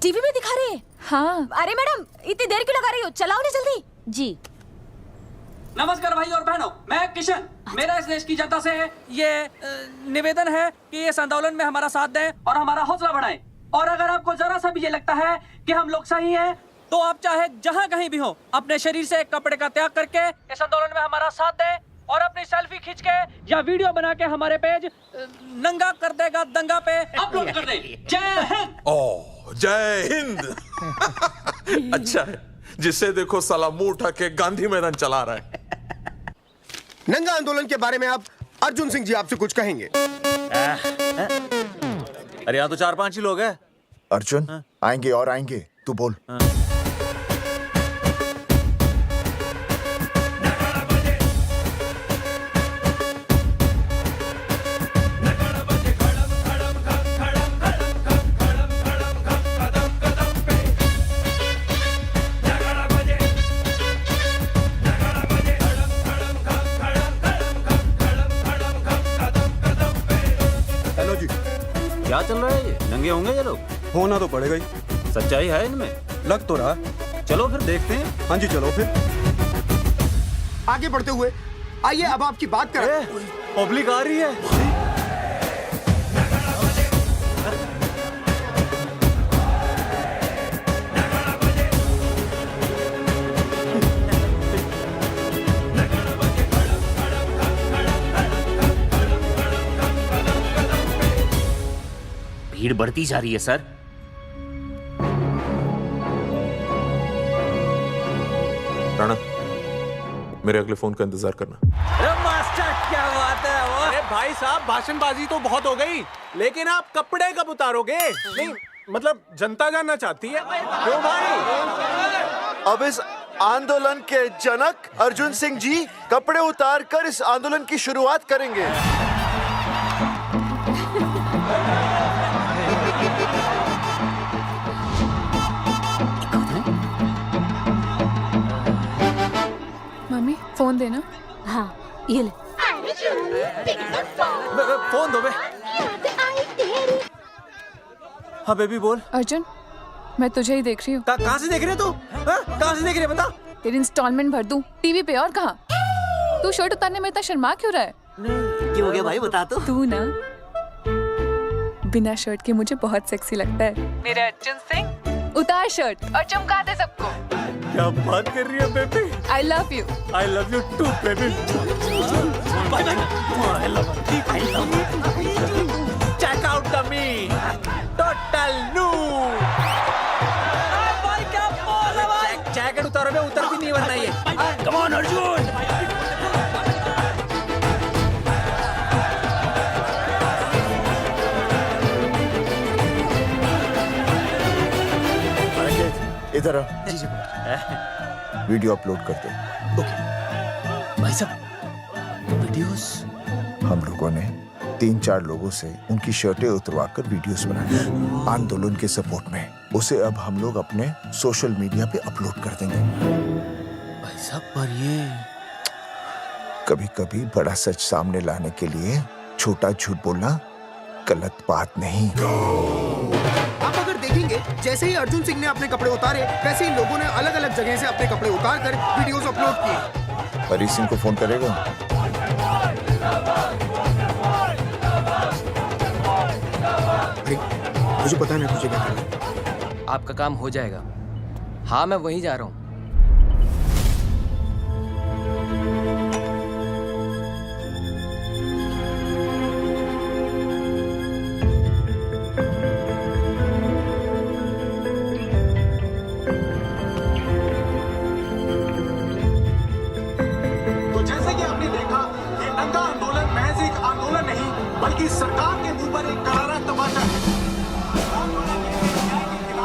टीवी में दिखा रहे हैं?
हाँ।
अरे मैडम, इतनी देर क्यों लगा रही हो? चलाओ ना जल्दी। जी।
नमस्कार भाई और बहनों, मैं किशन। मेरा इस देश की जनता से ये निवेदन है कि इस आंदोलन में हमारा साथ दें और हमारा हौसला बढ़ाएं। और अगर आपको जरा सा भी ये लगता है कि हम लोग सही हैं, तो आप चाहे जहां कहीं भी हो अपने शरीर से एक कपड़े का त्याग करके इस आंदोलन में हमारा साथ दें और अपनी सेल्फी खींच के या वीडियो बना के हमारे पेज नंगा कर देगा दंगा पे अपलोड कर दे। जय हिंद।
ओह जय हिंद। अच्छा है, जिसे देखो साला मुंह उठा के गांधी मैदान चला रहा है।
नंगा आंदोलन के बारे में आप अर्जुन सिंह जी आपसे कुछ कहेंगे।
अरे यहाँ तो 4-5 ही लोग हैं।
अर्जुन आएंगे और आएंगे, तू बोल।
हेलो जी,
क्या चल रहा है? ये नंगे होंगे ये लोग?
होना तो पड़ेगा ही।
सच्चाई है इनमें?
लग तो रहा।
चलो फिर देखते हैं।
हाँ जी चलो फिर आगे बढ़ते हुए आइए अब आपकी बात करें।
पब्लिक आ रही है।
भीड़ बढ़ती जा रही है सर।
राणा, मेरे अगले फोन का इंतजार करना।
अरे मास्टर क्या बात है वो? अरे भाई साहब भाषणबाजी तो बहुत हो गई, लेकिन आप कपड़े कब उतारोगे? नहीं मतलब जनता जानना चाहती है। क्यों भाई?
अब इस आंदोलन के जनक अर्जुन सिंह जी कपड़े उतार कर इस आंदोलन की शुरुआत करेंगे।
मम्मी फोन देना।
हाँ ये ले।
फोन दो बे। हाँ बेबी बोल।
अर्जुन मैं तुझे ही देख रही हूँ।
कहाँ से देख रही है तू? कहाँ से देख रही है बता?
तेरी इंस्टॉलमेंट भर दूं टीवी पे और कहाँ? तू शर्ट उतारने में इतना शर्मा क्यों रहा है?
क्यों हो गया भाई बता तो।
तू ना बिना शर्ट के मुझे बहुत सेक्सी लगता है। मेरे अर्जुन सिंह उतार शर्ट और चमका दे सबको।
क्या बात कर रही है baby?
I love you.
I love you too, baby. Bye bye. I love you. Check out the me. Total new.
भाई क्या बोल है भाई?
जैकेट उतारो बे, उतर भी नहीं बनना ये।
Come on Arjun.
इधर आ।
जी जी।
वीडियो अपलोड कर दो।
भाई साहब वीडियोस
हम लोगों ने 3-4 लोगों से उनकी शर्टें उतरवाकर वीडियोस बनाए आंदोलन के सपोर्ट में। उसे अब हम लोग अपने सोशल मीडिया पे अपलोड कर देंगे।
भाई साहब पर ये
कभी कभी बड़ा सच सामने लाने के लिए छोटा झूठ बोलना गलत बात नहीं।
आप अगर देखेंगे जैसे ही अर्जुन सिंह ने अपने कपड़े उतारे वैसे ही लोगों ने अलग अलग जगह से अपने कपड़े उतार कर वीडियोस अपलोड किए।
हरी सिंह को फोन करेगा?
मुझे पता नहीं तुझे क्या करना है।
आपका काम हो जाएगा। हाँ मैं वहीं जा रहा हूँ।
तो जैसे कि आपने देखा ये नंगा आंदोलन महज एक आंदोलन नहीं बल्कि सरकार के मुंह पर एक करारा तमाचा है।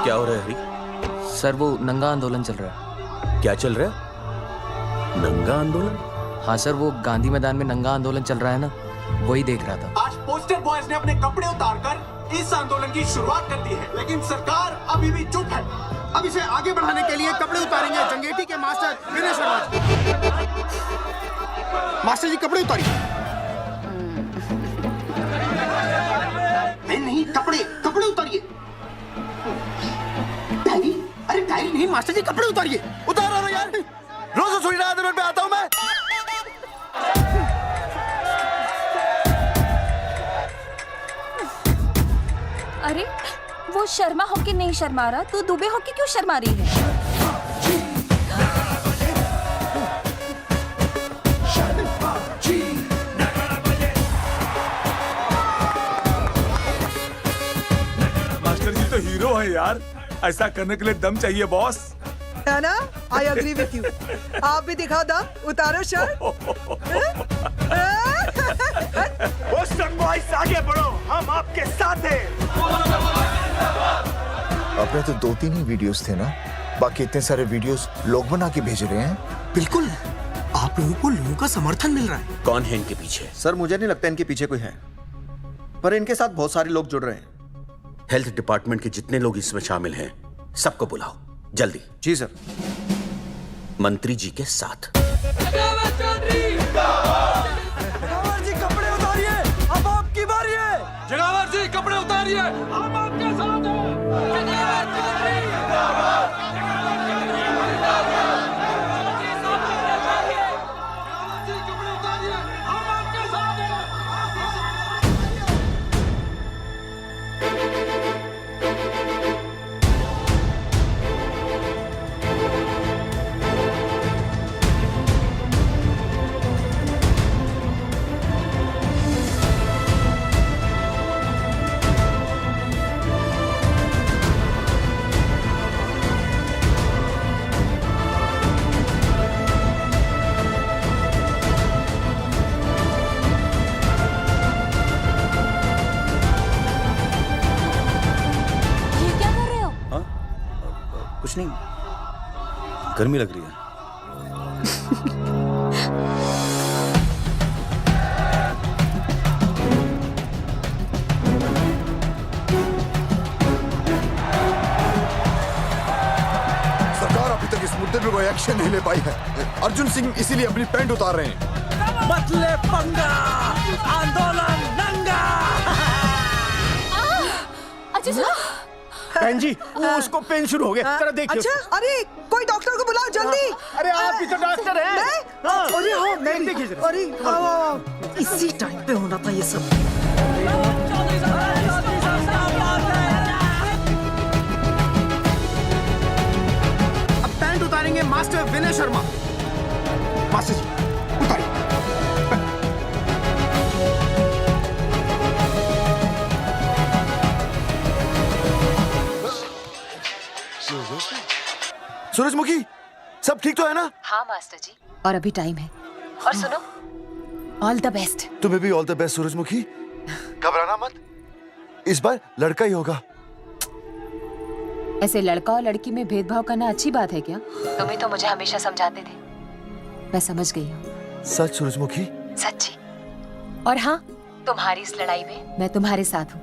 क्या हो रहा है हरी?
सर वो नंगा आंदोलन चल रहा है।
क्या चल रहा है? नंगा आंदोलन?
हाँ सर वो गांधी मैदान में नंगा आंदोलन चल रहा है ना, वही देख रहा था।
आज पोस्टर बॉयज ने अपने कपड़े उतारकर इस आंदोलन की शुरुआत कर दी है, लेकिन सरकार अभी भी चुप है।
अब इसे आगे बढ़ाने के लिए कपड़े उतारेंगे जंगेटी के मास्टर विनय शर्मा जी। मास्टर जी कपड़े उतारिए।
नहीं कपड़े कपड़े उतारिए। डायरी? अरे डायरी नहीं मास्टर जी कपड़े उतारिए।
उतारो ना यार, रोज थोड़ी ना आंदोलन पे आता हूँ मैं।
अरे वो शर्मा होके नहीं शर्मा रहा, तू दुबे होके क्यों शर्मा रही है?
मास्टर जी तो हीरो है यार, ऐसा करने के लिए दम चाहिए बॉस।
है ना? I agree with you. आप भी दिखाओ दम, उतारो शर्ट।
बोस्टन बॉयज आगे बढ़ो, हम आपके साथ हैं।
अपने तो 2-3 ही वीडियोस थे ना, बाकी इतने सारे वीडियोस लोग बना के भेज रहे हैं।
बिल्कुल, आप लोगों को लोगों का समर्थन मिल रहा है।
कौन है इनके पीछे?
सर मुझे नहीं लगता इनके पीछे कोई है, पर इनके साथ बहुत सारे लोग जुड़ रहे हैं।
हेल्थ डिपार्टमेंट के जितने लोग इसमें शामिल हैं, सबको बुलाओ जल्दी।
जी सर।
मंत्री जी के साथ।
जगावर जी कपड़े उतारिए, अब आपकी बारी है। जगावर जी कपड़े उतारिए, हम आपके साथ हैं।
कुछ नहीं, गर्मी लग रही है।
सरकार अभी तक इस मुद्दे पे कोई एक्शन नहीं ले पाई है। अर्जुन सिंह इसीलिए अपनी पैंट उतार रहे हैं।
मत ले पंगा, आंदोलन नंगा।
बहन जी, वो उसको पेन शुरू हो गया, जरा देखिए।
अच्छा, अरे कोई डॉक्टर को बुलाओ जल्दी।
अरे आप भी तो डॉक्टर हैं।
अरे हाँ, मैं
देखिए जरा।
अरे इसी टाइम पे होना था ये सब।
अब पैंट उतारेंगे मास्टर विनय शर्मा। मास्टर जी उतारिए।
सूरजमुखी, सब ठीक तो है ना?
हाँ मास्टर जी, और अभी टाइम है। और सुनो, ऑल द बेस्ट।
तुम्हें भी ऑल द बेस्ट सूरजमुखी। घबराना मत, इस बार लड़का ही होगा।
ऐसे लड़का और लड़की में भेदभाव करना अच्छी बात है क्या? तुम ही तो मुझे हमेशा समझाते थे। मैं समझ गई हूँ।
सच सूरजमुखी?
सच्ची। और हाँ, तुम्हारी इस लड़ाई में मैं तुम्हारे साथ हूँ,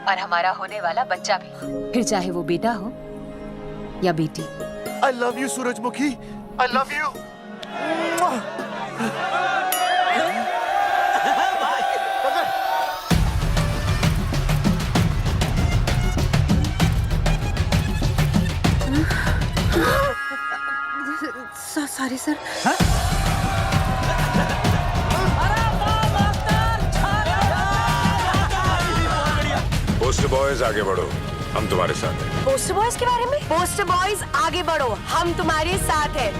और हमारा होने वाला बच्चा भी, फिर चाहे वो बेटा हो या बेटी।
I love you, सूरजमुखी। I love you.
Sorry sir.
Post boys आगे बढ़ो, हम तुम्हारे साथ हैं।
पोस्टर बॉयज के बारे में? पोस्टर बॉयज आगे बढ़ो, हम तुम्हारे साथ हैं।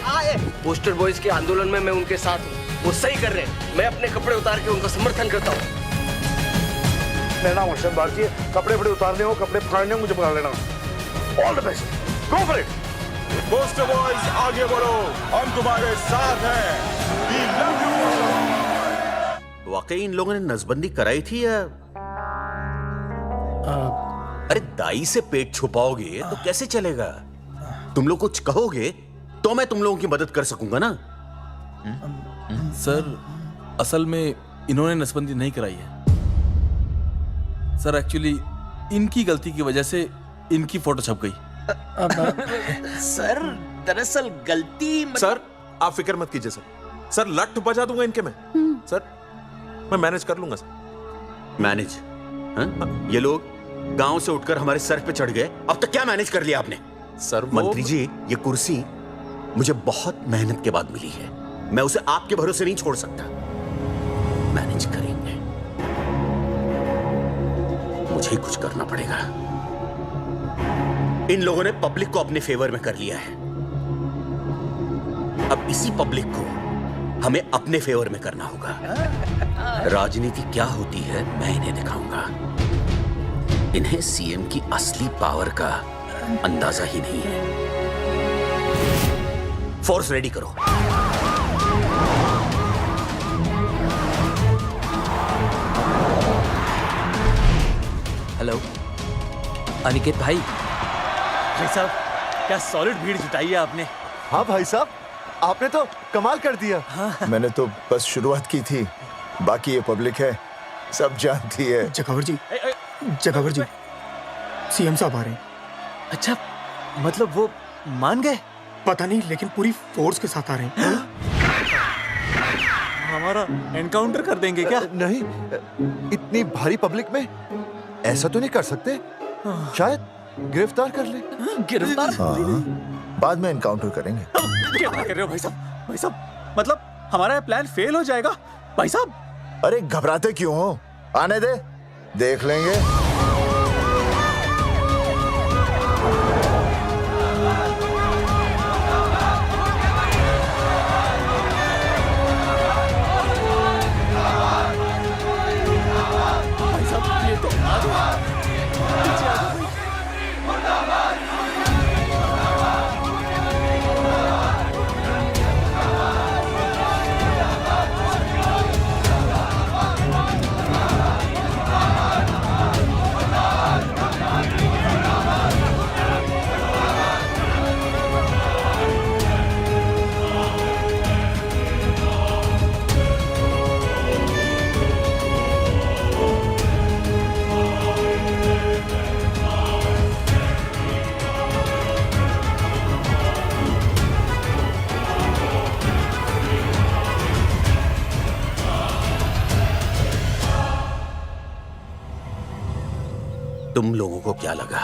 आए।
पोस्टर बॉयज के आंदोलन में मैं उनके साथ हूँ, वो सही कर रहे हैं। मैं अपने कपड़े उतार के उनका समर्थन करता हूँ।
मेरा नाम अर्षद भारती है। कपड़े उतारने हो, कपड़े फाड़ने हो, मुझे पकड़ लेना। All the best, go for it.
Poster boys आगे बढ़ो, हम तुम्हारे साथ हैं। We love you,
वाकई इन लोगों ने नसबंदी कराई थी या? अरे दाई से पेट छुपाओगे तो कैसे चलेगा? तुम लोग कुछ कहोगे तो मैं तुम लोगों की मदद कर सकूंगा ना।
सर, असल में इन्होंने नसबंदी नहीं कराई है सर। एक्चुअली इनकी गलती की वजह से इनकी फोटो छप गई।
सर दरअसल गलती
सर आप फिक्र मत कीजिए सर। सर लट बजा दूंगा इनके में। सर मैं मैनेज कर लूंगा सर।
मैनेज? ये लोग गांव से उठकर हमारे सर पे चढ़ गए, अब तक क्या मैनेज कर लिया आपने?
सर
मंत्री जी, ये कुर्सी मुझे बहुत मेहनत के बाद मिली है, मैं उसे आपके भरोसे नहीं छोड़ सकता। मैनेज करेंगे। मुझे कुछ करना पड़ेगा। इन लोगों ने पब्लिक को अपने फेवर में कर लिया है। अब इसी पब्लिक को हमें अपने फेवर में करना होगा। राजनीति क्या होती है मैं इन्हें दिखाऊंगा। इन्हें सीएम की असली पावर का अंदाजा ही नहीं है। फोर्स रेडी करो।
हेलो अनिकेत भाई।
भाई साहब क्या सॉलिड भीड़ जुटाई है आपने।
हाँ भाई साहब, आपने तो कमाल कर दिया।
हाँ।
मैंने तो बस शुरुआत की थी, बाकी ये पब्लिक है, सब जानती है।
जगावर जी, जगावर जी, सीएम साहब आ रहे हैं।
अच्छा, मतलब वो मान गए?
पता नहीं, लेकिन पूरी फोर्स के साथ आ रहे हैं।
हमारा एनकाउंटर कर देंगे क्या?
नहीं, इतनी भारी पब्लिक में ऐसा तो नहीं कर सकते। शायद गिरफ्तार कर ले।
गिरफ्तार?
हाँ, बाद में एनकाउंटर करेंगे।
क्या कर रहे हो भाई साहब? भाई साहब मतलब हमारा प्लान फेल हो जाएगा भाई साहब।
अरे घबराते क्यों हो, आने दे, देख लेंगे।
तुम लोगों को क्या लगा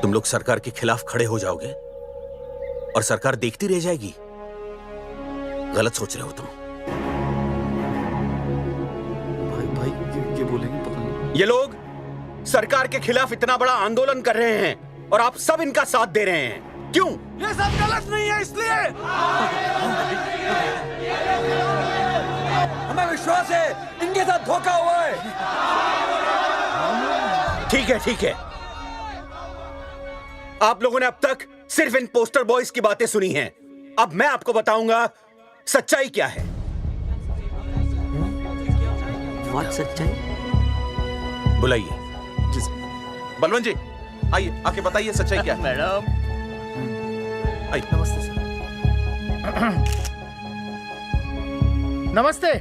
तुम लोग सरकार के खिलाफ खड़े हो जाओगे और सरकार देखती रह जाएगी? गलत सोच रहे हो तुम।
भाई ये बोलेंगे पता नहीं।
ये लोग सरकार के खिलाफ इतना बड़ा आंदोलन कर रहे हैं और आप सब इनका साथ दे रहे हैं, क्यों?
ये सब गलत नहीं है, इसलिए हमें विश्वास है इनके साथ धोखा हुआ है।
ठीक है, ठीक है। आप लोगों ने अब तक सिर्फ इन पोस्टर बॉयज की बातें सुनी हैं। अब मैं आपको बताऊंगा सच्चाई क्या है।
व्हाट सच्चाई?
बुलाइए।
बलवंत जी आइए, आके बताइए सच्चाई क्या है।
मैडम
आइए। नमस्ते सर।
नमस्ते,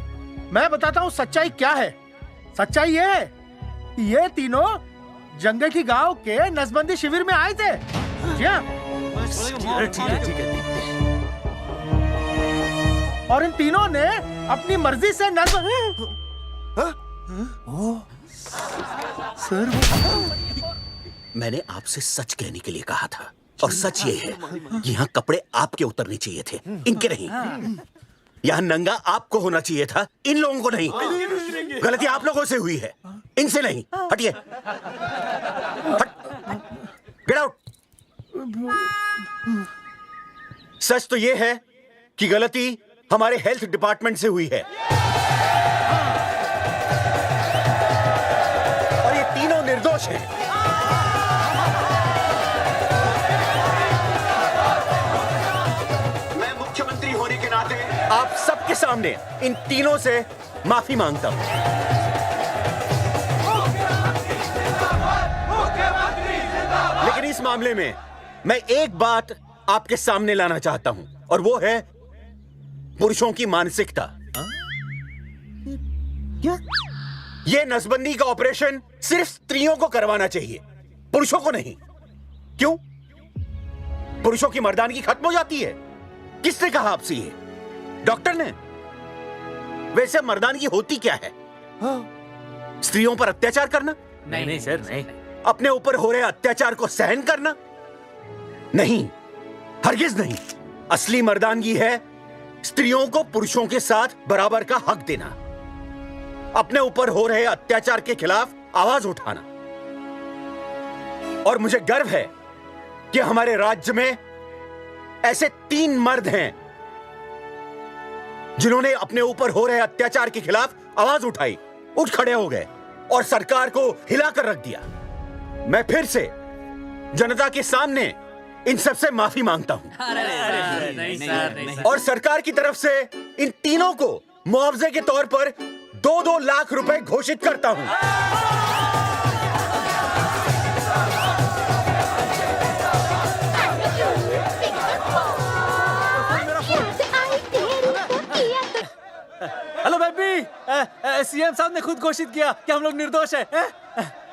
मैं बताता हूँ सच्चाई क्या है। सच्चाई ये है, ये तीनों जंगठी गांव के नसबंदी शिविर में आए थे। जी हाँ।
ठीक है।
और इन तीनों ने अपनी मर्जी से
सर मैंने आपसे सच कहने के लिए कहा था और सच ये है कि यहाँ कपड़े आपके उतरने चाहिए थे, इनके नहीं। यहाँ नंगा आपको होना चाहिए था, इन लोगों को नहीं। गलती आप लोगों से हुई है, इनसे नहीं। हटिए, गेट आउट। सच तो ये है कि गलती हमारे हेल्थ डिपार्टमेंट से हुई है और ये तीनों निर्दोष हैं। मैं मुख्यमंत्री होने के नाते आप सबके सामने इन तीनों से माफी मांगता हूं। लेकिन इस मामले में मैं एक बात आपके सामने लाना चाहता हूं और वो है पुरुषों की मानसिकता। क्या? ये नसबंदी का ऑपरेशन सिर्फ स्त्रियों को करवाना चाहिए, पुरुषों को नहीं। क्यों? पुरुषों की मर्दानगी खत्म हो जाती है। किसने कहा आपसे ये? डॉक्टर ने? वैसे मर्दानगी होती क्या है? स्त्रियों पर अत्याचार करना?
नहीं सर, नहीं।
अपने ऊपर हो रहे अत्याचार को सहन करना? नहीं, हरगिज नहीं। असली मर्दानगी है स्त्रियों को पुरुषों के साथ बराबर का हक देना, अपने ऊपर हो रहे अत्याचार के खिलाफ आवाज उठाना।
और मुझे गर्व है कि हमारे राज्य में ऐसे 3 मर्द हैं जिन्होंने अपने ऊपर हो रहे अत्याचार के खिलाफ आवाज उठाई, उठ खड़े हो गए और सरकार को हिलाकर रख दिया। मैं फिर से जनता के सामने इन सबसे माफी मांगता हूं और सरकार की तरफ से इन तीनों को मुआवजे के तौर पर 2-2 लाख रुपए घोषित करता हूं।
हेलो बेबी, सीएम साहब ने खुद घोषित किया कि हम लोग निर्दोष हैं।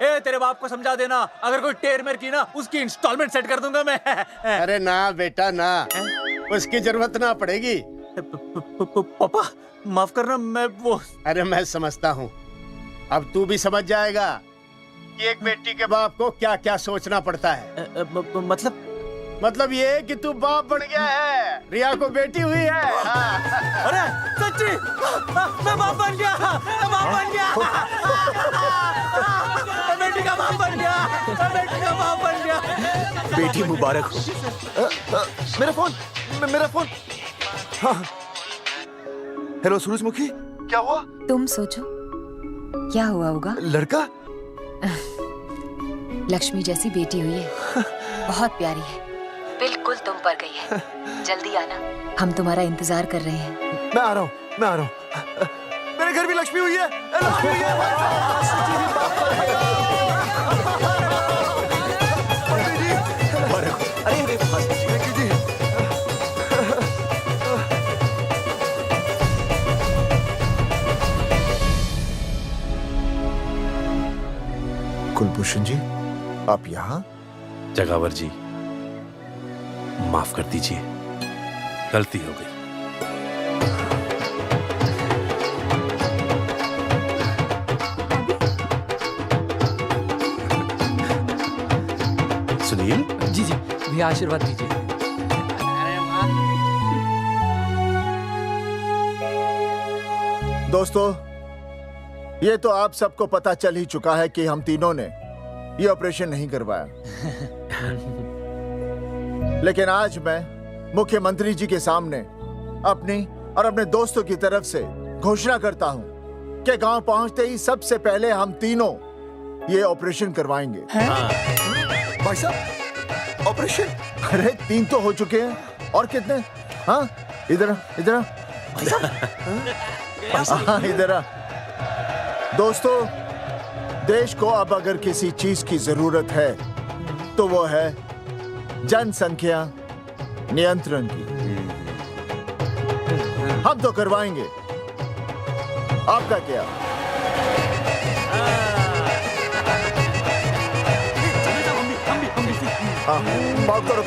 ए तेरे बाप को समझा देना, अगर कोई टेर मेर की ना उसकी इंस्टॉलमेंट सेट कर दूंगा मैं।
अरे ना बेटा ना, उसकी जरूरत ना पड़ेगी।
पापा माफ करना, मैं वो।
अरे मैं समझता हूँ, अब तू भी समझ जाएगा कि एक बेटी के बाप को क्या क्या सोचना पड़ता है। मतलब ये कि तू बाप बन गया है, रिया को बेटी हुई है।
अरे सच्ची, मैं बाप बन गया, मैं बाप बन गया, मैं बेटी का बाप बन गया, मैं बेटी का बाप बन गया।
बेटी मुबारक हो। मेरा फोन। हाँ। हेलो सूरजमुखी, क्या हुआ?
तुम सोचो क्या हुआ होगा।
लड़का?
लक्ष्मी जैसी बेटी हुई है, बहुत प्यारी है, बिल्कुल तुम पर गई है। जल्दी आना, हम तुम्हारा इंतजार कर रहे हैं।
मैं आ रहा हूँ। मेरे घर भी लक्ष्मी हुई है। लक्ष्मी हुई है। कुलभूषण जी, आप यहाँ?
जगावर जी, माफ कर दीजिए, गलती हो गई। सुनील
जी भैया आशीर्वाद दीजिए।
दोस्तों, ये तो आप सबको पता चल ही चुका है कि हम तीनों ने ये ऑपरेशन नहीं करवाया। लेकिन आज मैं मुख्यमंत्री जी के सामने अपनी और अपने दोस्तों की तरफ से घोषणा करता हूं कि गांव पहुंचते ही सबसे पहले हम तीनों ये ऑपरेशन करवाएंगे। भाई साहब, ऑपरेशन? अरे 3 तो हो चुके हैं, और कितने? हाँ, इधर आ। दोस्तों, देश को अब अगर किसी चीज की जरूरत है तो वो है जनसंख्या नियंत्रण की। हम तो करवाएंगे, आपका क्या? हाँ, पाव करो।